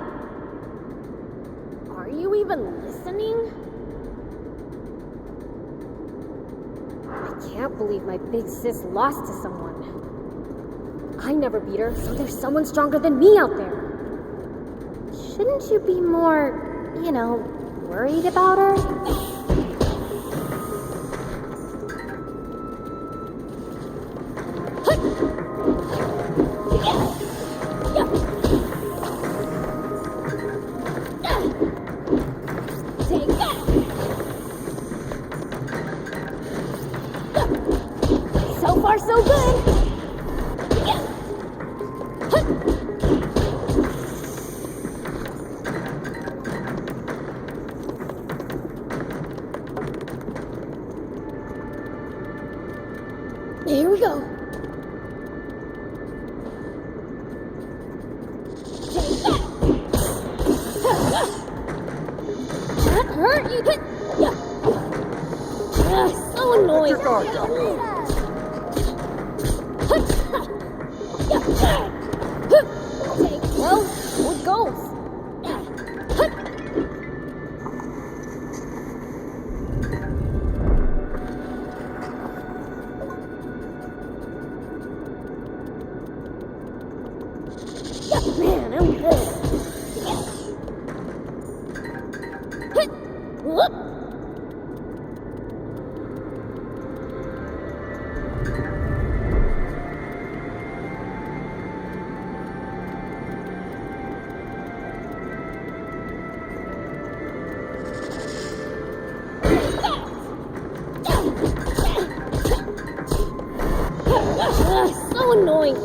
Are you even listening? I can't believe my big sis lost to someone. I never beat her, so there's someone stronger than me out there. Shouldn't you be more, worried about her? Take that! So far, so good! Here we go. Take that! That hurt you. So annoying. Your guard down. Take well, it goes. Man, I'm good. Whoop. So annoying.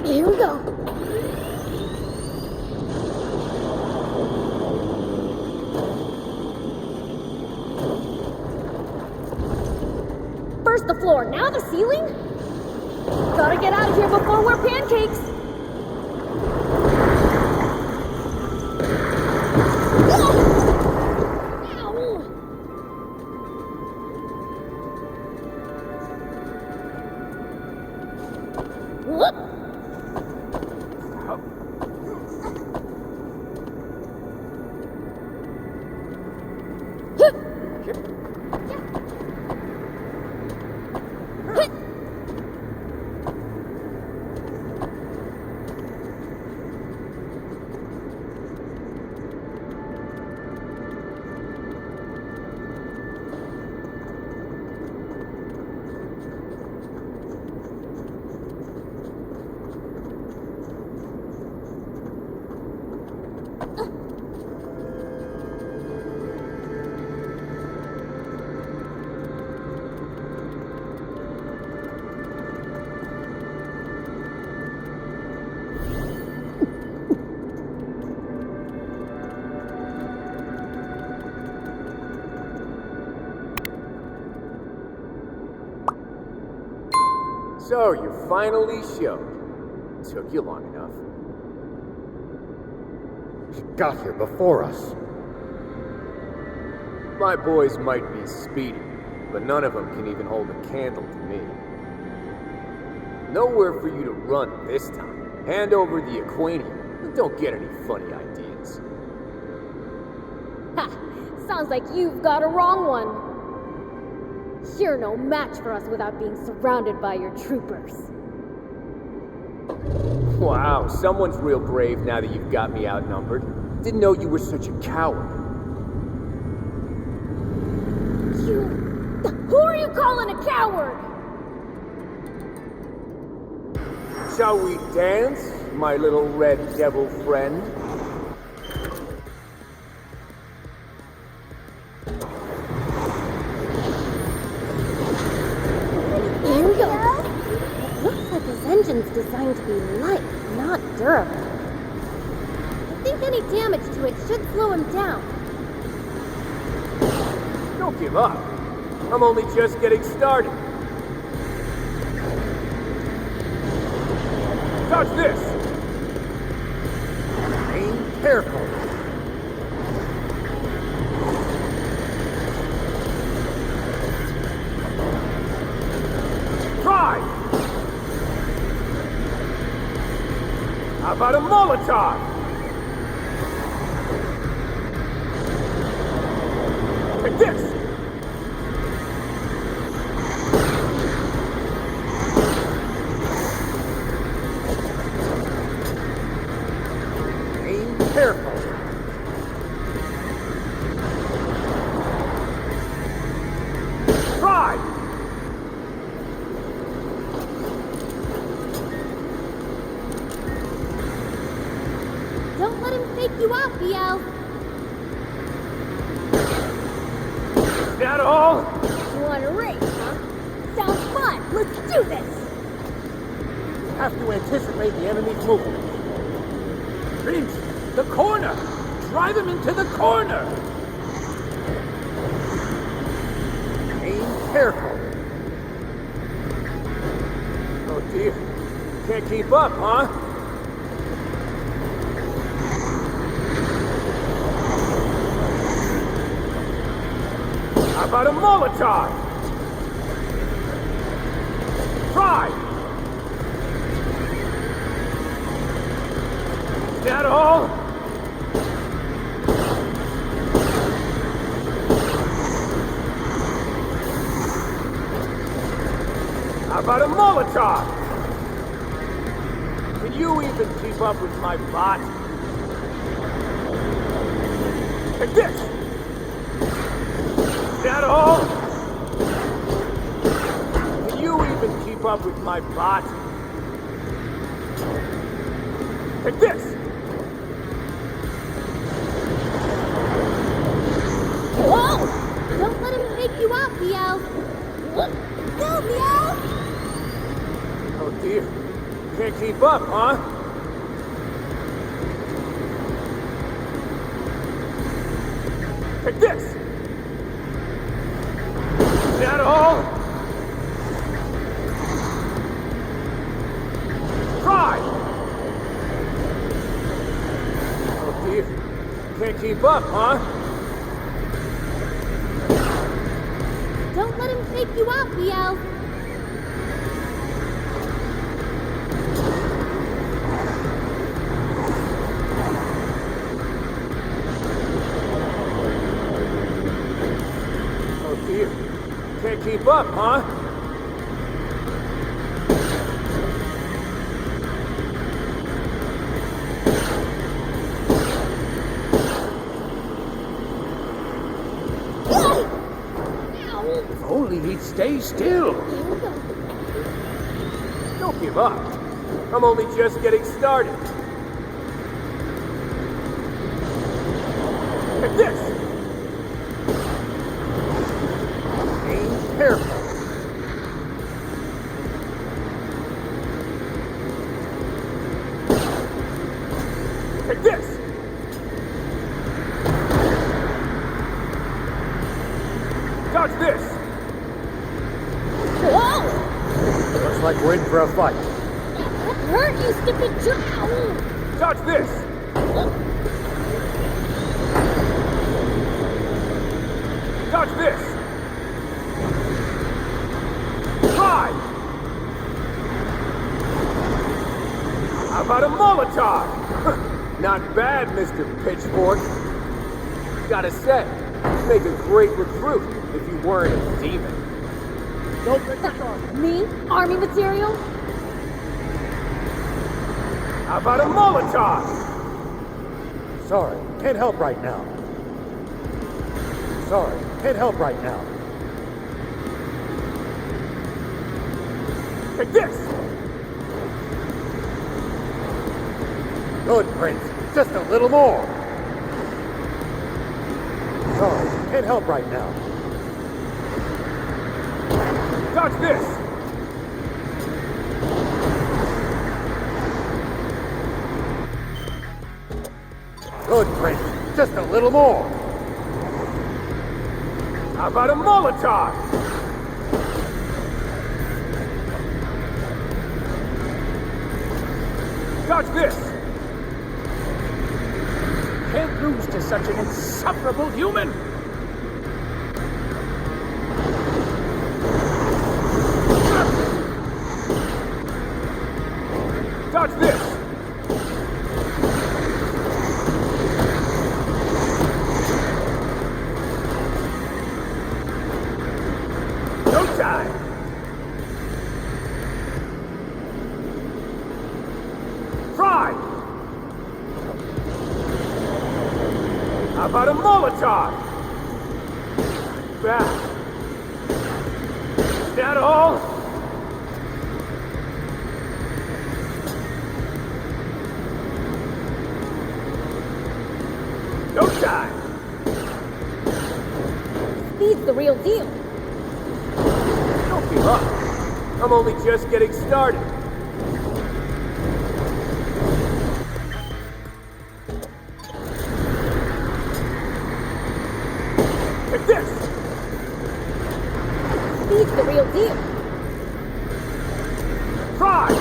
Here we go. First the floor, now the ceiling? Gotta get out of here before we're pancakes. Whoop. So, you finally showed. Took you long enough. She got here before us. My boys might be speedy, but none of them can even hold a candle to me. Nowhere for you to run this time. Hand over the Aquanium, and don't get any funny ideas. Ha! Sounds like you've got a wrong one. You're no match for us without being surrounded by your troopers. Wow, someone's real brave now that you've got me outnumbered. Didn't know you were such a coward. Who are you calling a coward? Shall we dance, my little red devil friend? There we go. Looks like his engine's designed to be light, not durable. I think any damage to it should slow him down. Don't give up. I'm only just getting started. Touch this! Aim careful. Try! How about a Molotov? Take this! Aim careful. Try! Don't let him fake you out, Biel. Is that all? You want to race, huh? Sounds fun. Let's do this. You have to anticipate the enemy's movement. Prince, the corner! Drive him into the corner! Aim careful. Oh dear. Can't keep up, huh? How about a Molotov? Try! Is that all? How about a Molotov? Can you even keep up with my bot? Take this! Is that all? Can you even keep up with my bot? Take this! Whoa! Don't let him fake you out, Biel. Go, Biel! Oh dear. Can't keep up, huh? Take this! Is that all? Try! Oh dear. Can't keep up, huh? Don't let him fake you out, Biel. Oh dear. Can't keep up, huh? If only he'd stay still. Don't give up. I'm only just getting started. Take this! Aim careful. Take this! Dodge this! Whoa! Looks like we're in for a fight. That hurt, you stupid jerk! Dodge this! Dodge this! Try! How about a Molotov? Not bad, Mr. Pitchfork. Gotta say, you'd make a great recruit if you weren't a demon. Don't get the gun. Me? Army material? How about a Molotov? Sorry, can't help right now. Sorry, can't help right now. Take this! Good, Prince. Just a little more. Sorry, can't help right now. Dodge this! Good, Prince. Just a little more. How about a Molotov? Dodge this! Can't lose to such an insufferable human! Dodge this! No time! Try! How about a Molotov? Back. Is that all? No time! Speed's the real deal. Don't give up. I'm only just getting started. Take this! Speed's the real deal. Try!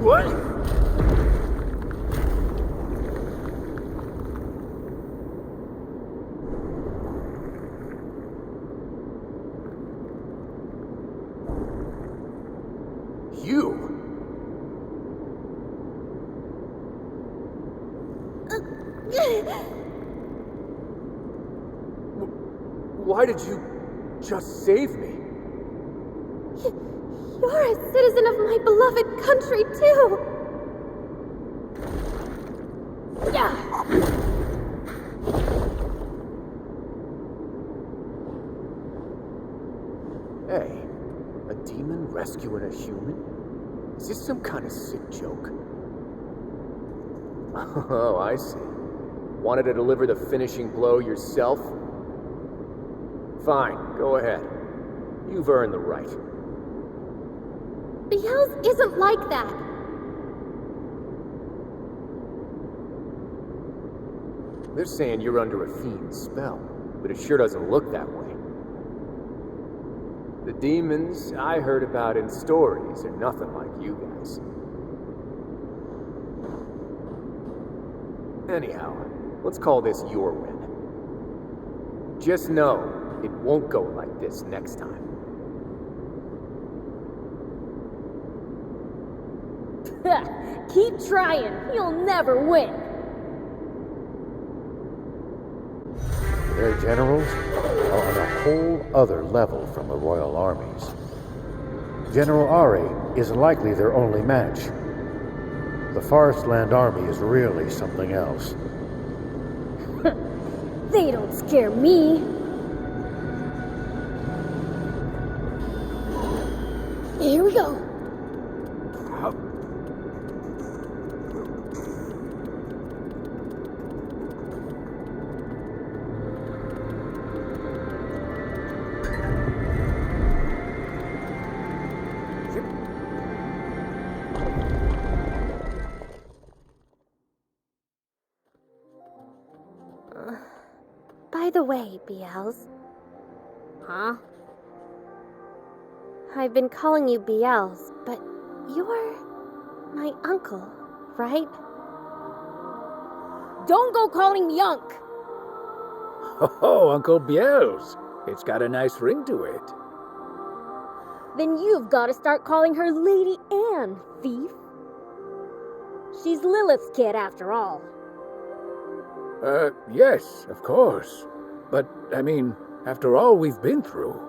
What? You? Why did you just save me? You're a citizen of my beloved country, too! Yeah. Hey, a demon rescuing a human? Is this some kind of sick joke? Oh, I see. Wanted to deliver the finishing blow yourself? Fine, go ahead. You've earned the right. Beelz isn't like that. They're saying you're under a fiend's spell, but it sure doesn't look that way. The demons I heard about in stories are nothing like you guys. Anyhow, let's call this your win. Just know, it won't go like this next time. Keep trying. You'll never win. Their generals are on a whole other level from the royal armies. General Ari is likely their only match. The Forestland army is really something else. They don't scare me. Here we go. By the way, Beelz. Huh? I've been calling you Beelz, but you're my uncle, right? Don't go calling me Unc. Oh, Uncle Beelz. It's got a nice ring to it. Then you've got to start calling her Lady Anne, thief. She's Lilith's kid after all. Yes, of course. But, I mean, after all we've been through.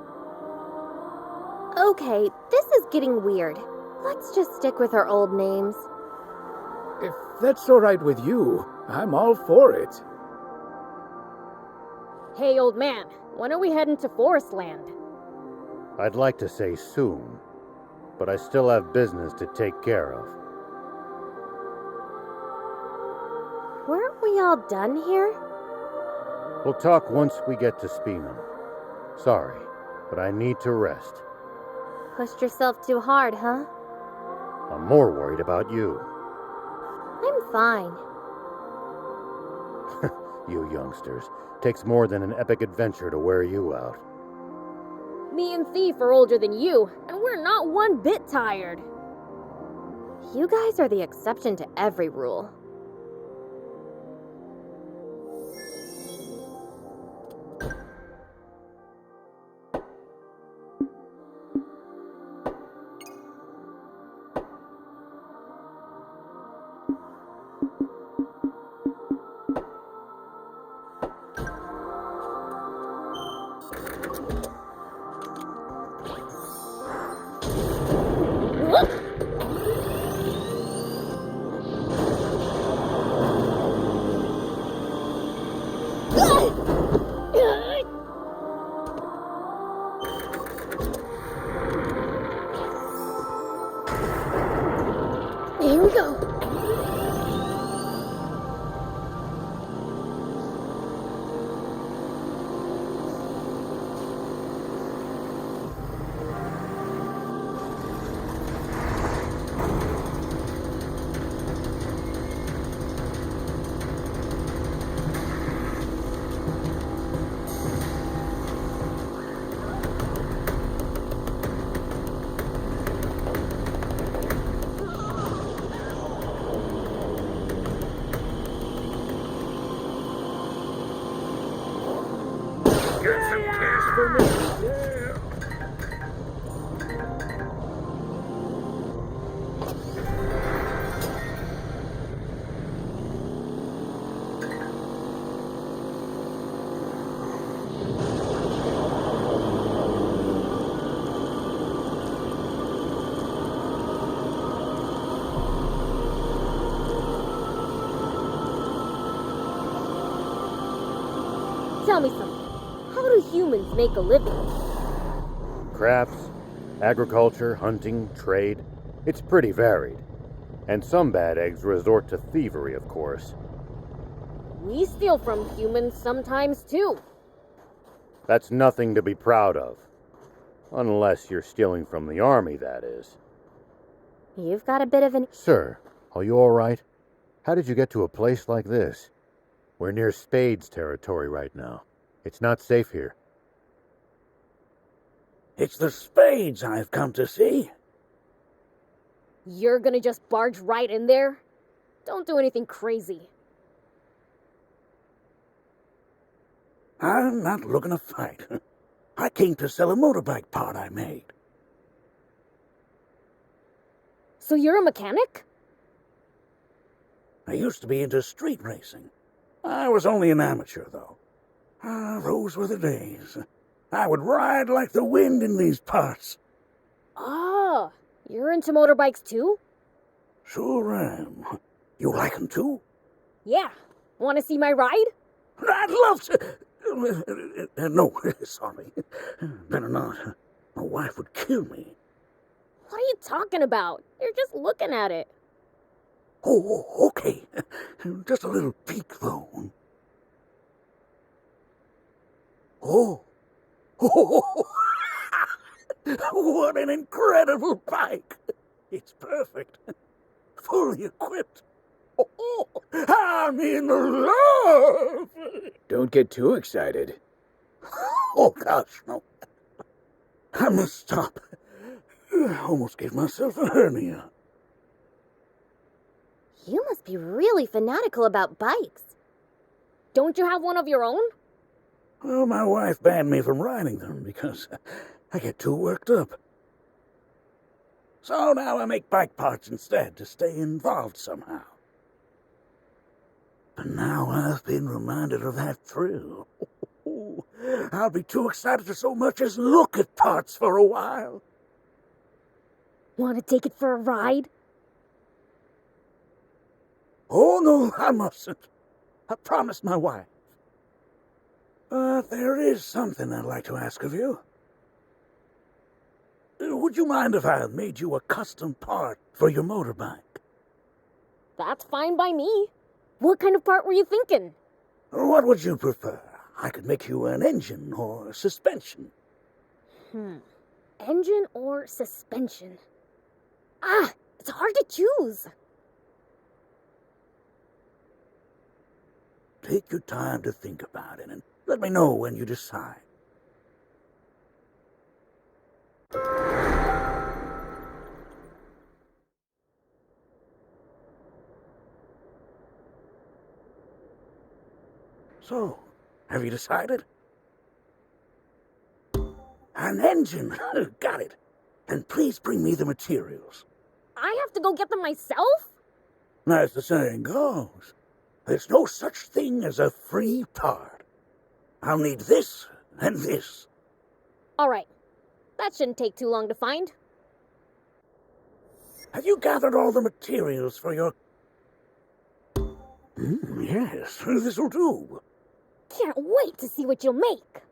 Okay, this is getting weird. Let's just stick with our old names. If that's all right with you, I'm all for it. Hey, old man, when are we heading to Forestland? I'd like to say soon, but I still have business to take care of. Weren't we all done here? We'll talk once we get to Spino. Sorry, but I need to rest. Pushed yourself too hard, huh? I'm more worried about you. I'm fine. You youngsters. Takes more than an epic adventure to wear you out. Me and Thief are older than you, and we're not one bit tired. You guys are the exception to every rule. Here we go. Tell me something. How do humans make a living? Crafts, agriculture, hunting, trade. It's pretty varied. And some bad eggs resort to thievery, of course. We steal from humans sometimes, too. That's nothing to be proud of. Unless you're stealing from the army, that is. You've got a bit of an... Sir, are you all right? How did you get to a place like this? We're near Spades territory right now. It's not safe here. It's the Spades I've come to see. You're gonna just barge right in there? Don't do anything crazy. I'm not looking to fight. I came to sell a motorbike part I made. So you're a mechanic? I used to be into street racing. I was only an amateur, though. Those were the days. I would ride like the wind in these parts. Ah, you're into motorbikes too? Sure am. You like 'em too? Yeah. Want to see my ride? I'd love to. No, sorry. Better not. My wife would kill me. What are you talking about? You're just looking at it. Oh, okay. Just a little peek, though. Oh. What an incredible bike. It's perfect. Fully equipped. Oh, I'm in love. Don't get too excited. Oh, gosh, no. I must stop. I almost gave myself a hernia. You must be really fanatical about bikes. Don't you have one of your own? Well, my wife banned me from riding them because I get too worked up. So now I make bike parts instead to stay involved somehow. But now I've been reminded of that thrill. I'll be too excited to so much as look at parts for a while. Want to take it for a ride? Oh, no, I mustn't. I promised my wife. But there is something I'd like to ask of you. Would you mind if I made you a custom part for your motorbike? That's fine by me. What kind of part were you thinking? What would you prefer? I could make you an engine or suspension. Engine or suspension? It's hard to choose. Take your time to think about it and let me know when you decide. So, have you decided? An engine! Got it. And please bring me the materials. I have to go get them myself? As the saying goes, there's no such thing as a free part. I'll need this and this. Alright. That shouldn't take too long to find. Have you gathered all the materials for your... Yes, this'll do. Can't wait to see what you'll make.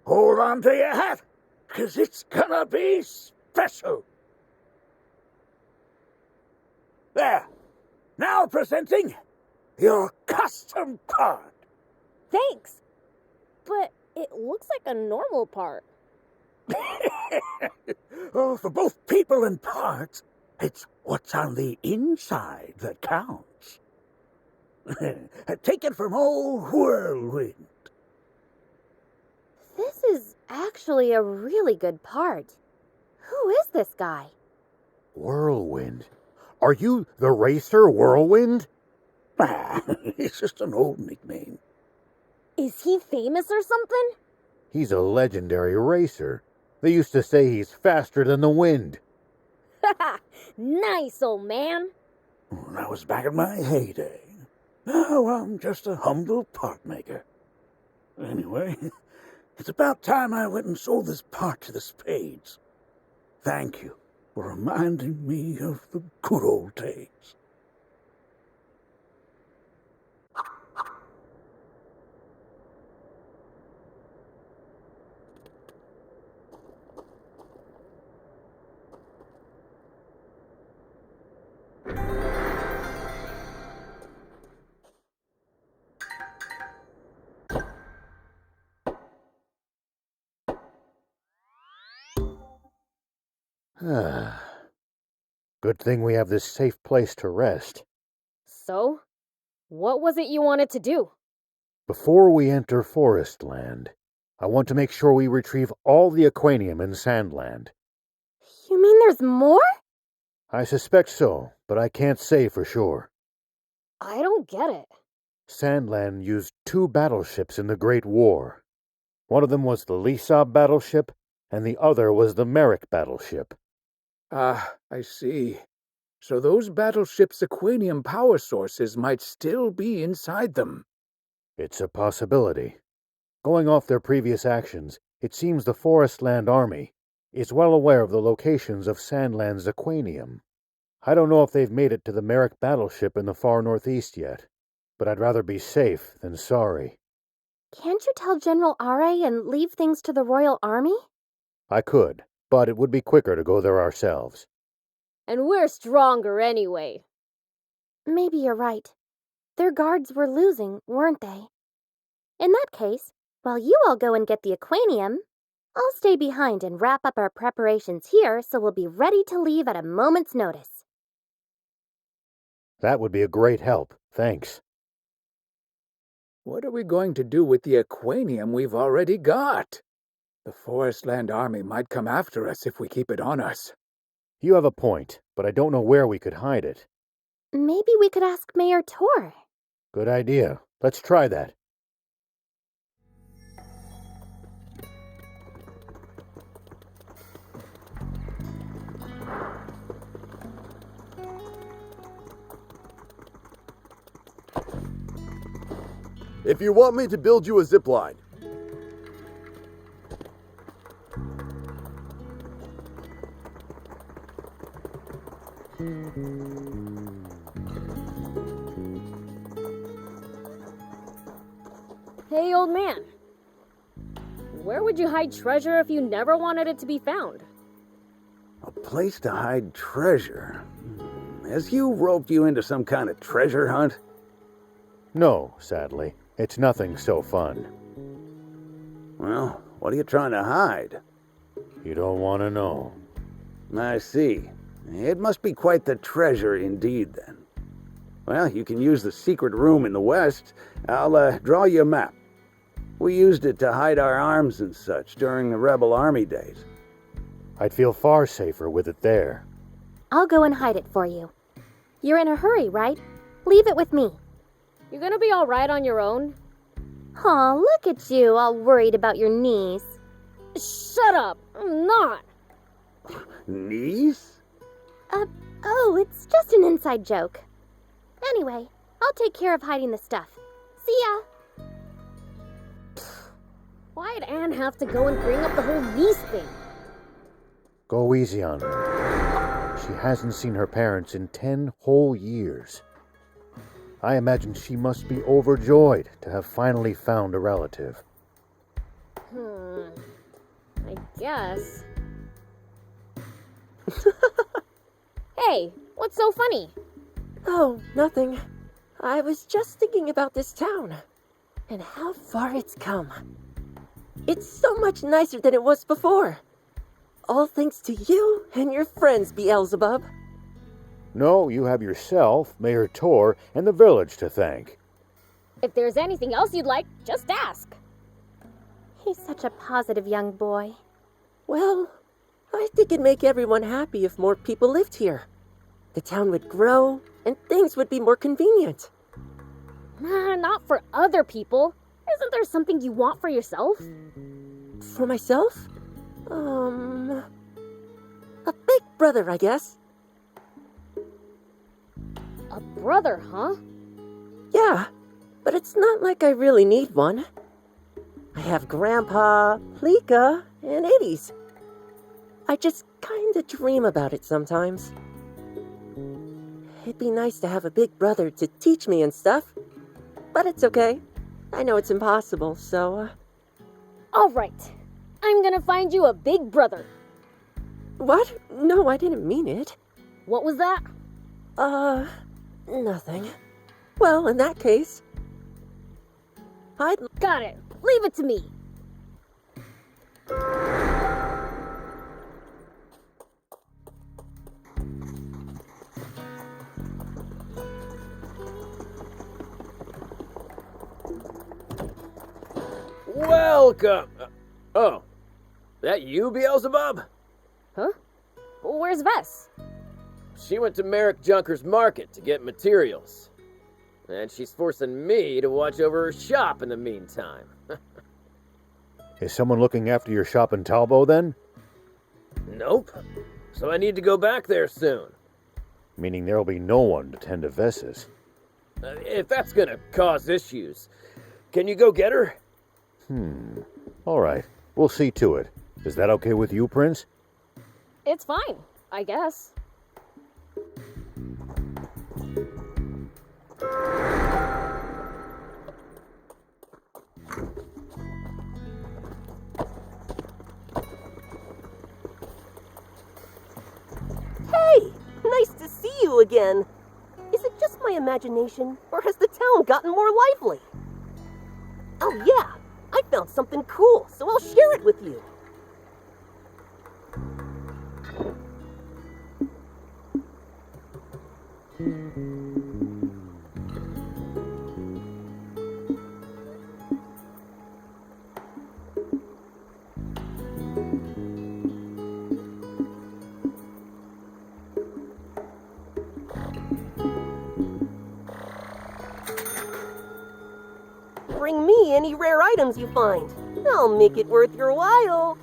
Hold on to your hat, 'cause it's gonna be special. There. Now presenting your custom part. Thanks. But it looks like a normal part. Oh, for both people and parts, it's what's on the inside that counts. Take it from old Whirlwind. This is actually a really good part. Who is this guy? Whirlwind? Are you the racer Whirlwind? It's just an old nickname. Is he famous or something? He's a legendary racer. They used to say he's faster than the wind. Haha, nice, old man. That was back in my heyday. Now I'm just a humble part maker. Anyway, it's about time I went and sold this part to the Spades. Thank you for reminding me of the good old days. Good thing we have this safe place to rest. So, what was it you wanted to do? Before we enter Forest Land, I want to make sure we retrieve all the Aquanium in Sandland. You mean there's more? I suspect so, but I can't say for sure. I don't get it. Sandland used 2 battleships in the Great War. One of them was the Lisab battleship, and the other was the Merrick battleship. Ah, I see. So those battleships' Aquanium power sources might still be inside them. It's a possibility. Going off their previous actions, it seems the Forestland Army is well aware of the locations of Sandland's Aquanium. I don't know if they've made it to the Merrick battleship in the far northeast yet, but I'd rather be safe than sorry. Can't you tell General Roa and leave things to the Royal Army? I could, but it would be quicker to go there ourselves. And we're stronger anyway. Maybe you're right. Their guards were losing, weren't they? In that case, while you all go and get the Aquanium, I'll stay behind and wrap up our preparations here so we'll be ready to leave at a moment's notice. That would be a great help, thanks. What are we going to do with the Aquanium we've already got? The Forestland Army might come after us if we keep it on us. You have a point, but I don't know where we could hide it. Maybe we could ask Mayor Tor. Good idea. Let's try that. If you want me to build you a zip line, Hey, old man. Where would you hide treasure if you never wanted it to be found? A place to hide treasure? Has you roped you into some kind of treasure hunt? No, sadly. It's nothing so fun. Well, what are you trying to hide? You don't want to know. I see. It must be quite the treasure indeed, then. Well, you can use the secret room in the west. I'll draw you a map. We used it to hide our arms and such during the rebel army days. I'd feel far safer with it there. I'll go and hide it for you. You're in a hurry, right? Leave it with me. You gonna be alright on your own? Aw, look at you, all worried about your knees. Shut up! I'm not! Knees? Oh, it's just an inside joke. Anyway, I'll take care of hiding the stuff. See ya! Why'd Anne have to go and bring up the whole niece thing? Go easy on her. She hasn't seen her parents in 10 whole years. I imagine she must be overjoyed to have finally found a relative. I guess. Hey, what's so funny? Oh, nothing. I was just thinking about this town and how far it's come. It's so much nicer than it was before. All thanks to you and your friends, Beelzebub. No, you have yourself, Mayor Tor, and the village to thank. If there's anything else you'd like, just ask. He's such a positive young boy. Well, I think it'd make everyone happy if more people lived here. The town would grow, and things would be more convenient. Nah, not for other people. Isn't there something you want for yourself? For myself? A big brother, I guess. A brother, huh? Yeah, but it's not like I really need one. I have Grandpa, Plika, and Eddies. I just kinda dream about it sometimes. It'd be nice to have a big brother to teach me and stuff. But it's okay. I know it's impossible, so... Alright. I'm gonna find you a big brother. What? No, I didn't mean it. What was that? Nothing. Well, in that case... Got it. Leave it to me. Welcome! Oh, that you, Beelzebub? Huh? Where's Vess? She went to Merrick Junker's market to get materials. And she's forcing me to watch over her shop in the meantime. Is someone looking after your shop in Talbo, then? Nope. So I need to go back there soon. Meaning there'll be no one to tend to Vess's. If that's gonna cause issues, can you go get her? All right. We'll see to it. Is that okay with you, Prince? It's fine, I guess. Hey! Nice to see you again! Is it just my imagination, or has the town gotten more lively? Oh yeah! I found something cool, so I'll share it with you. Bring me any rare items you find. I'll make it worth your while.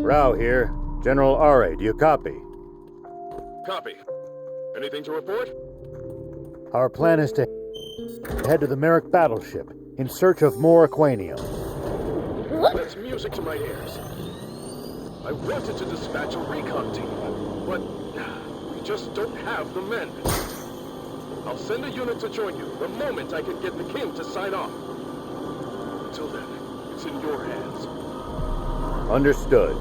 Rao here. General Roa, do you copy? Copy. Anything to report? Our plan is to head to the Merrick Battleship in search of more Aquanium. That's music to my ears. I wanted to dispatch a recon team, but we just don't have the men. I'll send a unit to join you the moment I can get the king to sign off. Until then, it's in your hands. Understood.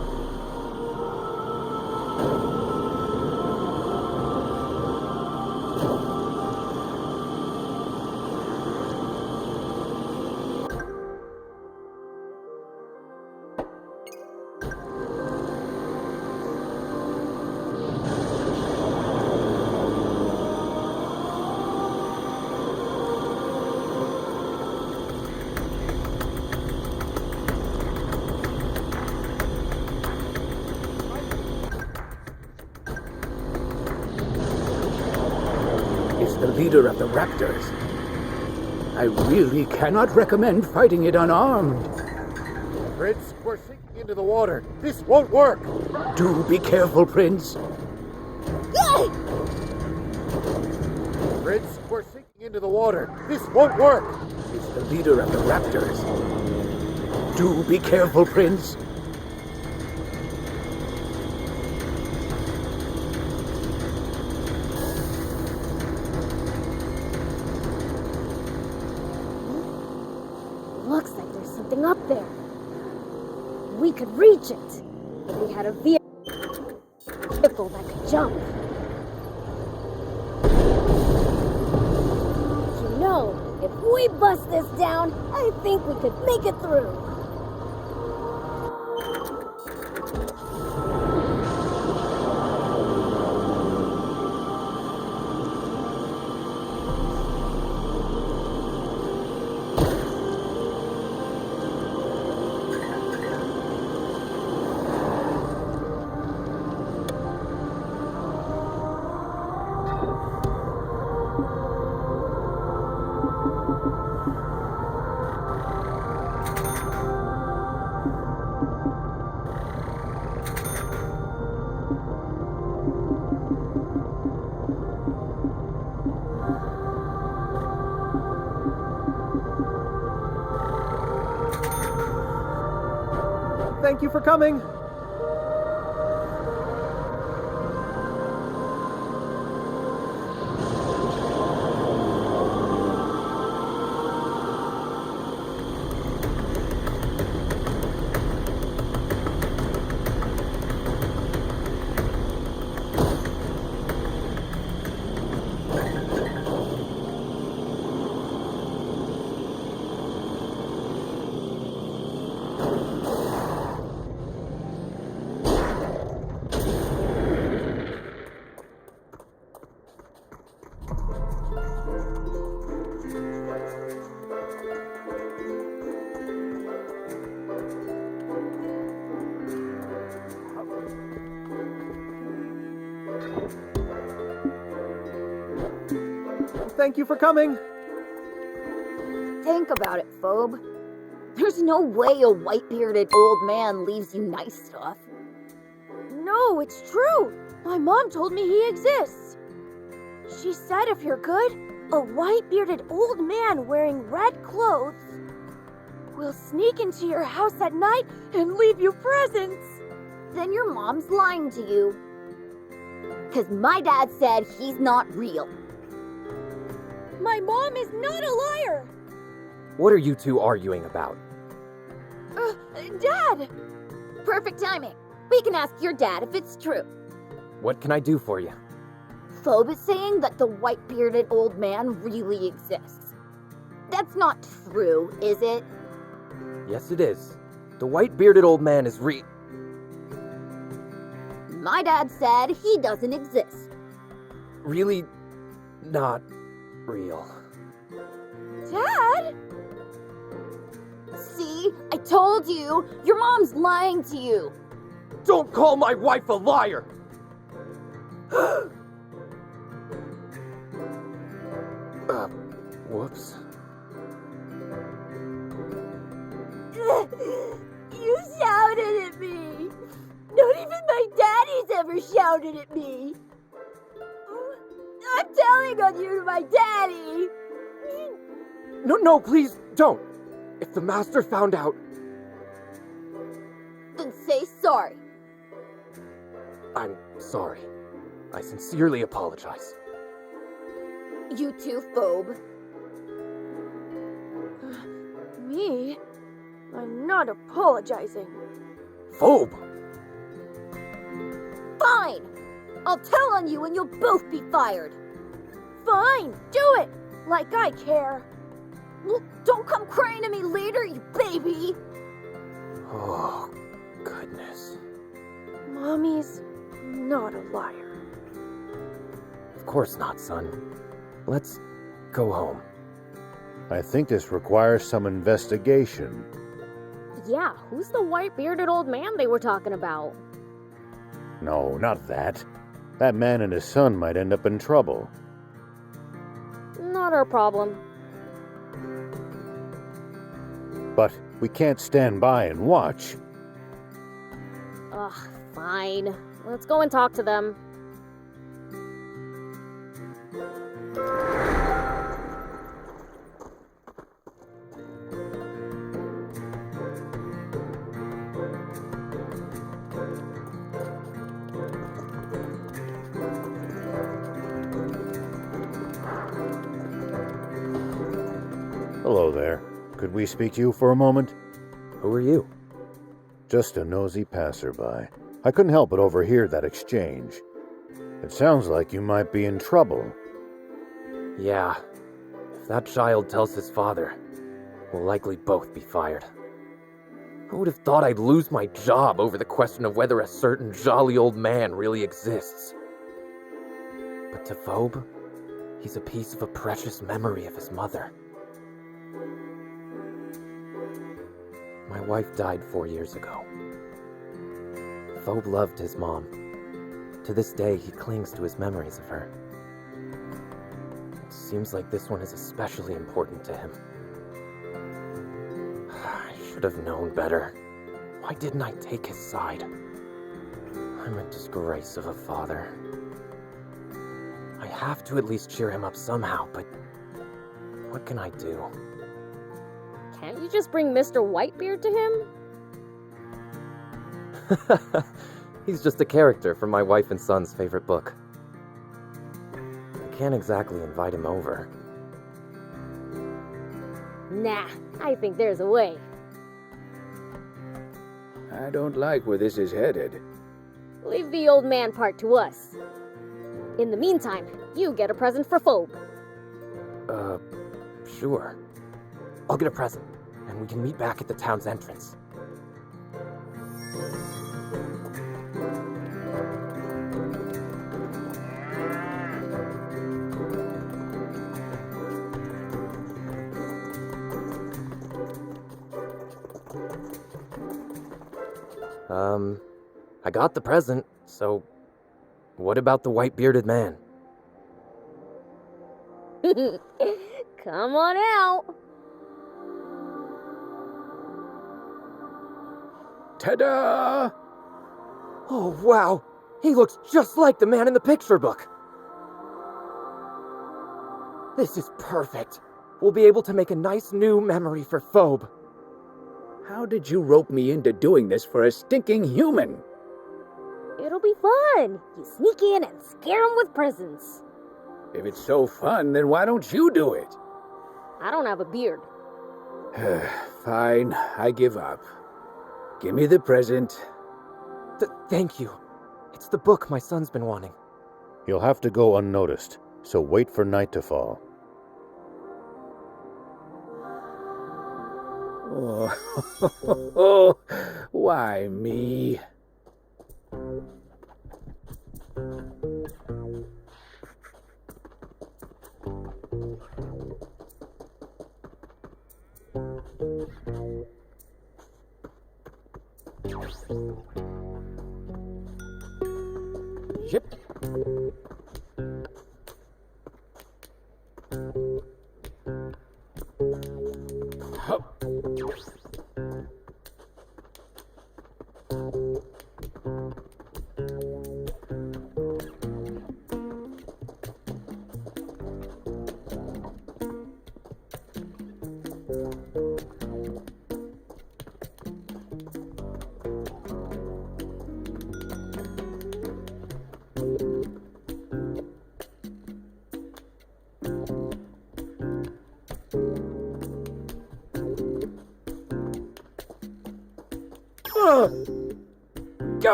The leader of the Raptors. I really cannot recommend fighting it unarmed. Prince, we're sinking into the water. This won't work. Do be careful, Prince. Prince, we're sinking into the water. This won't work. It's the leader of the Raptors. Do be careful, Prince. Looks like there's something up there. We could reach it if we had a vehicle that could jump. You know, if we bust this down, I think we could make it through. Thank you for coming. Thank you for coming. Think about it, Phobe. There's no way a white-bearded old man leaves you nice stuff. No, it's true. My mom told me he exists. She said if you're good, a white-bearded old man wearing red clothes will sneak into your house at night and leave you presents. Then your mom's lying to you. 'Cause my dad said he's not real. My mom is not a liar! What are you two arguing about? Dad! Perfect timing. We can ask your dad if it's true. What can I do for you? Phobe is saying that the white-bearded old man really exists. That's not true, is it? Yes, it is. The white-bearded old man is My dad said he doesn't exist. really not real. Dad? See? I told you! Your mom's lying to you! Don't call my wife a liar! Whoops. You shouted at me! shouted at me. I'm telling on you to my daddy. No, please, don't. If the master found out... Then say sorry. I'm sorry. I sincerely apologize. You too, Phobe. Me? I'm not apologizing. Phobe! Fine! I'll tell on you and you'll both be fired. Fine, do it! Like I care. Well, don't come crying to me later, you baby! Oh, goodness. Mommy's not a liar. Of course not, son. Let's go home. I think this requires some investigation. Yeah, who's the white-bearded old man they were talking about? No, not that. That man and his son might end up in trouble. Not our problem. But we can't stand by and watch. Ugh, fine. Let's go and talk to them. Hello there. Could we speak to you for a moment? Who are you? Just a nosy passerby. I couldn't help but overhear that exchange. It sounds like you might be in trouble. Yeah. If that child tells his father, we'll likely both be fired. Who would have thought I'd lose my job over the question of whether a certain jolly old man really exists? But to Phobe, he's a piece of a precious memory of his mother. My wife died 4 years ago. Phobe loved his mom. To this day, he clings to his memories of her. It seems like this one is especially important to him. I should have known better. Why didn't I take his side? I'm a disgrace of a father. I have to at least cheer him up somehow, but what can I do? Can't you just bring Mr. Whitebeard to him? He's just a character from my wife and son's favorite book. I can't exactly invite him over. Nah, I think there's a way. I don't like where this is headed. Leave the old man part to us. In the meantime, you get a present for Phobe. Sure. I'll get a present, and we can meet back at the town's entrance. I got the present, so what about the white-bearded man? Come on out. Ta-da! Oh, wow! He looks just like the man in the picture book! This is perfect. We'll be able to make a nice new memory for Phobe. How did you rope me into doing this for a stinking human? It'll be fun. You sneak in and scare him with presents. If it's so fun, then why don't you do it? I don't have a beard. Fine, I give up. Give me the present. Thank you. It's the book my son's been wanting. You'll have to go unnoticed, so wait for night to fall. Oh, why me? Yep. Hup. Go!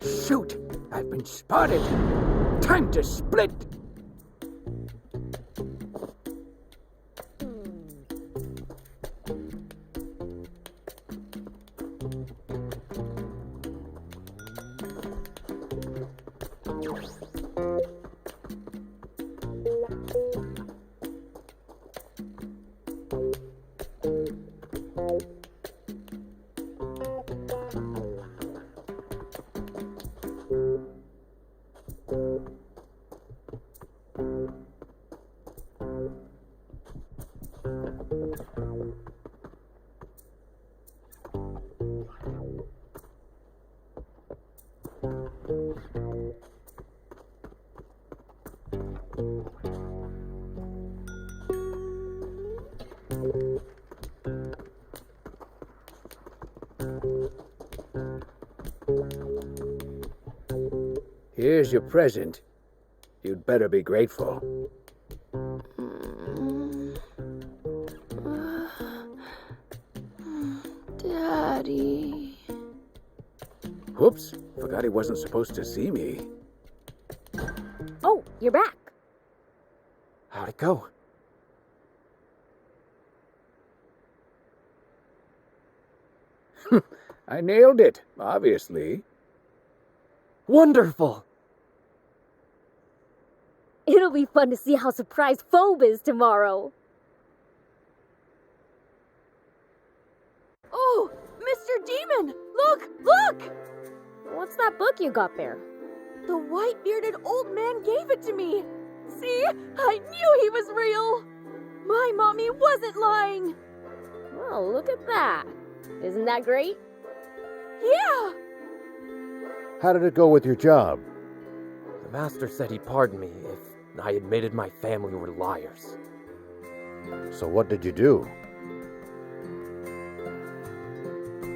Shoot! I've been spotted! Time to split! Here's your present. You'd better be grateful. Daddy. Whoops, forgot he wasn't supposed to see me. Oh, you're back. How'd it go? I nailed it, obviously. Wonderful! It'll be fun to see how surprised Phobe is tomorrow. Oh, Mr. Demon! Look! Look! What's that book you got there? The white-bearded old man gave it to me. See? I knew he was real. My mommy wasn't lying. Oh, look at that. Isn't that great? Yeah! How did it go with your job? The master said he'd pardon me if I admitted my family were liars. So what did you do?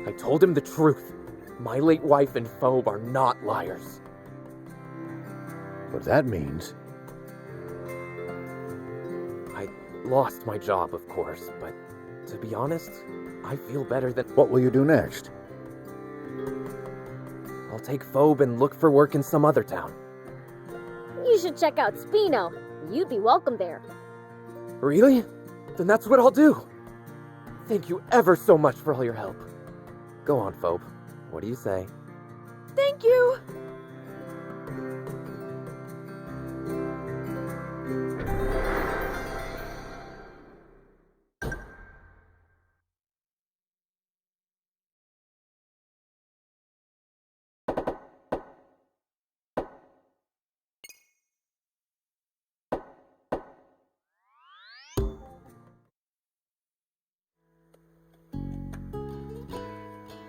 I told him the truth. My late wife and Phobe are not liars. What that means? I lost my job, of course, but to be honest, I feel better than... What will you do next? I'll take Phobe and look for work in some other town. You should check out Spino. You'd be welcome there. Really? Then that's what I'll do. Thank you ever so much for all your help. Go on, Phobe. What do you say? Thank you!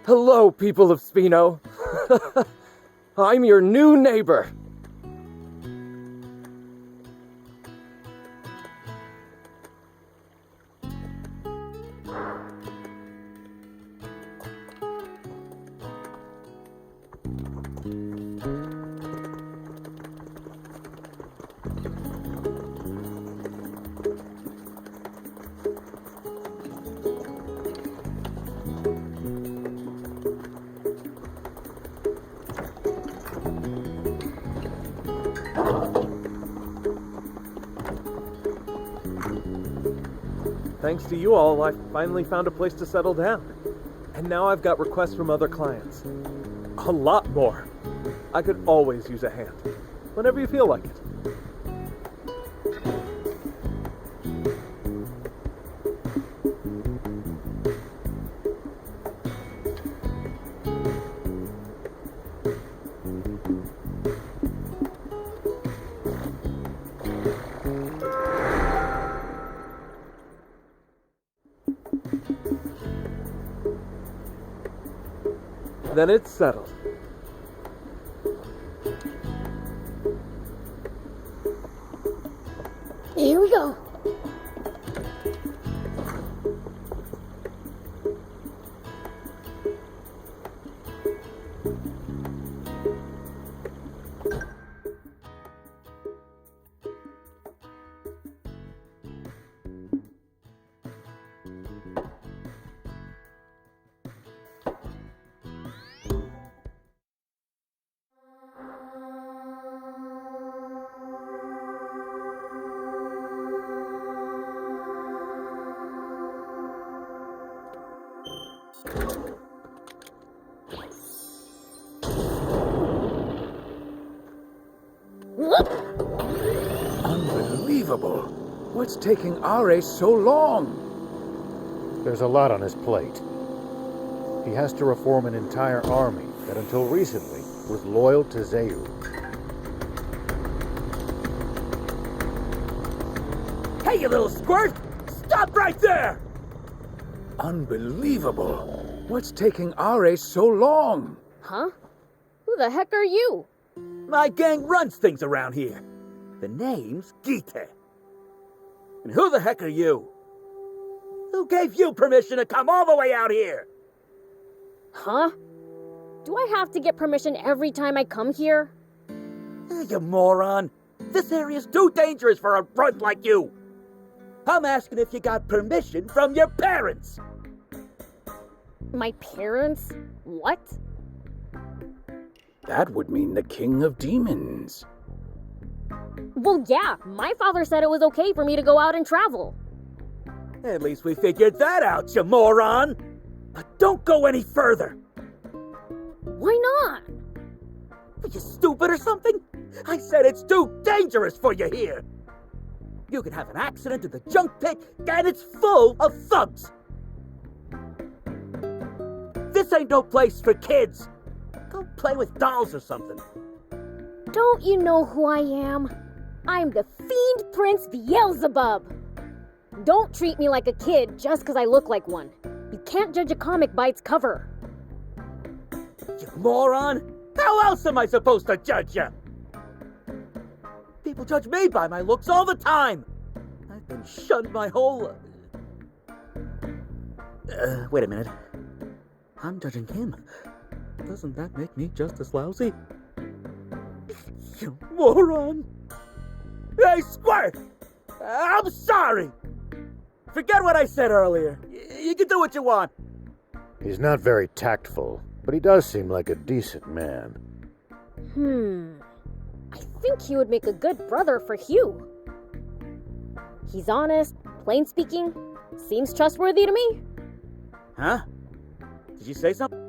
Hello, people of Spino. I'm your new neighbor. Thanks to you all, I finally found a place to settle down. And now I've got requests from other clients. A lot more. I could always use a hand. Whenever you feel like it. Then it's settled. Here we go. Unbelievable. What's taking our ace so long? There's a lot on his plate. He has to reform an entire army that until recently was loyal to Zeu. Hey, you little squirt! Stop right there! Unbelievable. What's taking our ace so long? Huh? Who the heck are you? My gang runs things around here. The name's Gite. And who the heck are you? Who gave you permission to come all the way out here? Huh? Do I have to get permission every time I come here? You moron. This area's too dangerous for a runt like you. I'm asking if you got permission from your parents. My parents? What? That would mean the king of demons. Well, yeah, my father said it was okay for me to go out and travel. At least we figured that out, you moron. But don't go any further. Why not? Are you stupid or something? I said it's too dangerous for you here. You could have an accident in the junk pit, and it's full of thugs. This ain't no place for kids. Go play with dolls or something. Don't you know who I am? I'm the Fiend Prince Beelzebub. Don't treat me like a kid just because I look like one. You can't judge a comic by its cover. You moron! How else am I supposed to judge you? People judge me by my looks all the time. I've been shunned my whole... wait a minute. I'm judging him. Doesn't that make me just as lousy? You moron! Hey, Squirt! I'm sorry! Forget what I said earlier. You can do what you want. He's not very tactful, but he does seem like a decent man. I think he would make a good brother for Hugh. He's honest, plain speaking, seems trustworthy to me. Huh? Did you say something?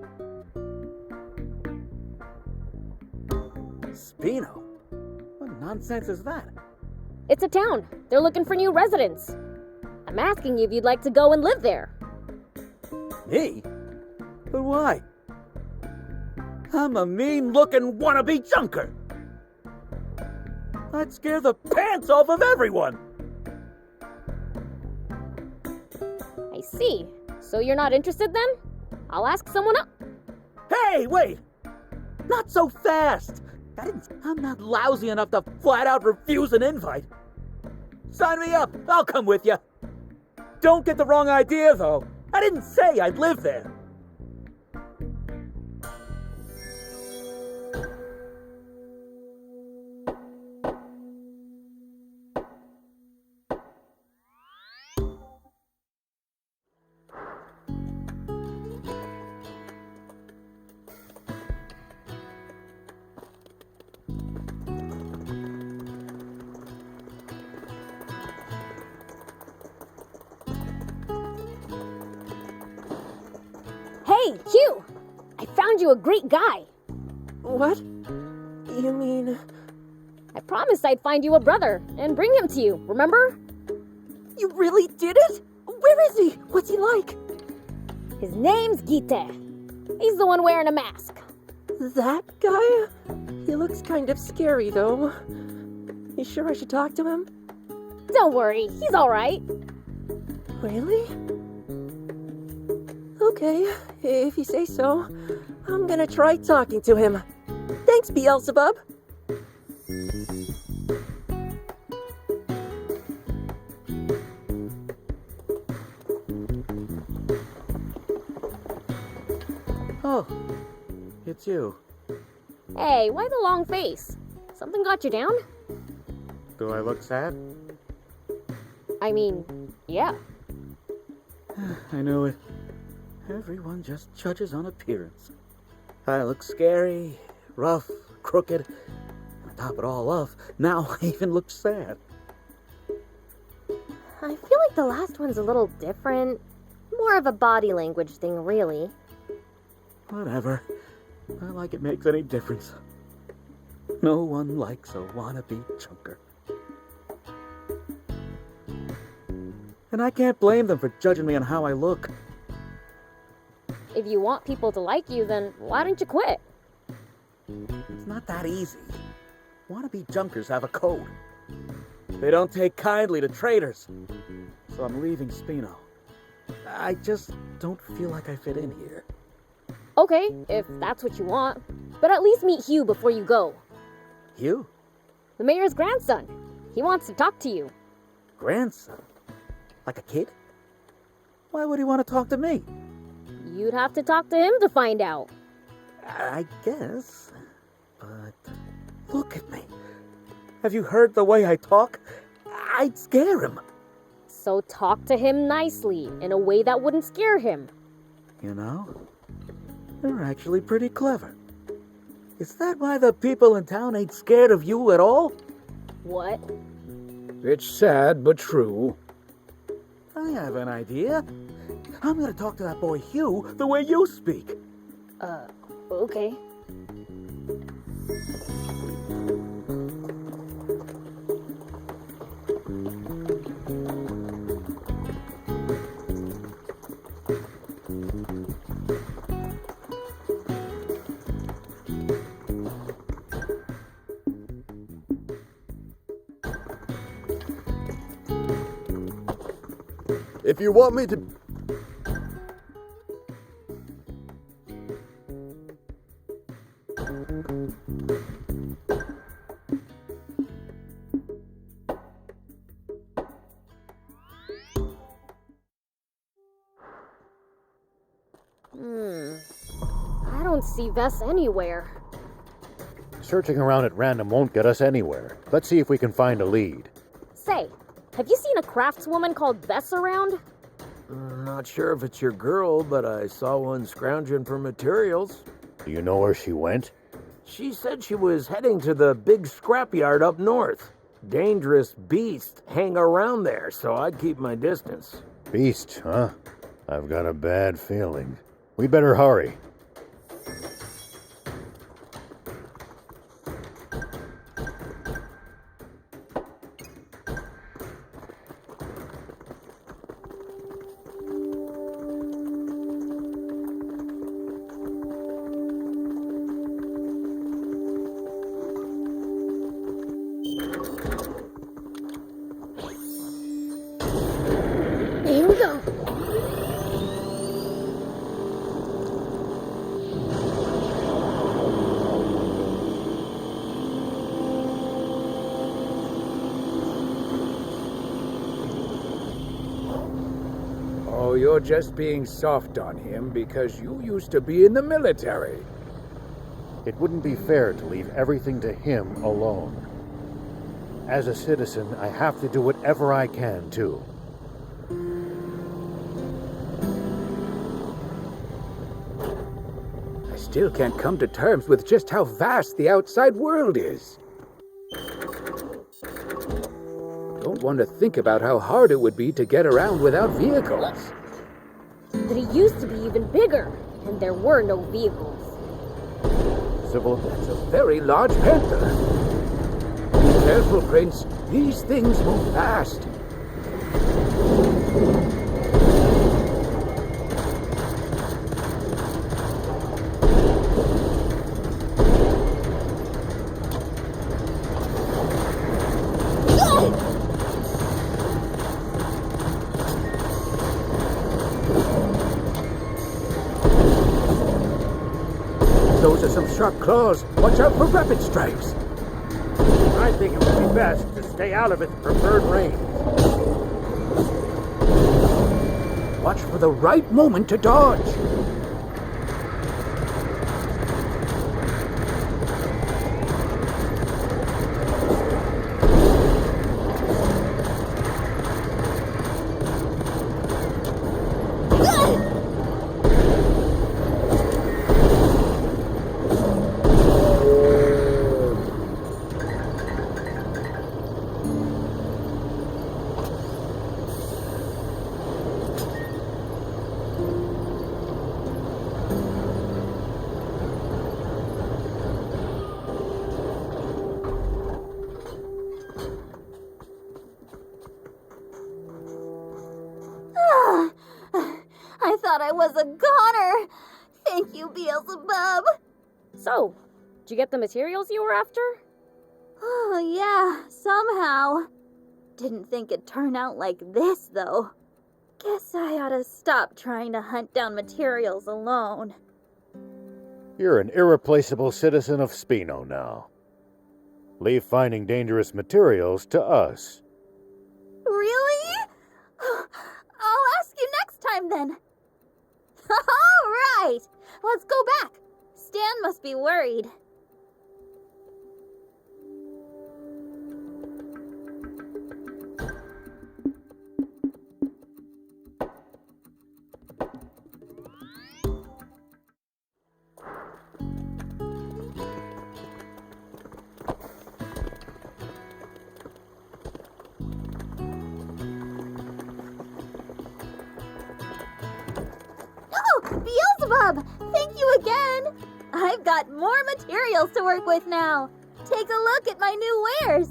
Spino? What nonsense is that? It's a town. They're looking for new residents. I'm asking you if you'd like to go and live there. Me? But why? I'm a mean-looking wannabe junker. I'd scare the pants off of everyone. I see. So you're not interested then? I'll ask someone up. Hey, wait! Not so fast! I'm not lousy enough to flat-out refuse an invite. Sign me up. I'll come with you. Don't get the wrong idea, though. I didn't say I'd live there. Hey, Hugh! I found you a great guy. What? You mean... I promised I'd find you a brother and bring him to you, remember? You really did it? Where is he? What's he like? His name's Gite. He's the one wearing a mask. That guy? He looks kind of scary, though. You sure I should talk to him? Don't worry, he's alright. Really? Okay, if you say so. I'm gonna try talking to him. Thanks, Beelzebub. Oh, it's you. Hey, why the long face? Something got you down? Do I look sad? I mean, yeah. I know it. Everyone just judges on appearance. I look scary, rough, crooked. On top of it all off, now I even look sad. I feel like the last one's a little different. More of a body language thing, really. Whatever. Not like it makes any difference. No one likes a wannabe chunker. And I can't blame them for judging me on how I look. If you want people to like you, then why don't you quit? It's not that easy. Wannabe junkers have a code. They don't take kindly to traitors. So I'm leaving Spino. I just don't feel like I fit in here. Okay, if that's what you want. But at least meet Hugh before you go. Hugh? The mayor's grandson. He wants to talk to you. Grandson? Like a kid? Why would he want to talk to me? You'd have to talk to him to find out. I guess. But look at me. Have you heard the way I talk? I'd scare him. So talk to him nicely, in a way that wouldn't scare him. You know, you're actually pretty clever. Is that why the people in town ain't scared of you at all? What? It's sad, but true. I have an idea. I'm gonna talk to that boy Hugh the way you speak. Okay. If you want me to... I don't see Vess anywhere. Searching around at random won't get us anywhere. Let's see if we can find a lead. Say, have you seen a craftswoman called Vess around? Not sure if it's your girl, but I saw one scrounging for materials. Do you know where she went? She said she was heading to the big scrapyard up north. Dangerous beasts hang around there, so I'd keep my distance. Beast, huh? I've got a bad feeling. We better hurry. Here we go. Oh, you're just being soft on him because you used to be in the military. It wouldn't be fair to leave everything to him alone. As a citizen, I have to do whatever I can, too. I still can't come to terms with just how vast the outside world is. Don't want to think about how hard it would be to get around without vehicles. But it used to be even bigger, and there were no vehicles. That's a very large panther. Careful, Prince. These things move fast. Those are some sharp claws. Watch out for rapid strikes. I think it would be best to stay out of its preferred range. Watch for the right moment to dodge. thought I was a goner. Thank you, Beelzebub. So, did you get the materials you were after? Oh, yeah, somehow. Didn't think it'd turn out like this, though. Guess I ought to stop trying to hunt down materials alone. You're an irreplaceable citizen of Spino now. Leave finding dangerous materials to us. Really? I'll ask you next time, then. All right, let's go back. Stan must be worried. Beelzebub! Thank you again! I've got more materials to work with now. Take a look at my new wares.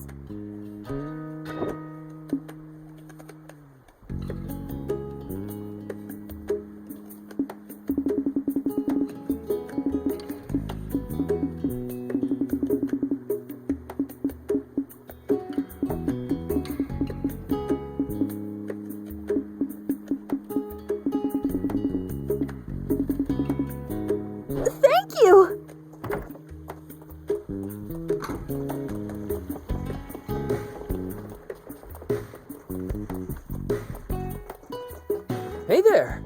Thank you! Hey there!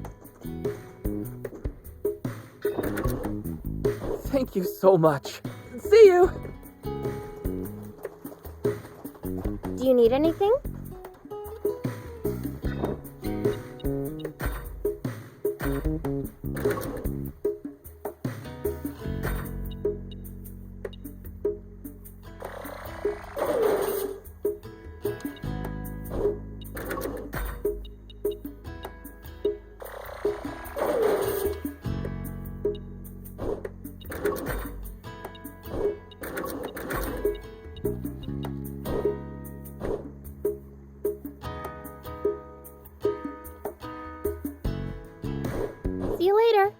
Thank you so much. See you! Do you need anything? See you later.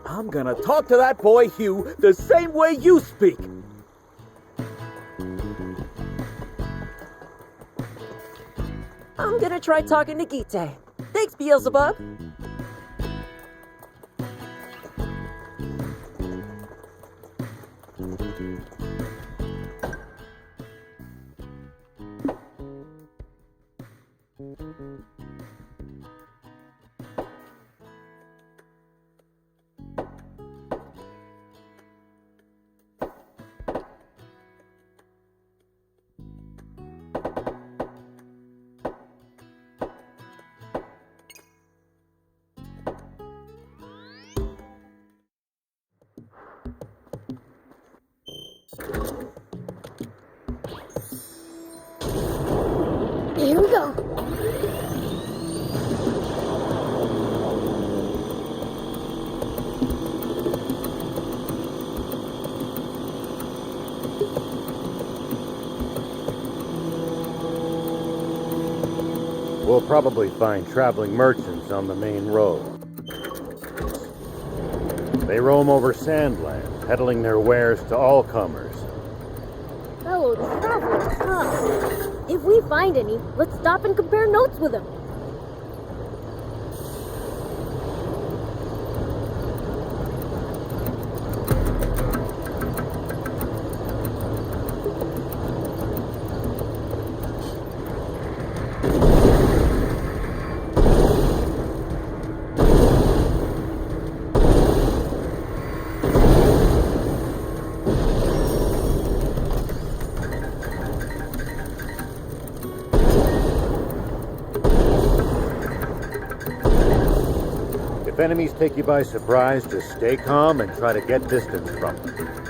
I'm gonna talk to that boy Hugh the same way you speak. I'm gonna try talking to Gite. Thanks, Beelzebub. Here we go. We'll probably find traveling merchants on the main road. They roam over Sandland, peddling their wares to all comers. Fellow travelers, huh? If we find any, let's stop and compare notes with them. If enemies take you by surprise, just stay calm and try to get distance from them.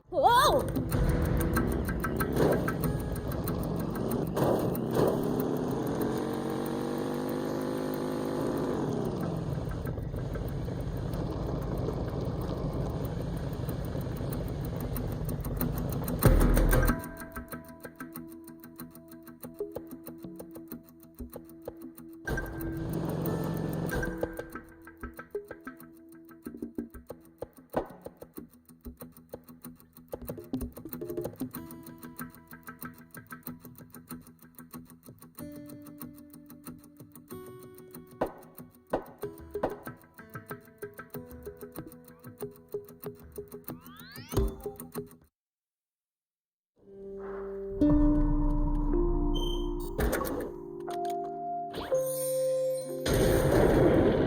Whoa!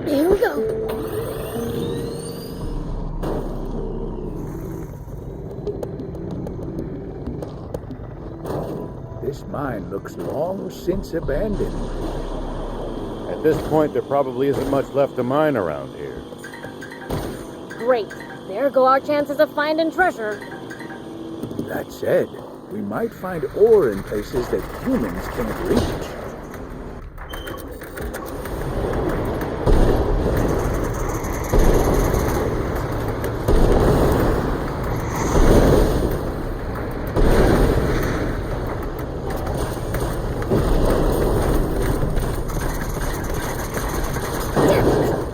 Here we go. This mine looks long since abandoned. At this point, there probably isn't much left to mine around here. Great. There go our chances of finding treasure. That said, we might find ore in places that humans can't reach.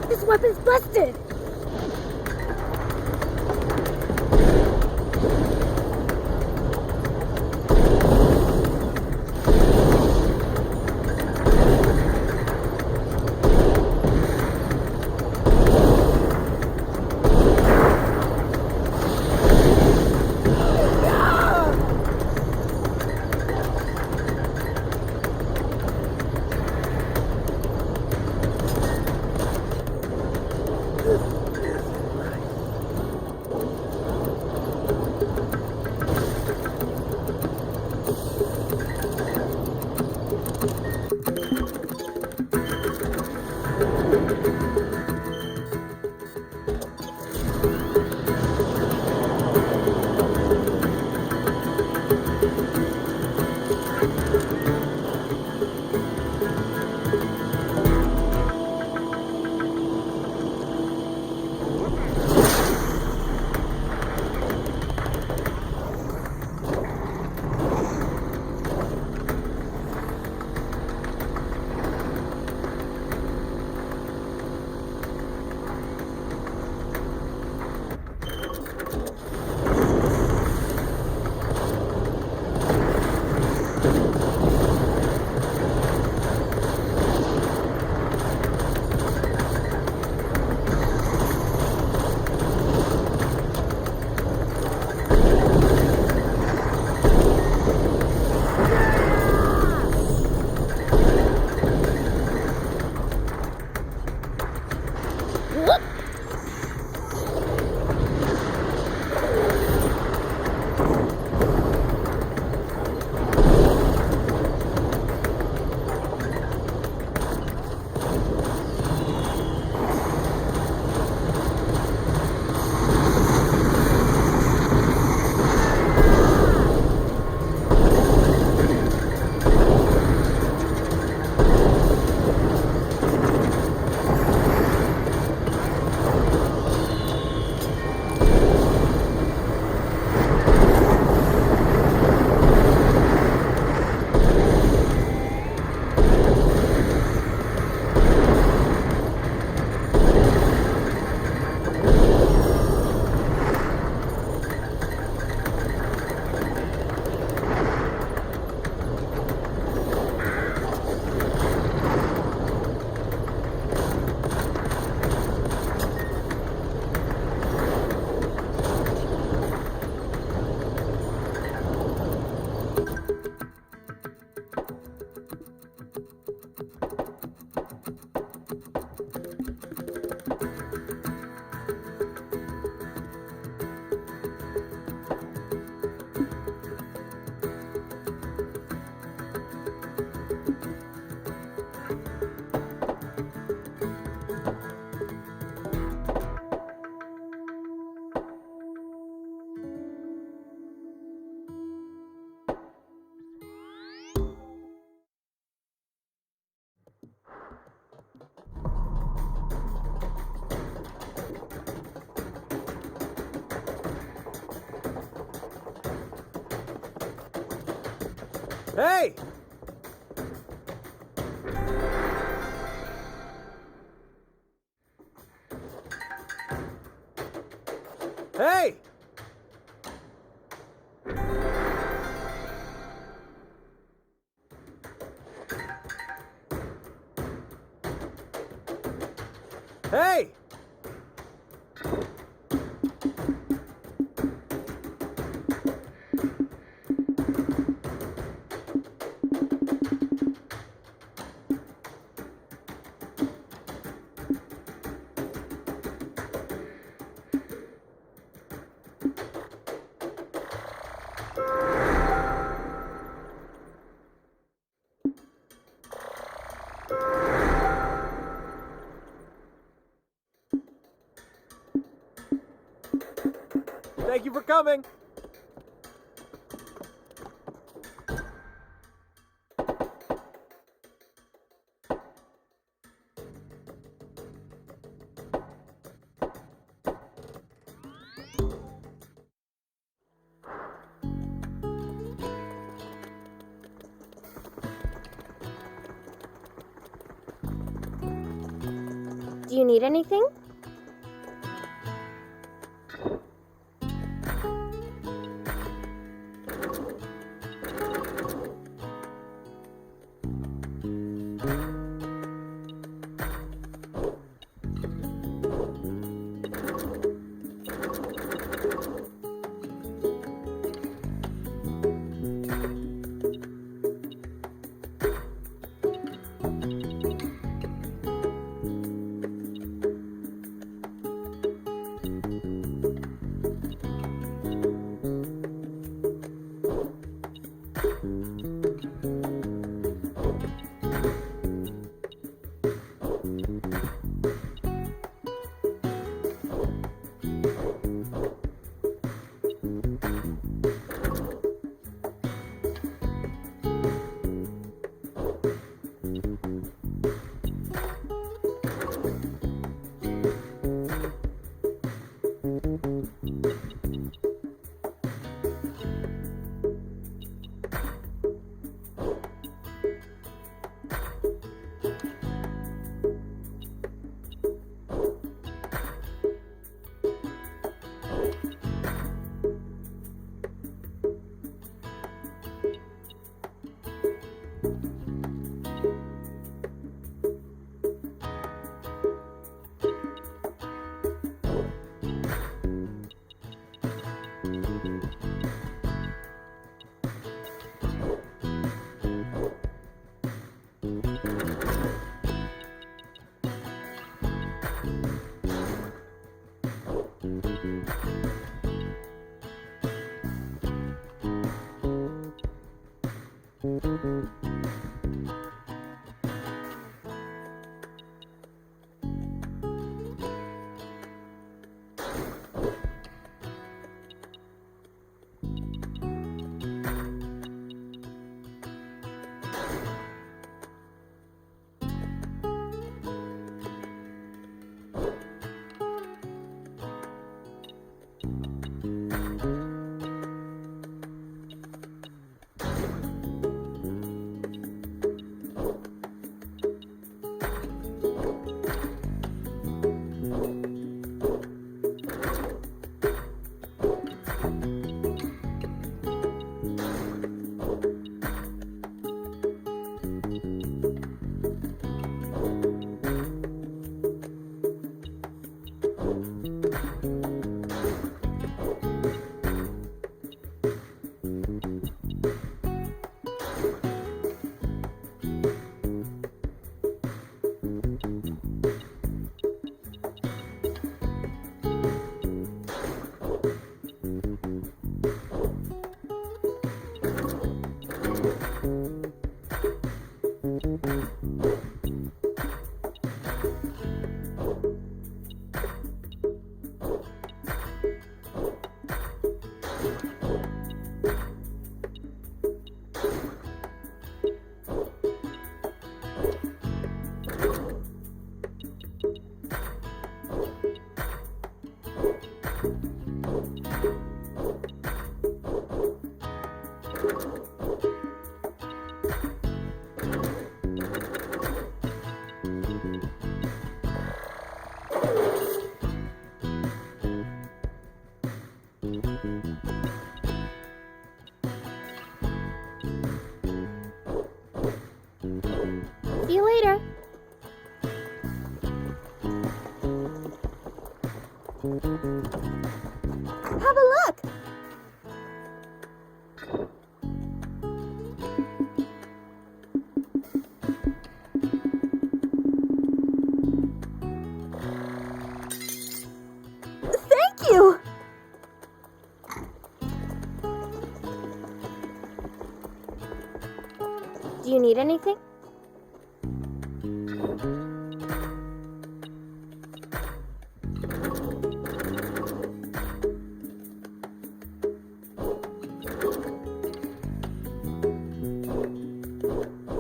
This weapon's busted! Hey! Hey! Hey! Thank you for coming! Do you need anything?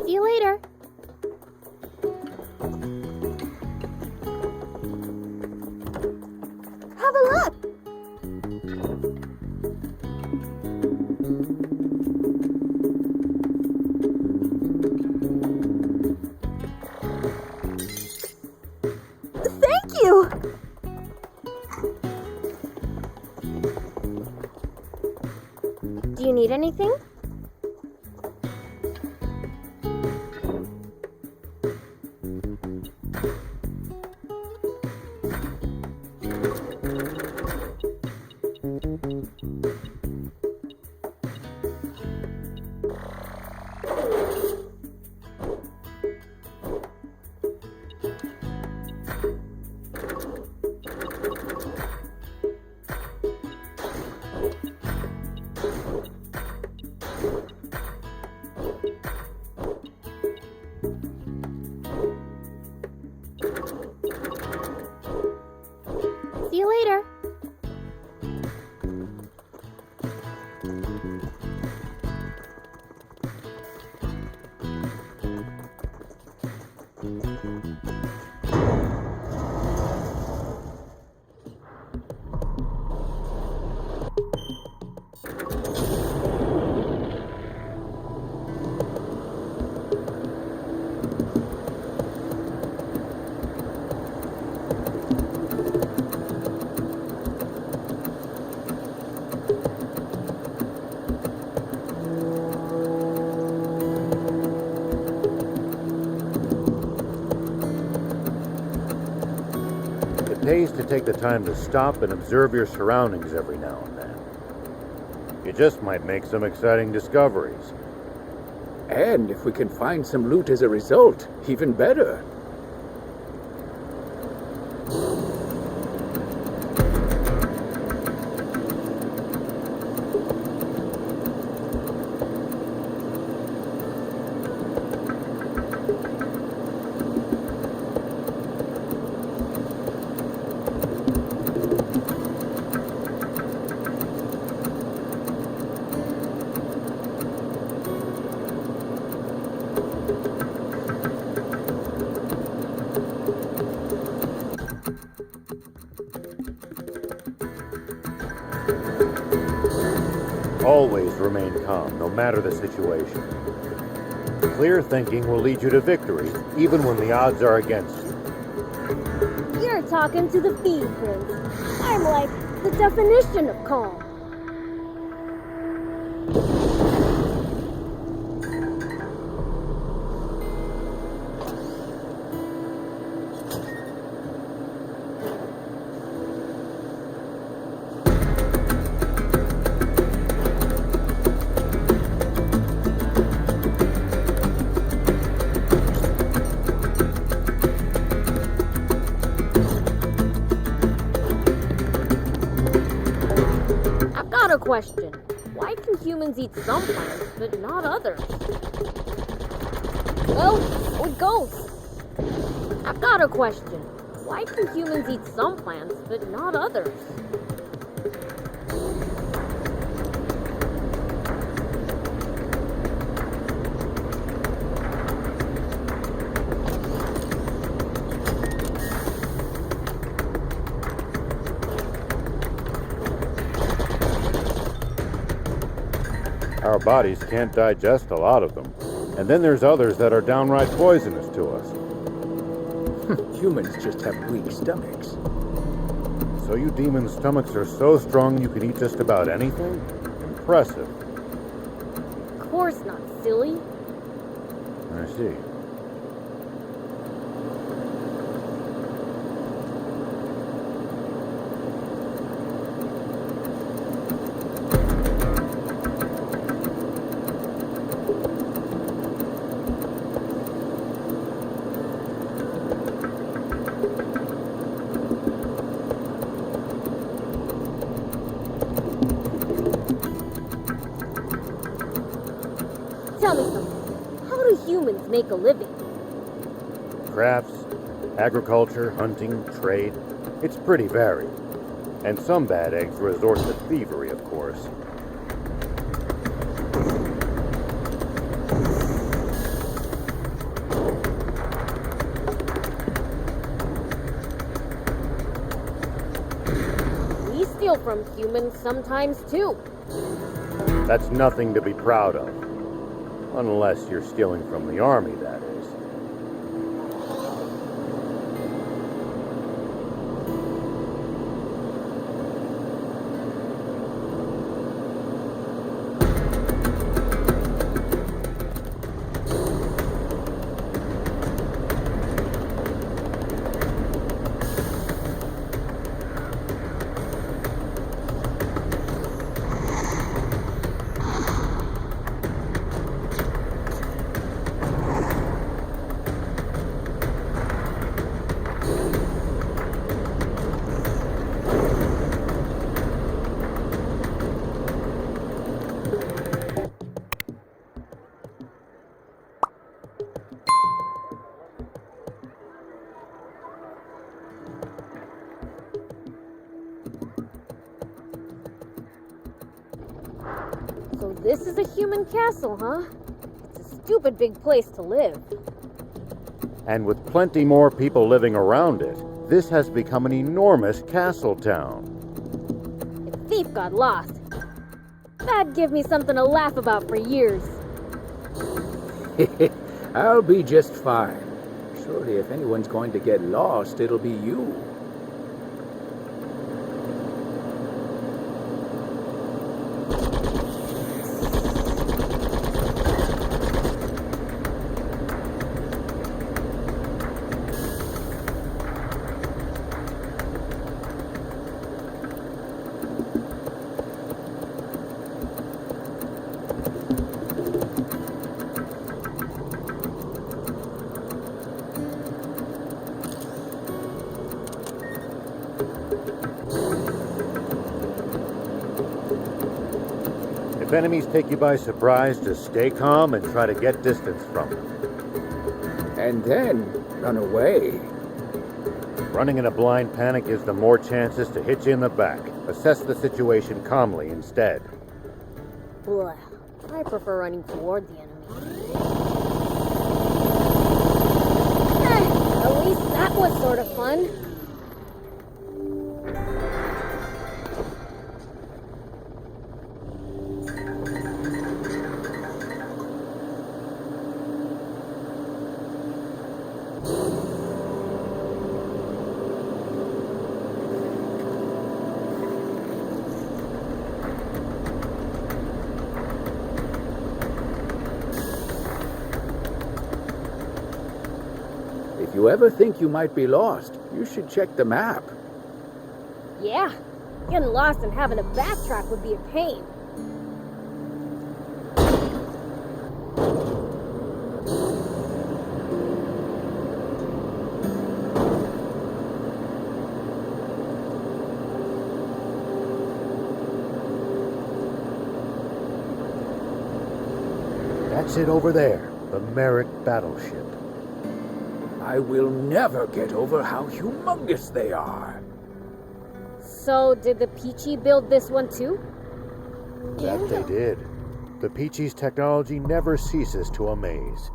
See you later. Have a look! Thank you! Do you need anything? See you later. It pays to take the time to stop and observe your surroundings every now and then. You just might make some exciting discoveries. And if we can find some loot as a result, even better. Always remain calm, no matter the situation. Clear thinking will lead you to victory, even when the odds are against you. You're talking to the Feed Prince. I'm like the definition of calm. Question. Why can humans eat some plants, but not others? Well, so it goes. I've got a question. Why can humans eat some plants, but not others? Our bodies can't digest a lot of them. And then there's others that are downright poisonous to us. Humans just have weak stomachs. So you demons' stomachs are so strong you can eat just about anything? Impressive. Of course not, silly. I see. Tell me something. How do humans make a living? crafts, agriculture, hunting, trade. It's pretty varied. And some bad eggs resort to thievery, of course. We steal from humans sometimes too. That's nothing to be proud of. Unless you're stealing from the army, that is. So this is a human castle, huh? It's a stupid big place to live. And with plenty more people living around it, this has become an enormous castle town. If Thief got lost, that'd give me something to laugh about for years. I'll be just fine. Surely if anyone's going to get lost, it'll be you. If enemies take you by surprise, just stay calm and try to get distance from them. And then run away. Running in a blind panic gives them more chances to hit you in the back. Assess the situation calmly instead. Blah. I prefer running toward the enemy. At least that was sort of fun. If you ever think you might be lost, you should check the map. Yeah, getting lost and having to backtrack would be a pain. That's it over there, the Merrick Battleship. I will never get over how humongous they are. So, did the Picchi build this one too? That they did. The Picchi's technology never ceases to amaze.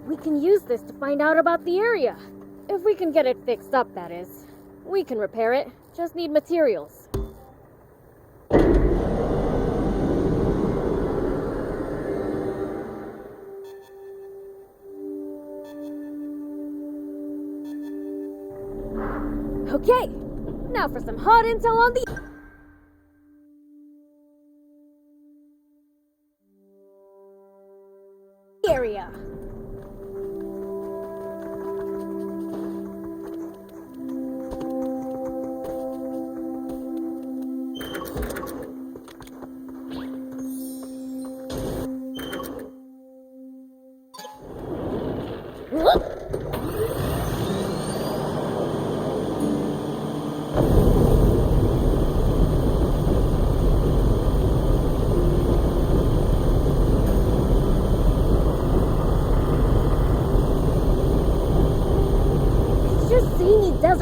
We can use this to find out about the area. If we can get it fixed up, that is. We can repair it. Just need materials. Okay, now for some hot intel on the area.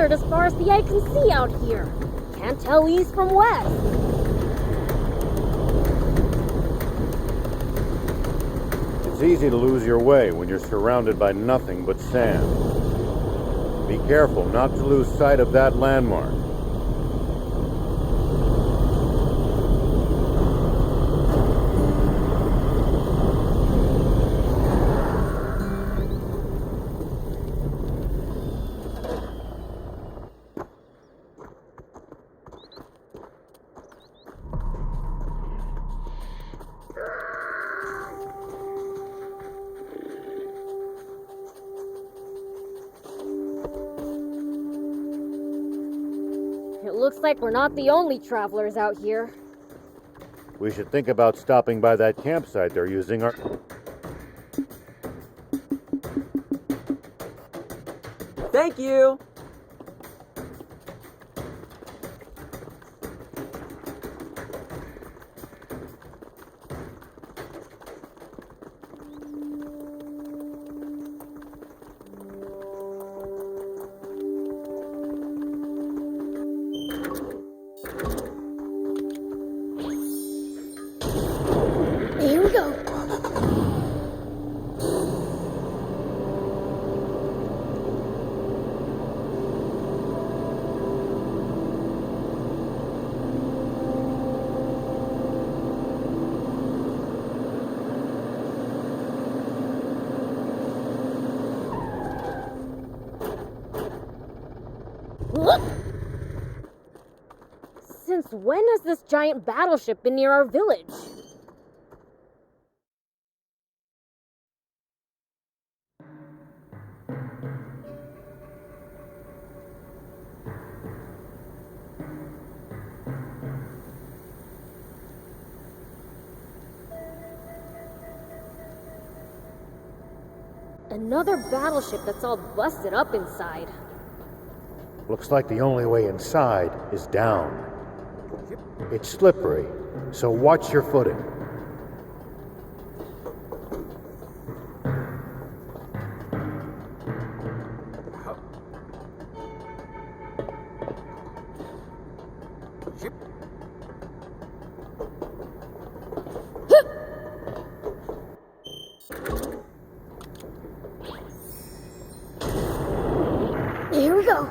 desert as far as the eye can see out here. Can't tell east from west. It's easy to lose your way when you're surrounded by nothing but sand. Be careful not to lose sight of that landmark. It looks like we're not the only travelers out here. We should think about stopping by that campsite they're using our... Thank you! Here we go. Since when has this giant battleship been near our village? Another battleship that's all busted up inside. Looks like the only way inside is down. It's slippery, so watch your footing. Here we go.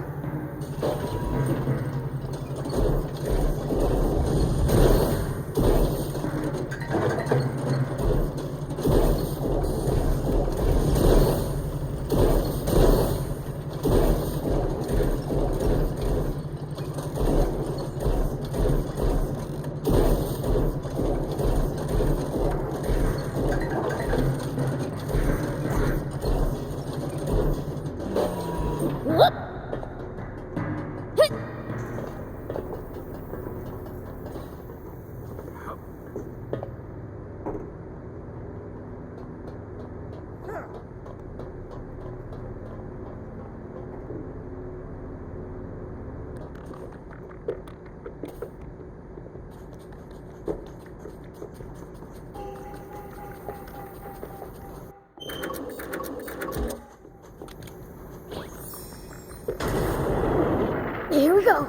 Here we go.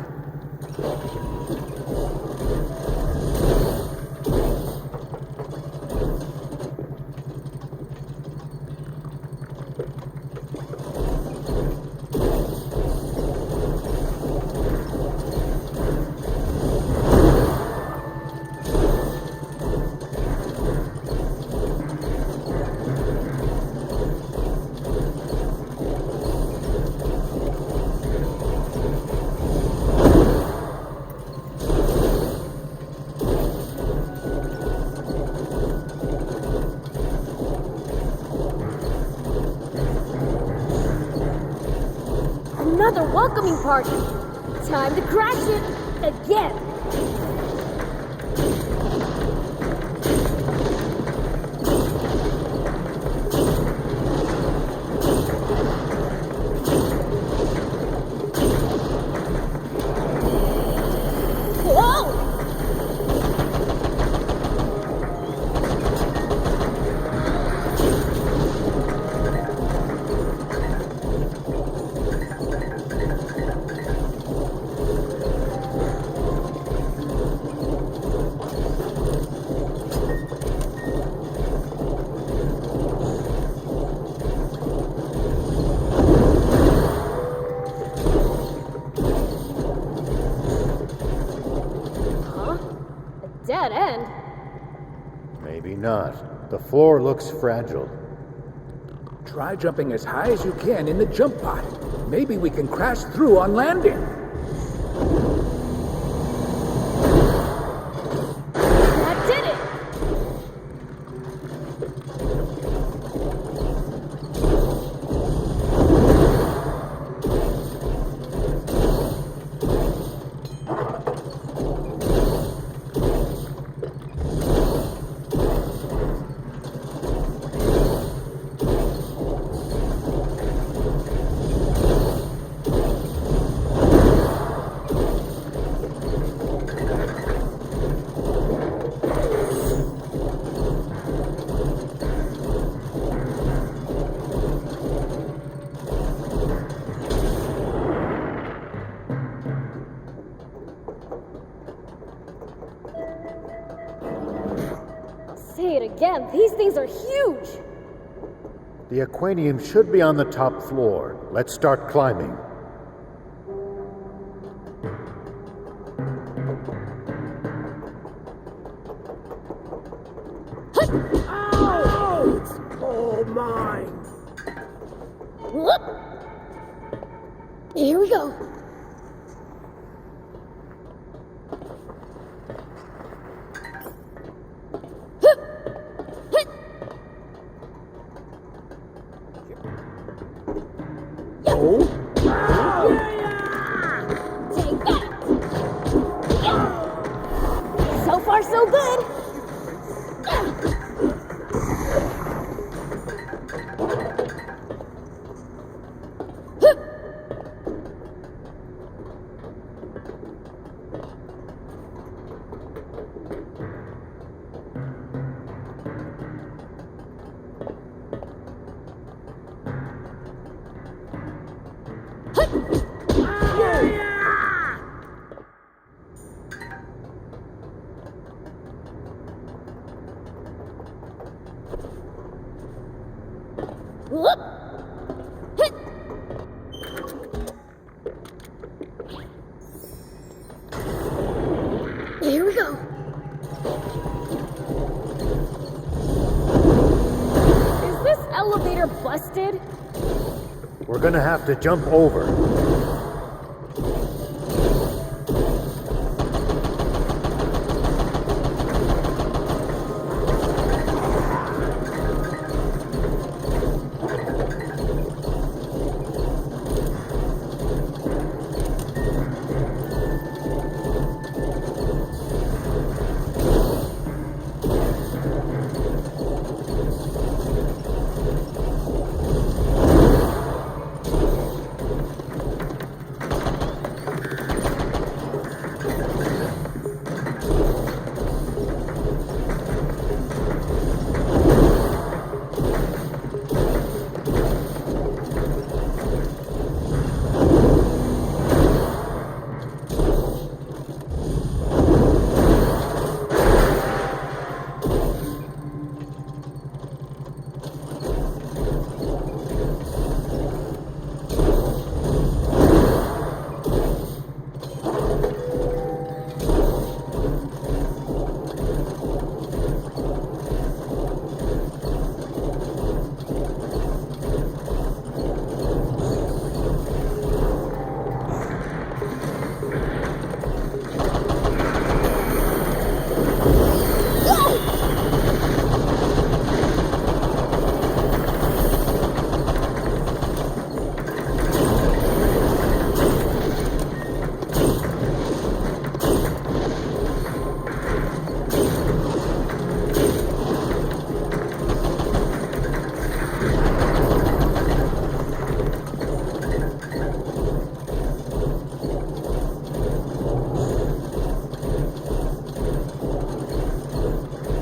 Another welcoming party. Time to crash it again. dead end? Maybe not. The floor looks fragile. Try jumping as high as you can in the jump pod. Maybe we can crash through on landing. That did it! Say it again, these things are huge! The Aquanium should be on the top floor. Let's start climbing. Ow! It's all mine! Whoop! Here we go. Take that! So far, so good! Whoop! Hit! Here we go. Is this elevator busted? We're gonna have to jump over.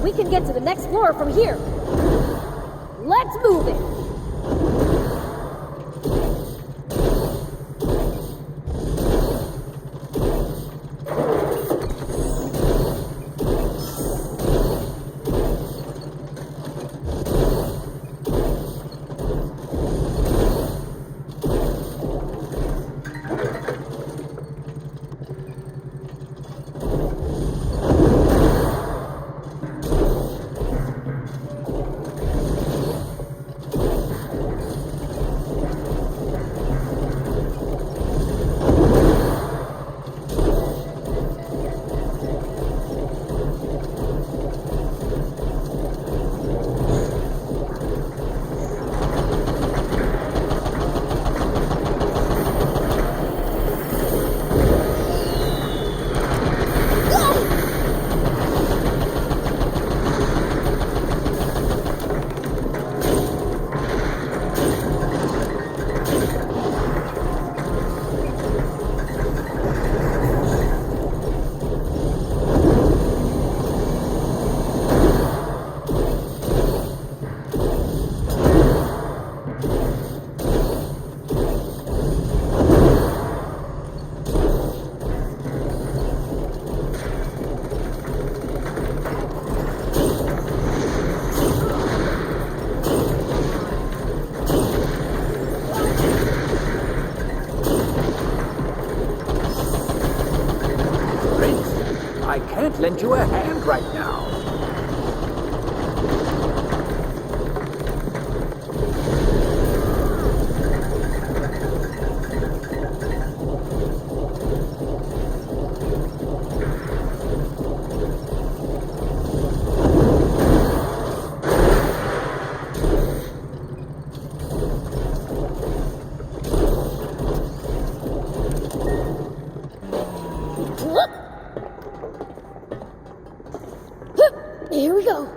We can get to the next floor from here. Let's move it. lend you a hand right now. Here we go.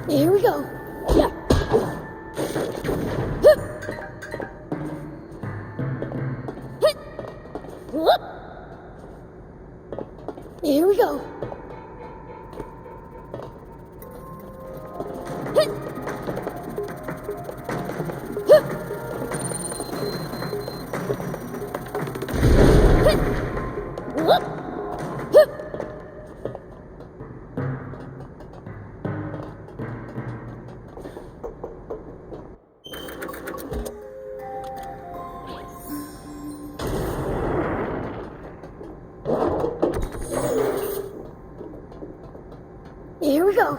Here we go. Yeah. Here we go. Here we go.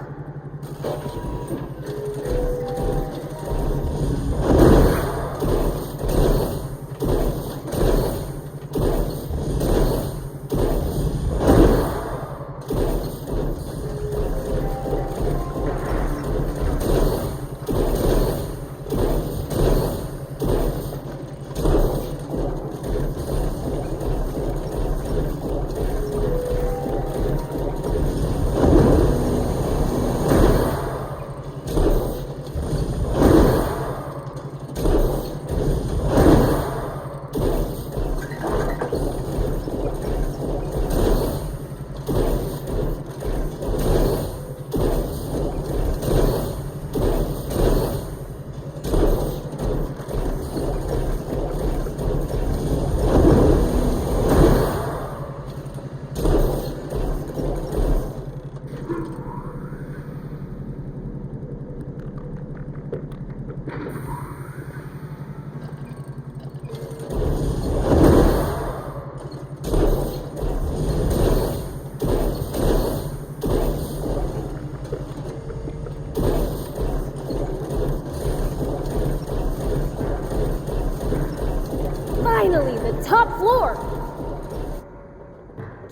Finally, the top floor!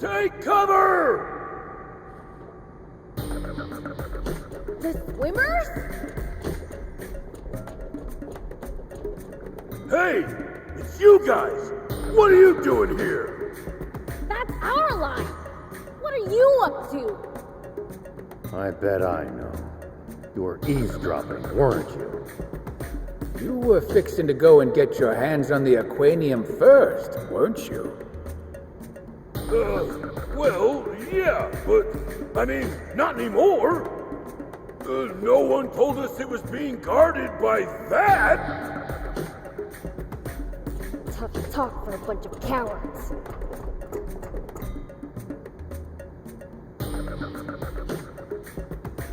Take cover! The swimmers? Hey! It's you guys! What are you doing here? That's our line! What are you up to? I bet I know. You were eavesdropping, weren't you? You were fixing to go and get your hands on the Aquanium first, weren't you? Well, yeah, but, I mean, not anymore. No one told us it was being guarded by that. Tough talk for a bunch of cowards.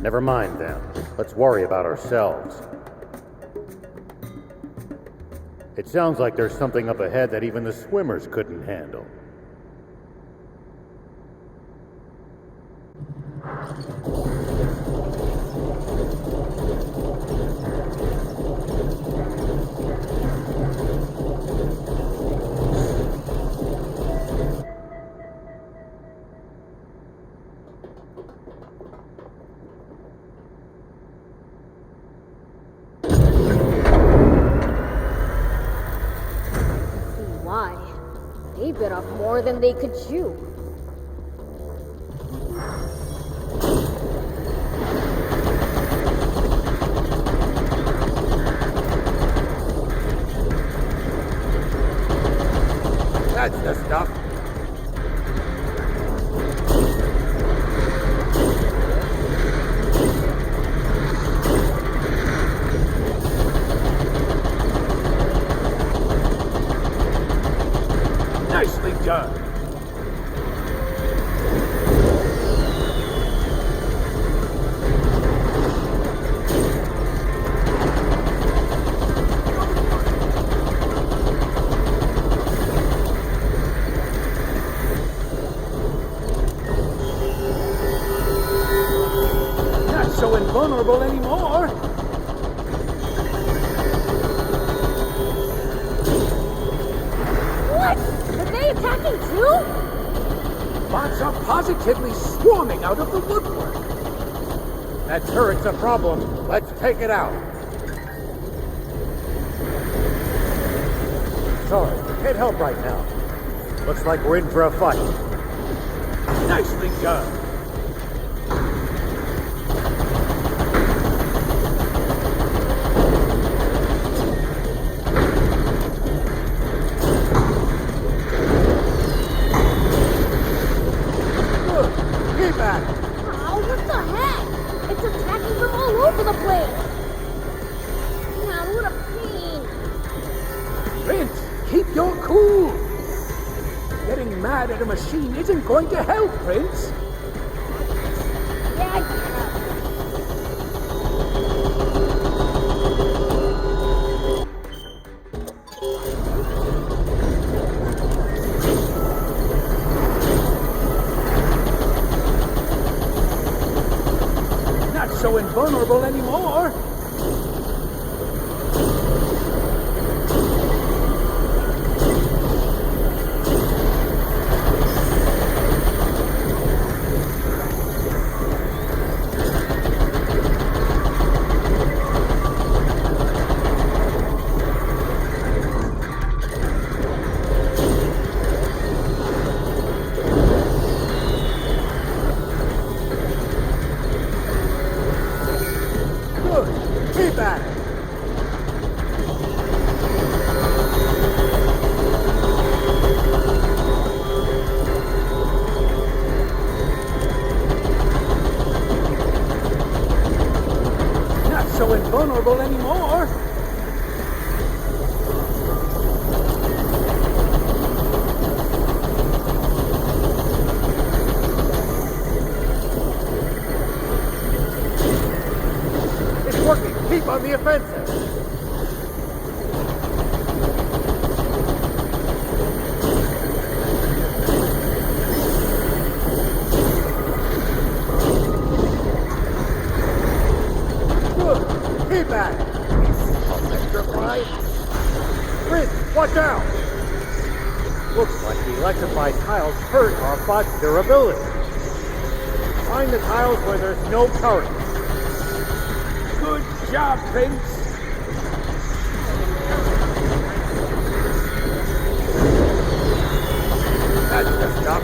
Never mind them. Let's worry about ourselves. It sounds like there's something up ahead that even the swimmers couldn't handle. They bit off more than they could chew. That's the stuff. Nicely done. Not so invulnerable anymore. What? Are they attacking too? Bots are positively swarming out of the woodwork. That turret's a problem. Let's take it out. Sorry, can't help right now. Looks like we're in for a fight. Nicely done. Keep at it. Oh, what the heck? It's attacking from all over the place. Man, what a pain. Prince, keep your cool. Getting mad at a machine isn't going to help, Prince. Yeah, I Not so invulnerable anymore. Good. Keep at it. Not so invulnerable anymore. It's working. Keep on the offensive. Good. Keep at it. Electrified. Prince, watch out. Looks like the electrified tiles hurt our bot's durability. Find the tiles where there's no current. Good job, Prince. That's the stuff.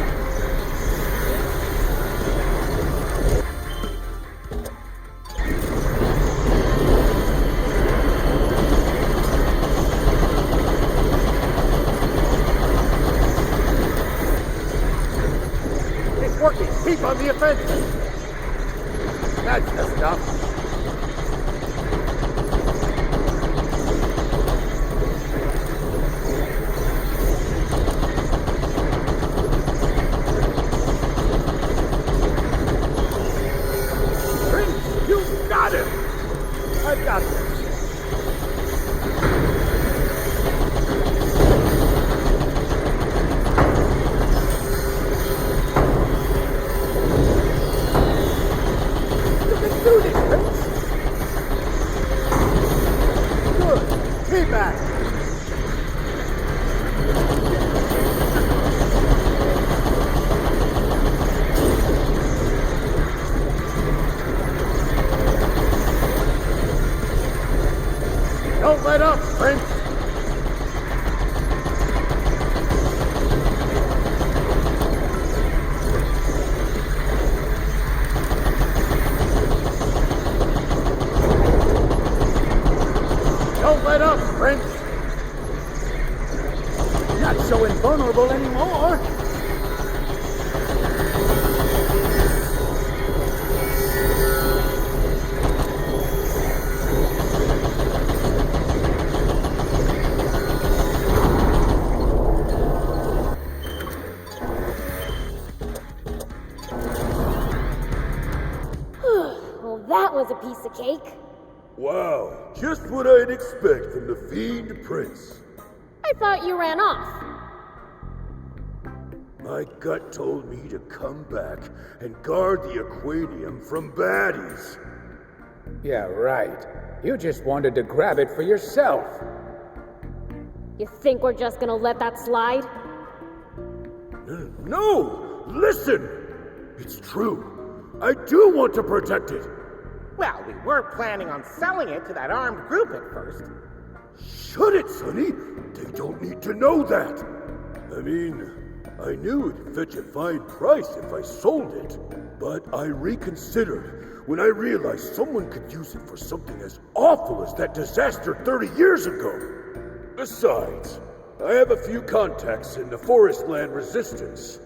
It's working. Keep on the offensive. That's the stuff. Prince, you got him. I've got this. You can do this, Prince. Good. Keep at it. Don't let up, Prince. Don't let up, Prince. Not so invulnerable anymore. was a piece of cake. Wow, just what I'd expect from the Fiend Prince. I thought you ran off. My gut told me to come back and guard the Aquanium from baddies. Yeah, right. You just wanted to grab it for yourself. You think we're just gonna let that slide? No! Listen! It's true. I do want to protect it. Well, we were planning on selling it to that armed group at first. Shut it, Sonny! They don't need to know that! I mean, I knew it'd fetch a fine price if I sold it, but I reconsidered when I realized someone could use it for something as awful as that disaster 30 years ago. Besides, I have a few contacts in the Forestland Resistance.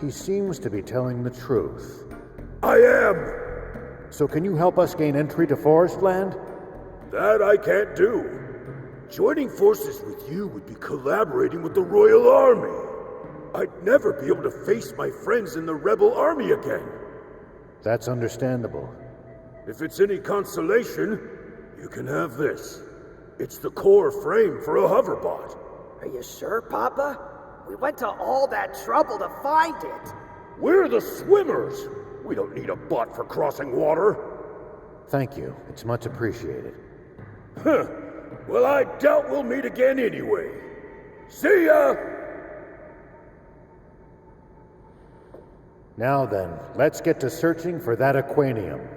He seems to be telling the truth. I am! So can you help us gain entry to Forestland? That I can't do. Joining forces with you would be collaborating with the Royal Army. I'd never be able to face my friends in the Rebel Army again. That's understandable. If it's any consolation, you can have this. It's the core frame for a hoverbot. Are you sure, Papa? We went to all that trouble to find it. We're the swimmers. We don't need a bot for crossing water. Thank you. It's much appreciated. Huh. Well, I doubt we'll meet again anyway. See ya! Now then, let's get to searching for that Aquanium.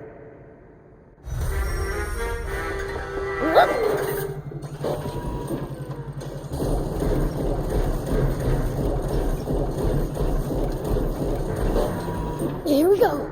Here we go.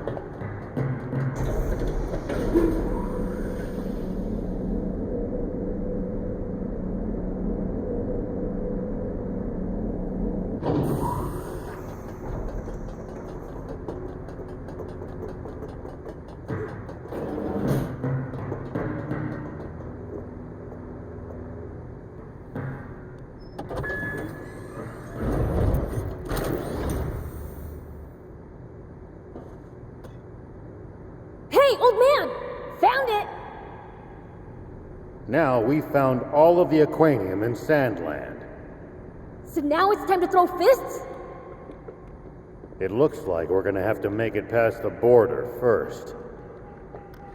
Hey, old man! Found it! Now we've found all of the Aquanium in Sandland. So now it's time to throw fists? It looks like we're gonna have to make it past the border first.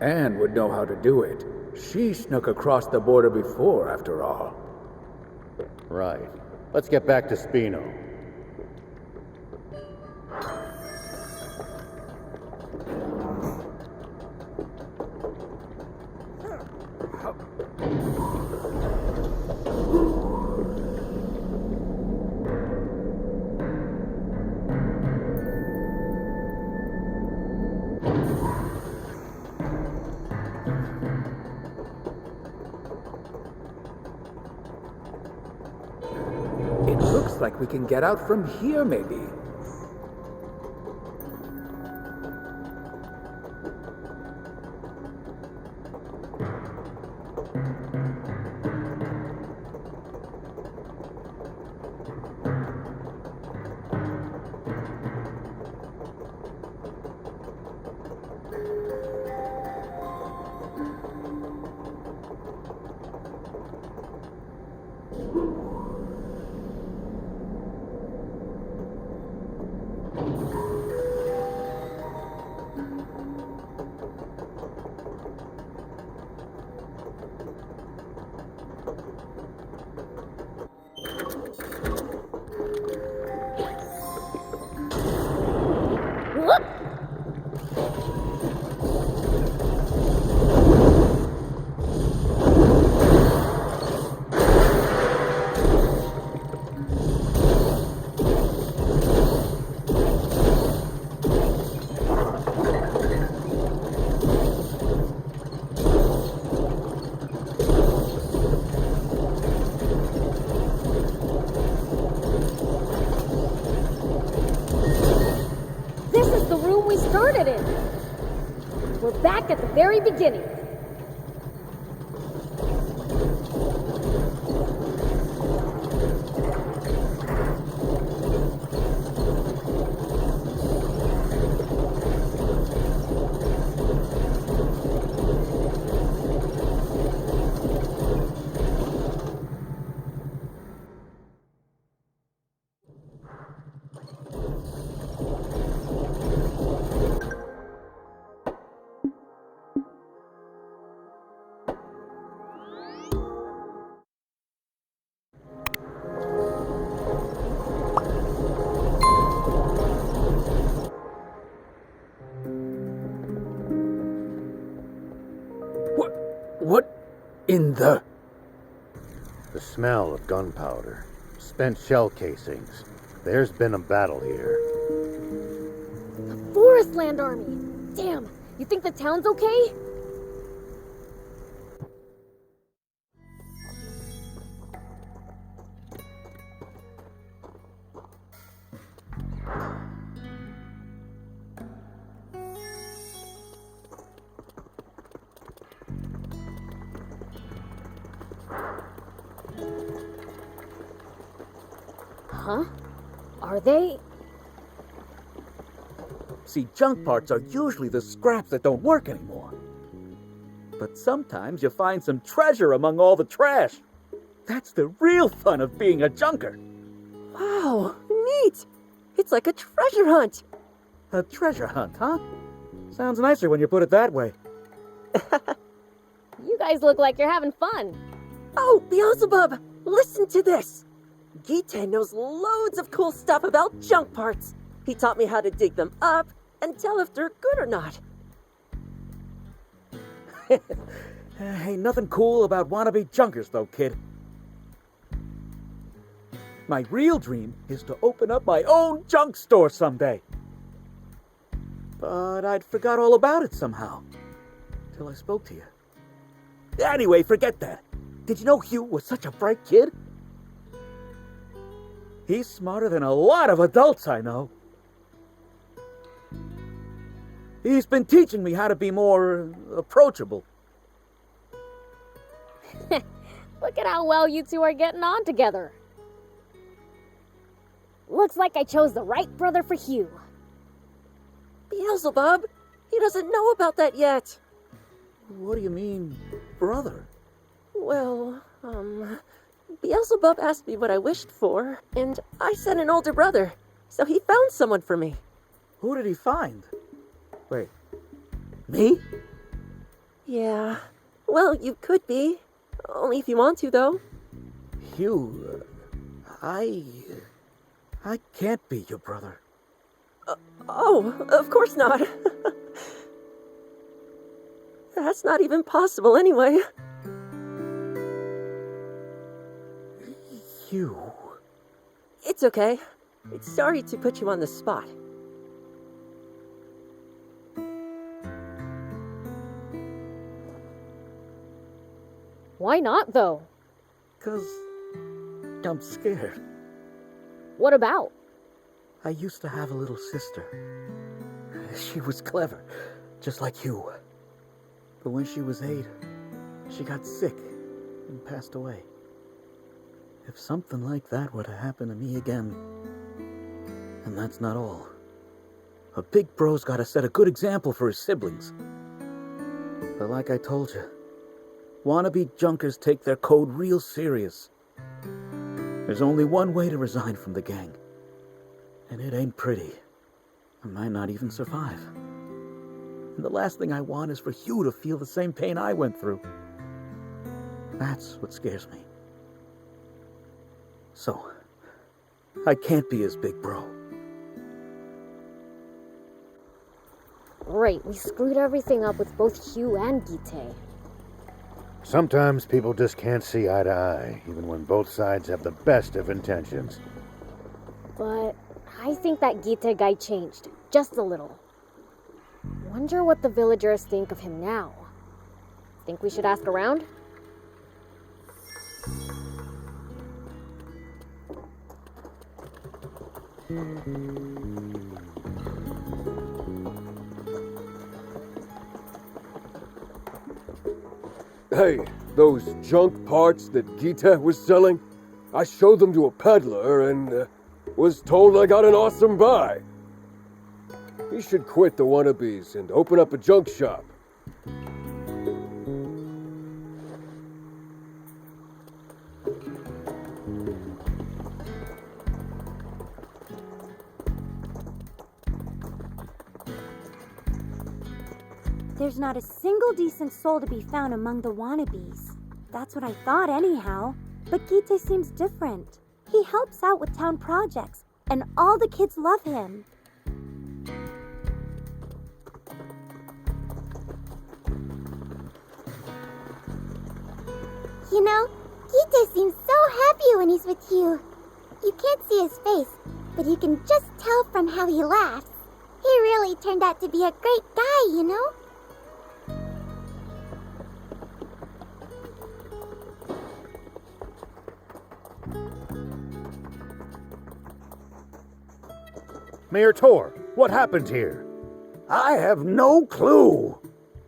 Anne would know how to do it. She snuck across the border before, after all. Right. Let's get back to Spino. It looks like we can get out from here, maybe. We're back at the very beginning. in the... The smell of gunpowder, spent shell casings. There's been a battle here. Forest Land Army! Damn, you think the town's okay? Huh? Are they? See, junk parts are usually the scraps that don't work anymore. But sometimes you find some treasure among all the trash. That's the real fun of being a junker. Wow, neat! It's like a treasure hunt. A treasure hunt, huh? Sounds nicer when you put it that way. You guys look like you're having fun. Oh, Beelzebub, listen to this. Gite knows loads of cool stuff about junk parts. He taught me how to dig them up and tell if they're good or not. Ain't nothing cool about wannabe junkers, though, kid. My real dream is to open up my own junk store someday. But I'd forgot all about it somehow, till I spoke to you. Anyway, forget that. Did you know Hugh was such a bright kid? He's smarter than a lot of adults I know. He's been teaching me how to be more approachable. Look at how well you two are getting on together. Looks like I chose the right brother for Hugh. Beelzebub? He doesn't know about that yet. What do you mean, brother? Well, Beelzebub asked me what I wished for, and I said an older brother, so he found someone for me. Who did he find? Wait, me? Yeah, well, you could be. Only if you want to, though. Hugh, I can't be your brother. Oh, of course not. That's not even possible anyway. Hugh. It's okay. Sorry to put you on the spot. Why not, though? 'Cause I'm scared. What about? I used to have a little sister. She was clever, just like you. But when she was 8, she got sick and passed away. If something like that were to happen to me again, and that's not all. A big bro's gotta set a good example for his siblings. But like I told you, wannabe junkers take their code real serious. There's only one way to resign from the gang. And it ain't pretty. I might not even survive. And the last thing I want is for Hugh to feel the same pain I went through. That's what scares me. So, I can't be his big bro. Right, we screwed everything up with both Hugh and Gite. Sometimes people just can't see eye to eye, even when both sides have the best of intentions. But I think that Gite guy changed, just a little. Wonder what the villagers think of him now. Think we should ask around? Hey, those junk parts that Gite was selling? I showed them to a peddler and was told I got an awesome buy. He should quit the wannabes and open up a junk shop. There's not a single decent soul to be found among the wannabes. That's what I thought anyhow. But Gite seems different. He helps out with town projects, and all the kids love him. You know, Gite seems so happy when he's with you. You can't see his face, but you can just tell from how he laughs. He really turned out to be a great guy, you know? Mayor Tor, what happened here? I have no clue.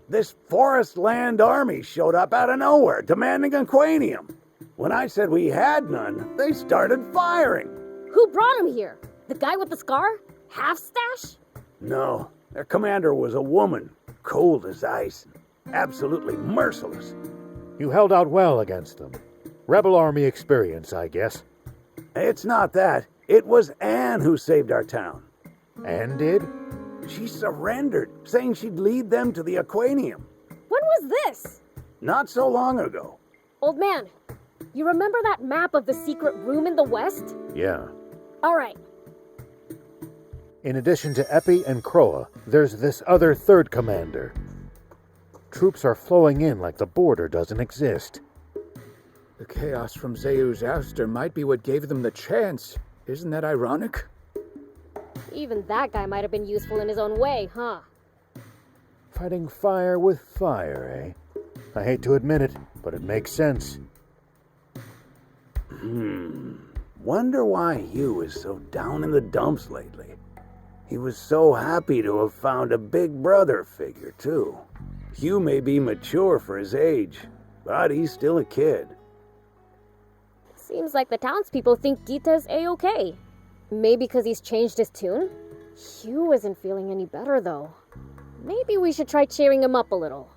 This forest land army showed up out of nowhere, demanding Aquanium. When I said we had none, they started firing. Who brought him here? The guy with the scar? Half-stash? No, their commander was a woman, cold as ice, absolutely merciless. You held out well against them. Rebel army experience, I guess. It's not that. It was Anne who saved our town. Anne did? She surrendered, saying she'd lead them to the Aquanium. When was this? Not so long ago. Old man, you remember that map of the secret room in the west? Yeah. All right. In addition to Epi and Krowa, there's this other third commander. Troops are flowing in like the border doesn't exist. The chaos from Zeu's ouster might be what gave them the chance. Isn't that ironic? Even that guy might have been useful in his own way, huh? Fighting fire with fire, eh? I hate to admit it, but it makes sense. Wonder why Hugh is so down in the dumps lately. He was so happy to have found a big brother figure, too. Hugh may be mature for his age, but he's still a kid. Seems like the townspeople think Gita's A-okay. Maybe because he's changed his tune? Hugh isn't feeling any better, though. Maybe we should try cheering him up a little.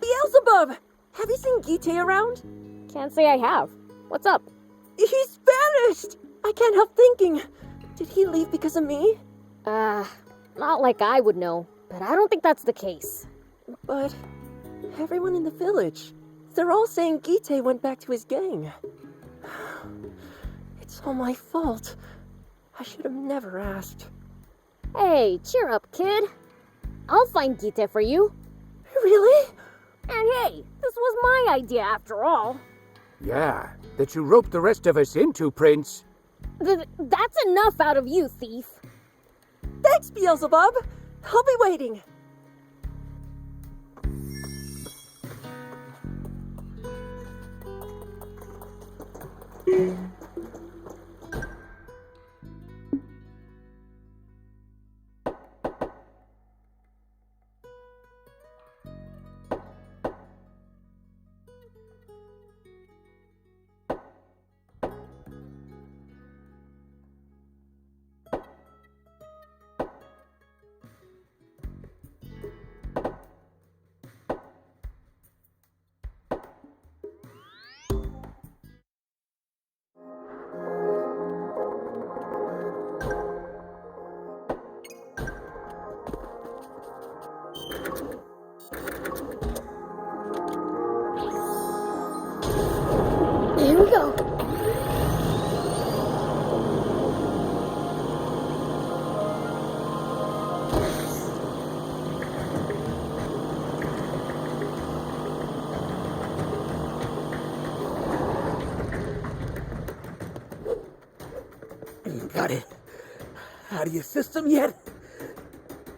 Beelzebub! Have you seen Gite around? Can't say I have. What's up? He's vanished! I can't help thinking. Did he leave because of me? Not like I would know, but I don't think that's the case. But everyone in the village, they're all saying Gite went back to his gang. It's all my fault. I should have never asked. Hey, cheer up, kid. I'll find Gite for you. Really? And hey, this was my idea after all. Yeah, that you roped the rest of us into, Prince. That's enough out of you, thief. Thanks, Beelzebub. I'll be waiting. Here we go. Got it. Out of your system yet?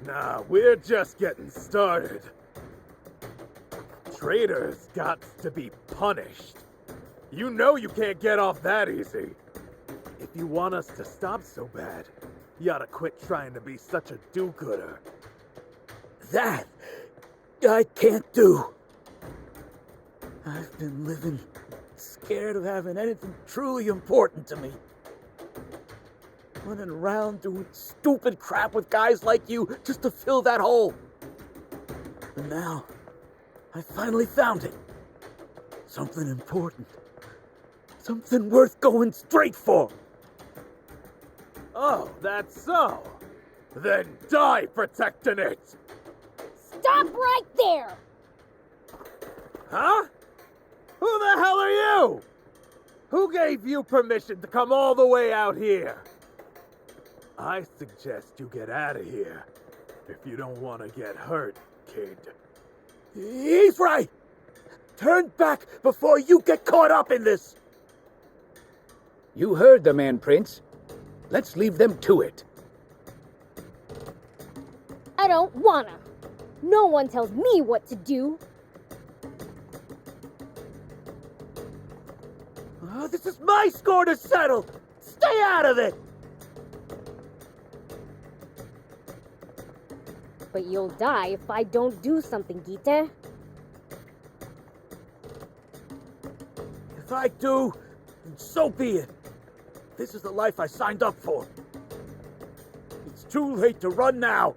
Nah, we're just getting started. Traitors got to be punished. You know you can't get off that easy. If you want us to stop so bad, you ought to quit trying to be such a do-gooder. That I can't do. I've been living scared of having anything truly important to me. Running around doing stupid crap with guys like you just to fill that hole. And now, I finally found it. Something important. Something worth going straight for. Oh, that's so. Then die protecting it. Stop right there! Huh? Who the hell are you? Who gave you permission to come all the way out here? I suggest you get out of here. If you don't want to get hurt, kid. He's right! Turn back before you get caught up in this! You heard the man, Prince. Let's leave them to it. I don't wanna. No one tells me what to do. Oh, this is my score to settle! Stay out of it! But you'll die if I don't do something, Gite. If I do, then so be it. This is the life I signed up for. It's too late to run now.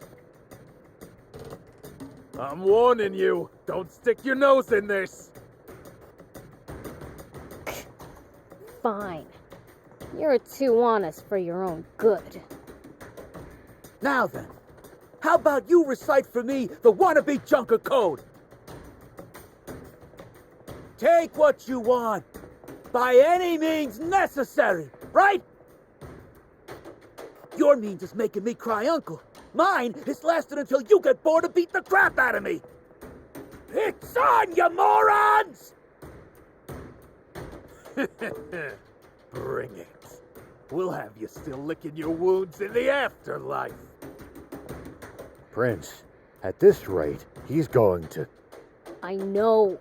I'm warning you. Don't stick your nose in this. Fine. You're too honest for your own good. Now then, how about you recite for me the wannabe Junker Code? Take what you want, by any means necessary, right? Your means is making me cry uncle. Mine is lasting until you get bored of beating the crap out of me. It's on, you morons! Bring it. We'll have you still licking your wounds in the afterlife. Prince, at this rate, he's going to... I know.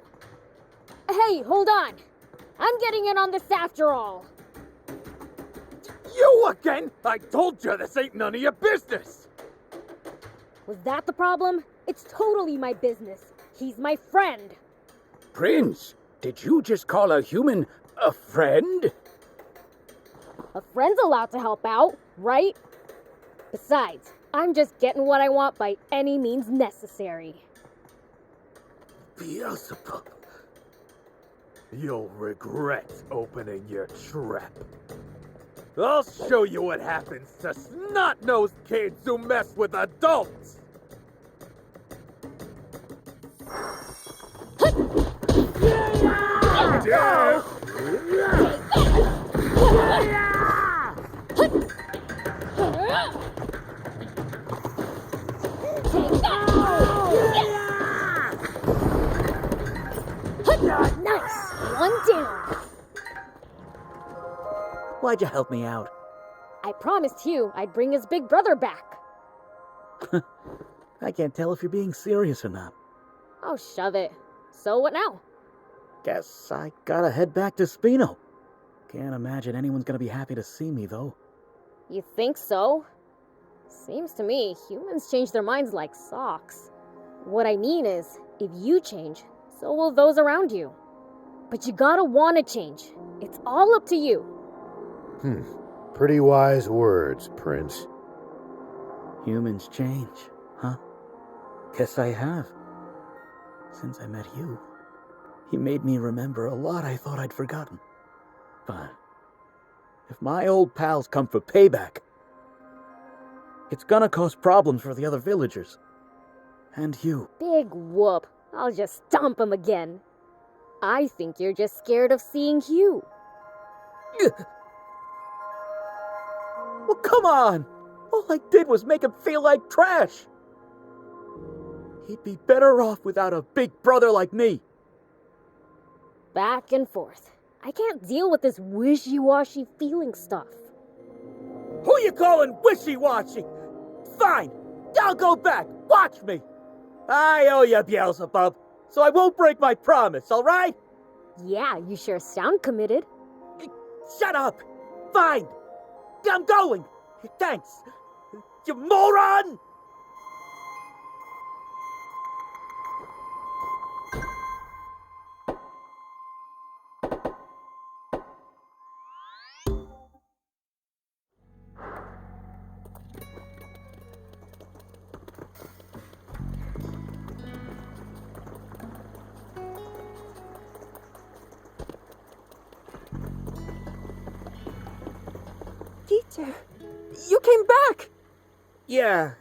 Hey, hold on. I'm getting in on this after all. You again? I told you this ain't none of your business. Was that the problem? It's totally my business. He's my friend. Prince, did you just call a human a friend? A friend's allowed to help out, right? Besides, I'm just getting what I want by any means necessary. Beelzebub. You'll regret opening your trap. I'll show you what happens to snot-nosed kids who mess with adults! Nice! One down! Why'd you help me out? I promised you I'd bring his big brother back. I can't tell if you're being serious or not. Oh, shove it. So what now? Guess I gotta head back to Spino. Can't imagine anyone's gonna be happy to see me, though. You think so? Seems to me humans change their minds like socks. What I mean is, if you change, so will those around you. But you gotta wanna change. It's all up to you. Pretty wise words, Prince. Humans change, huh? Guess I have. Since I met you, he made me remember a lot I thought I'd forgotten. But if my old pals come for payback, it's gonna cause problems for the other villagers. And you. Big whoop. I'll just stomp him again. I think you're just scared of seeing Hugh. Well, come on! All I did was make him feel like trash. He'd be better off without a big brother like me. Back and forth. I can't deal with this wishy-washy feeling stuff. Who you calling wishy-washy? Fine, I'll go back. Watch me. I owe you, Beelzebub, so I won't break my promise, all right? Yeah, you sure sound committed. Shut up. Fine. I'm going. Thanks. You moron! Gite, you came back! Yeah,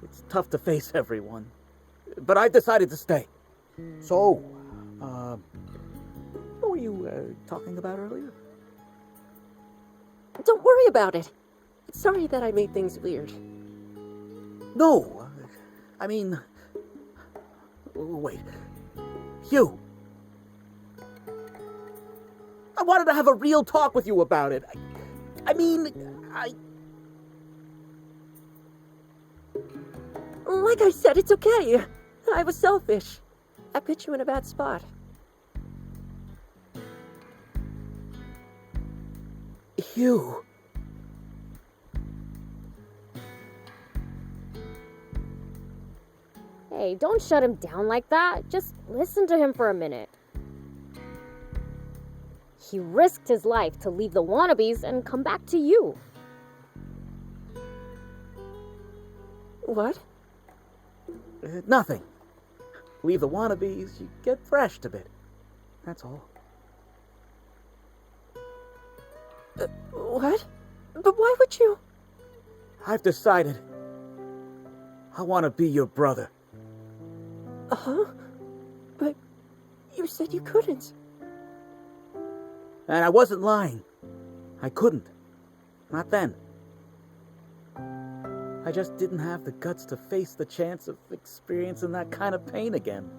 it's tough to face everyone, but I decided to stay. So, what were you talking about earlier? Don't worry about it. Sorry that I made things weird. No, I mean... Wait. Hugh. I wanted to have a real talk with you about it. Like I said, it's okay. I was selfish. I put you in a bad spot. Hugh. Hey, don't shut him down like that. Just listen to him for a minute. He risked his life to leave the wannabes and come back to you. What? Nothing. Leave the wannabes, you get thrashed a bit. That's all. What? But why would you? I've decided. I want to be your brother. Uh-huh? But you said you couldn't. And I wasn't lying. I couldn't. Not then. I just didn't have the guts to face the chance of experiencing that kind of pain again.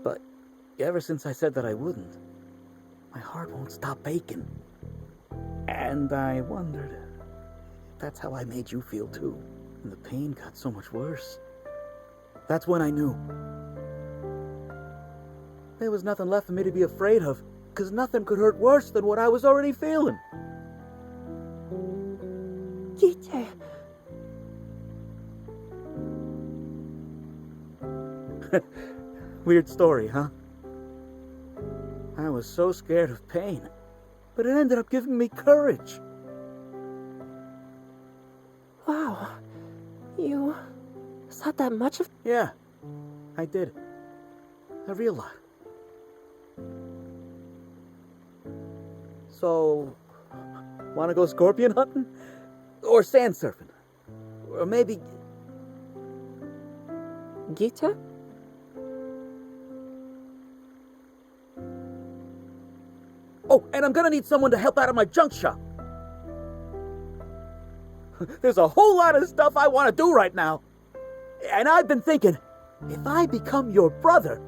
But ever since I said that I wouldn't, my heart won't stop aching. And I wondered if that's how I made you feel too. And the pain got so much worse. That's when I knew. There was nothing left for me to be afraid of, because nothing could hurt worse than what I was already feeling. Gite. Weird story, huh? I was so scared of pain, but it ended up giving me courage. Wow. You thought that much of... Yeah, I did. A real lot. So, wanna go scorpion hunting? Or sand surfing? Or maybe... Gite? Oh, and I'm gonna need someone to help out at my junk shop. There's a whole lot of stuff I want to do right now. And I've been thinking, if I become your brother,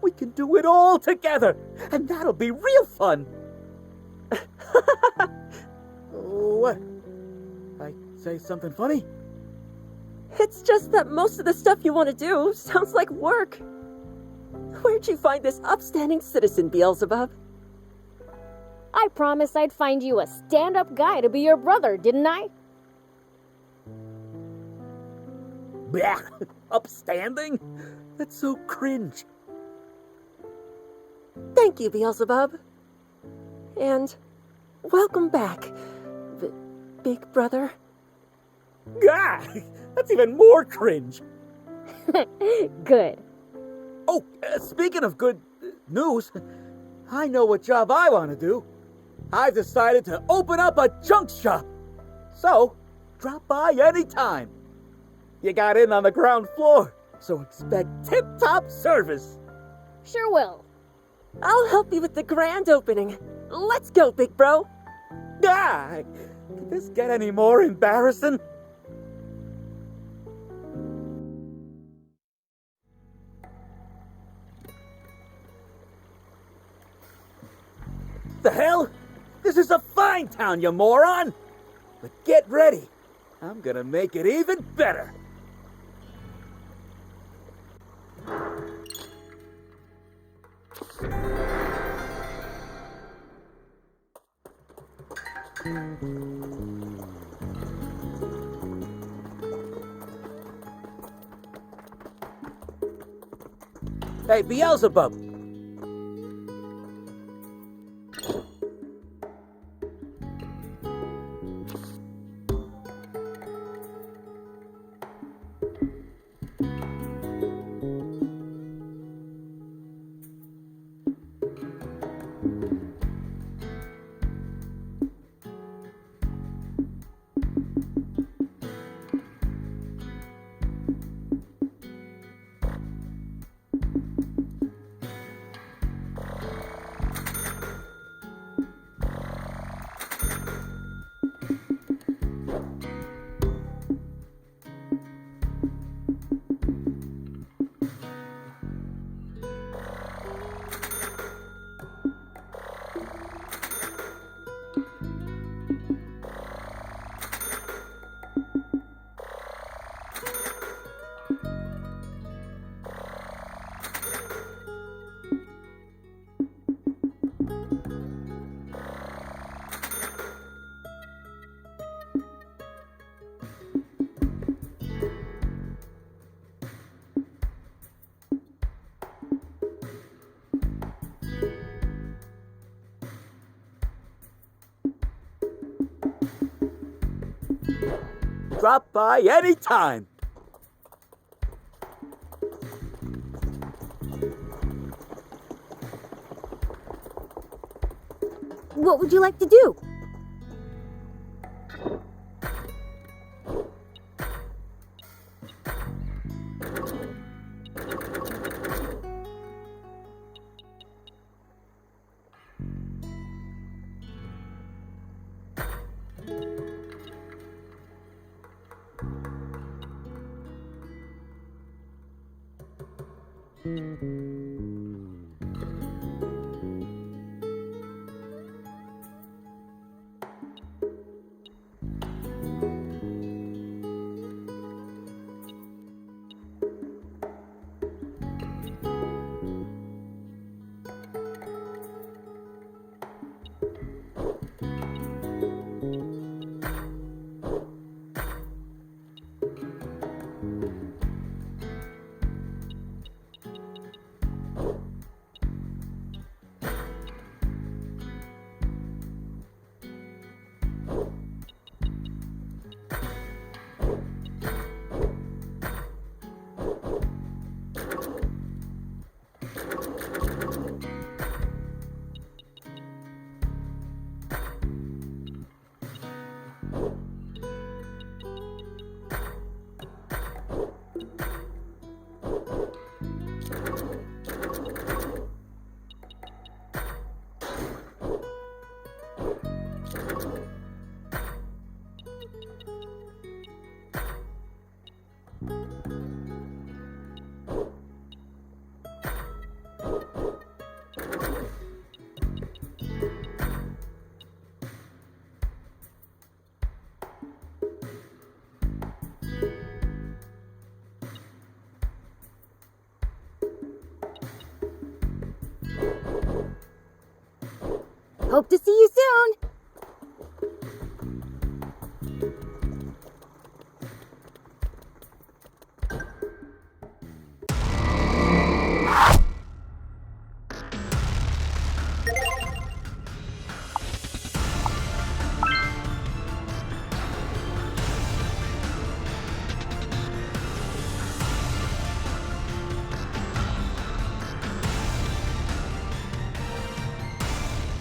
we can do it all together. And that'll be real fun. What? I say something funny? It's just that most of the stuff you want to do sounds like work. Where'd you find this upstanding citizen, Beelzebub? I promised I'd find you a stand-up guy to be your brother, didn't I? Blech. Upstanding? That's so cringe. Thank you, Beelzebub. And welcome back, big brother. Gah! That's even more cringe. Good. Oh, speaking of good news, I know what job I want to do. I've decided to open up a junk shop. So, drop by anytime. You got in on the ground floor, so expect tip-top service. Sure will. I'll help you with the grand opening. Let's go, big bro. Ah, could this get any more embarrassing? The hell? This is a fine town, you moron! But get ready. I'm gonna make it even better. Hey, Beelzebub! Drop by anytime. What would you like to do? Hope to see you soon!